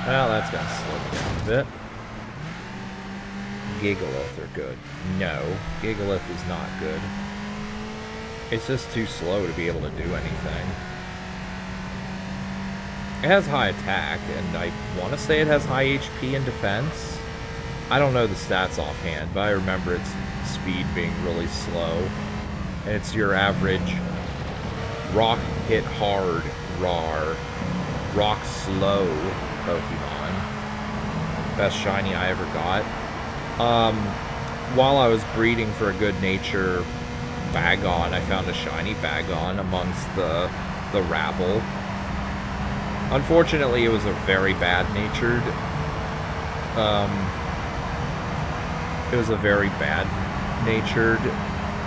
Speaker 1: Well, that's going to slow me down a bit. Gigalith are good. No, Gigalith is not good. It's just too slow to be able to do anything. It has high attack, and I want to say it has high HP and defense. I don't know the stats offhand, but I remember its speed being really slow. And it's your average rock hit hard, rar, rock slow Pokemon. Best shiny I ever got. While I was breeding for a good nature Bagon, I found a shiny Bagon amongst the rabble. Unfortunately, it was a very bad-natured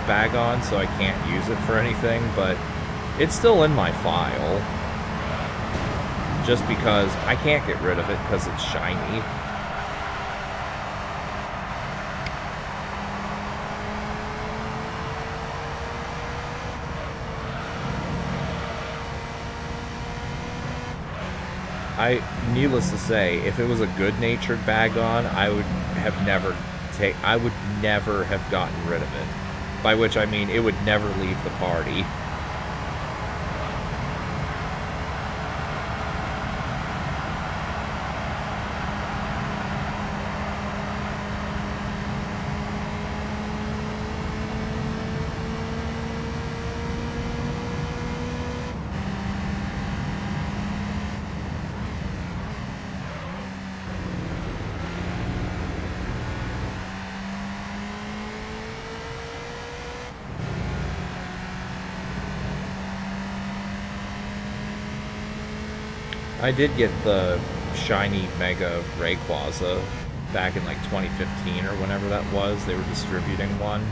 Speaker 1: Bagon, so I can't use it for anything, but it's still in my file. just because I can't get rid of it because it's shiny. Needless to say, if it was a good-natured Bagon, I would never have gotten rid of it. By which I mean it would never leave the party. I did get the shiny Mega Rayquaza back in like 2015 or whenever that was. They were distributing one.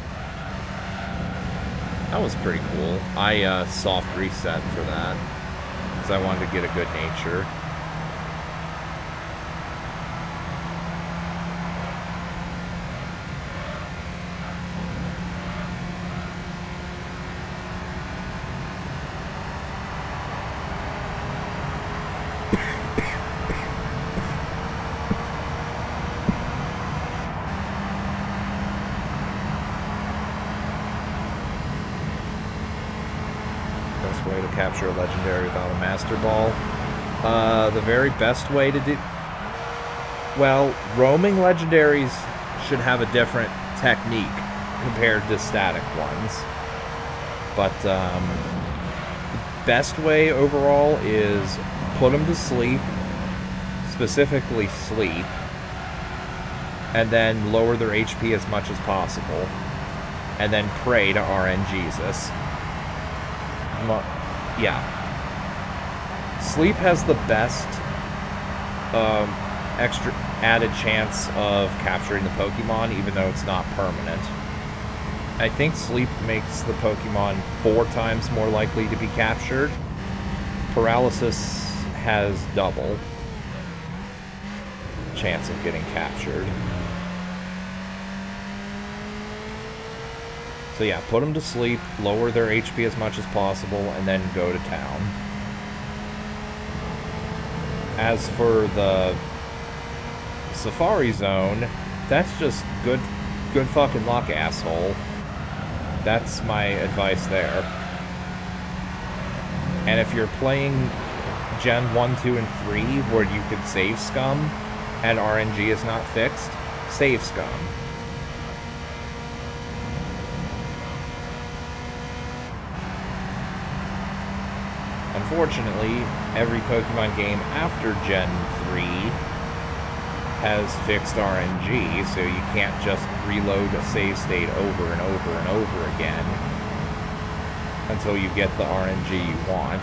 Speaker 1: That was pretty cool. I soft reset for that because I wanted to get a good nature. Capture a legendary without a Master Ball. The very best way to do... Well, roaming legendaries should have a different technique compared to static ones. But the best way overall is put them to sleep, specifically sleep, and then lower their HP as much as possible, and then pray to RNGesus. Yeah. Sleep has the best extra added chance of capturing the Pokemon, even though it's not permanent. I think Sleep makes the Pokemon 4 times more likely to be captured. Paralysis has double chance of getting captured. So yeah, put them to sleep, lower their HP as much as possible, and then go to town. As for the Safari Zone, that's just good fucking luck, asshole. That's my advice there. And if you're playing Gen 1, 2, and 3, where you could save Scum, and RNG is not fixed, save Scum. Unfortunately, every Pokemon game after Gen 3 has fixed RNG, so you can't just reload a save state over and over and over again until you get the RNG you want.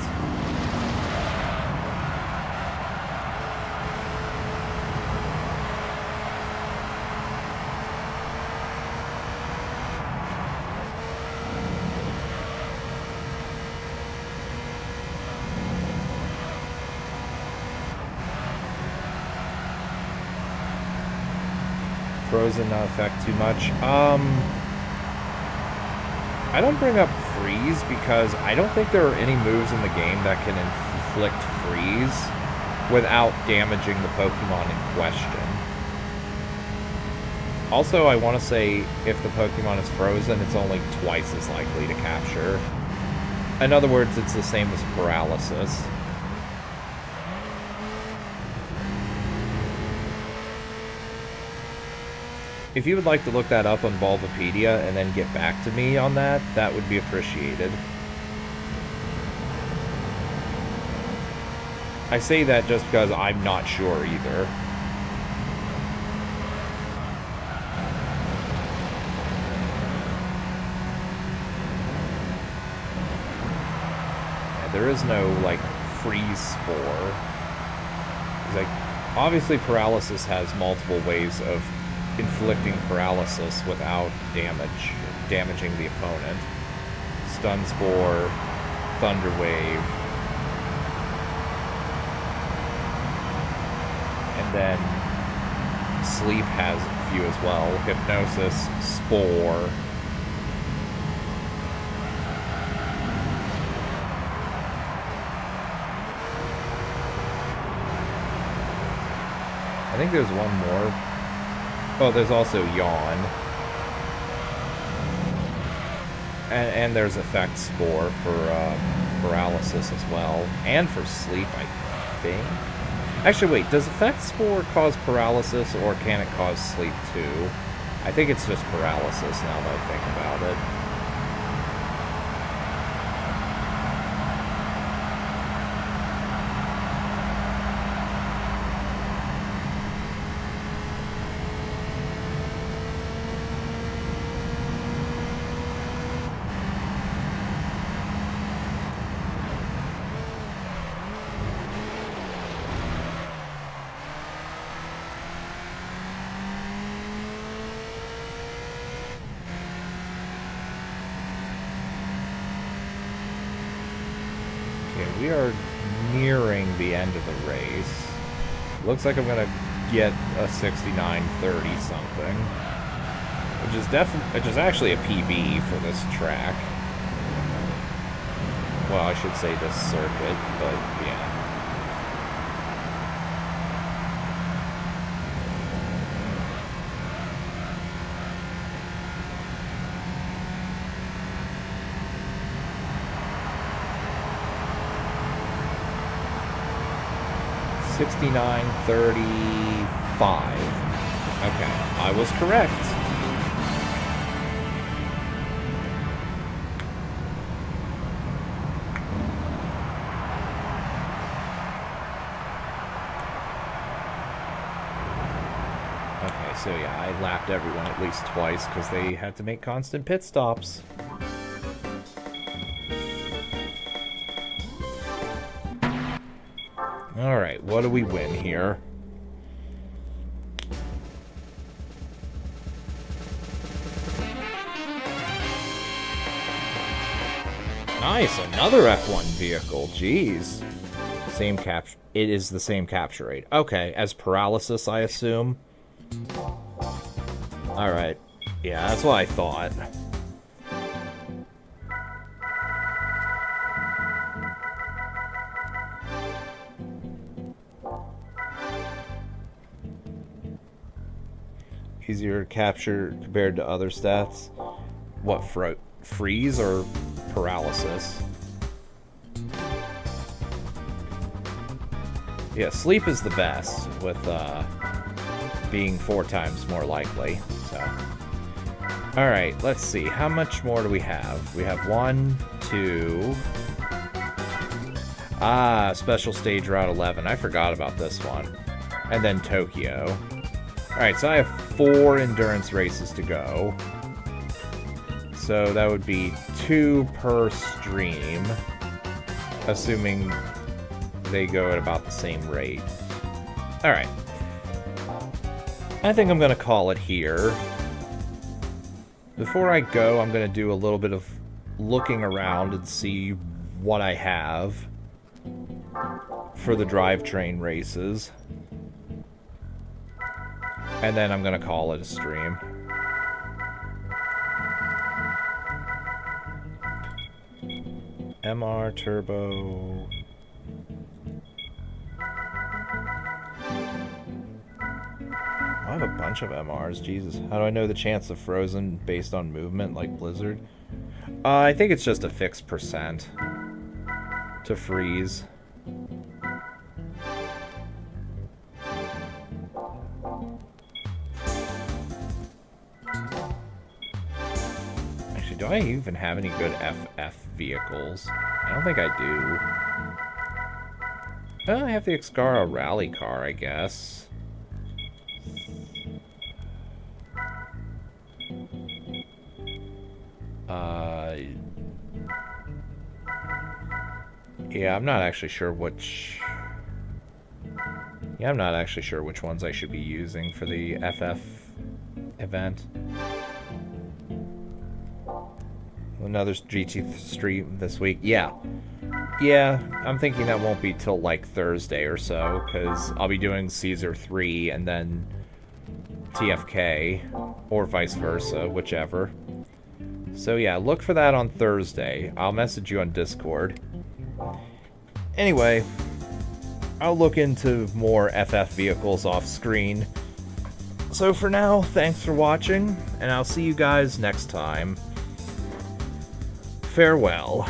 Speaker 1: Frozen not affect too much. I don't bring up freeze because I don't think there are any moves in the game that can inflict freeze without damaging the Pokemon in question. Also, I want to say if the Pokemon is frozen, it's only twice as likely to capture. In other words, it's the same as paralysis. If you would like to look that up on Bulbapedia and then get back to me on that, that would be appreciated. I say that just because I'm not sure either. Yeah, there is no, like, freeze spore. It's like, obviously paralysis has multiple ways of inflicting paralysis without damaging the opponent. Stun Spore, Thunder Wave. then Sleep has a few as well. Hypnosis, Spore. I think there's one more. Oh, there's also Yawn. And there's Effect Spore for paralysis as well. And for Sleep, I think. Actually, wait, does Effect Spore cause paralysis, or can it cause Sleep too? I think it's just paralysis now that I think about it. We are nearing the end of the race. Looks like I'm gonna get a 69.30 something, which is actually a PB for this track. Well, I should say this circuit, but yeah. $69.35. Okay, I was correct. Okay, so yeah, I lapped everyone at least twice because they had to make constant pit stops. Alright, what do we win here? Nice, another F1 vehicle, jeez. Same capture. It is the same capture rate. Okay, as paralysis, I assume. Alright, yeah, that's what I thought. Easier to capture compared to other stats. What, freeze or paralysis? Yeah, sleep is the best, with being 4 times more likely. So, all right, let's see. How much more do we have? We have 1, 2. Special stage route 11. I forgot about this one. And then Tokyo. Alright, so I have 4 endurance races to go. So that would be 2 per stream, assuming they go at about the same rate. Alright. I think I'm going to call it here. Before I go, I'm going to do a little bit of looking around and see what I have for the drivetrain races. And then I'm going to call it a stream. MR Turbo. I have a bunch of MRs, Jesus. How do I know the chance of frozen based on movement like Blizzard? I think it's just a fixed percent to freeze. Do I even have any good FF vehicles? I don't think I do. Oh, I have the Excara rally car, I guess. Yeah, I'm not actually sure which... Yeah, I'm not actually sure which ones I should be using for the FF event. Another GT stream this week. Yeah. Yeah, I'm thinking that won't be till like Thursday or so, because I'll be doing Caesar 3 and then TFK, or vice versa, whichever. So yeah, look for that on Thursday. I'll message you on Discord. Anyway, I'll look into more FF vehicles off screen. So for now, thanks for watching, and I'll see you guys next time. Farewell.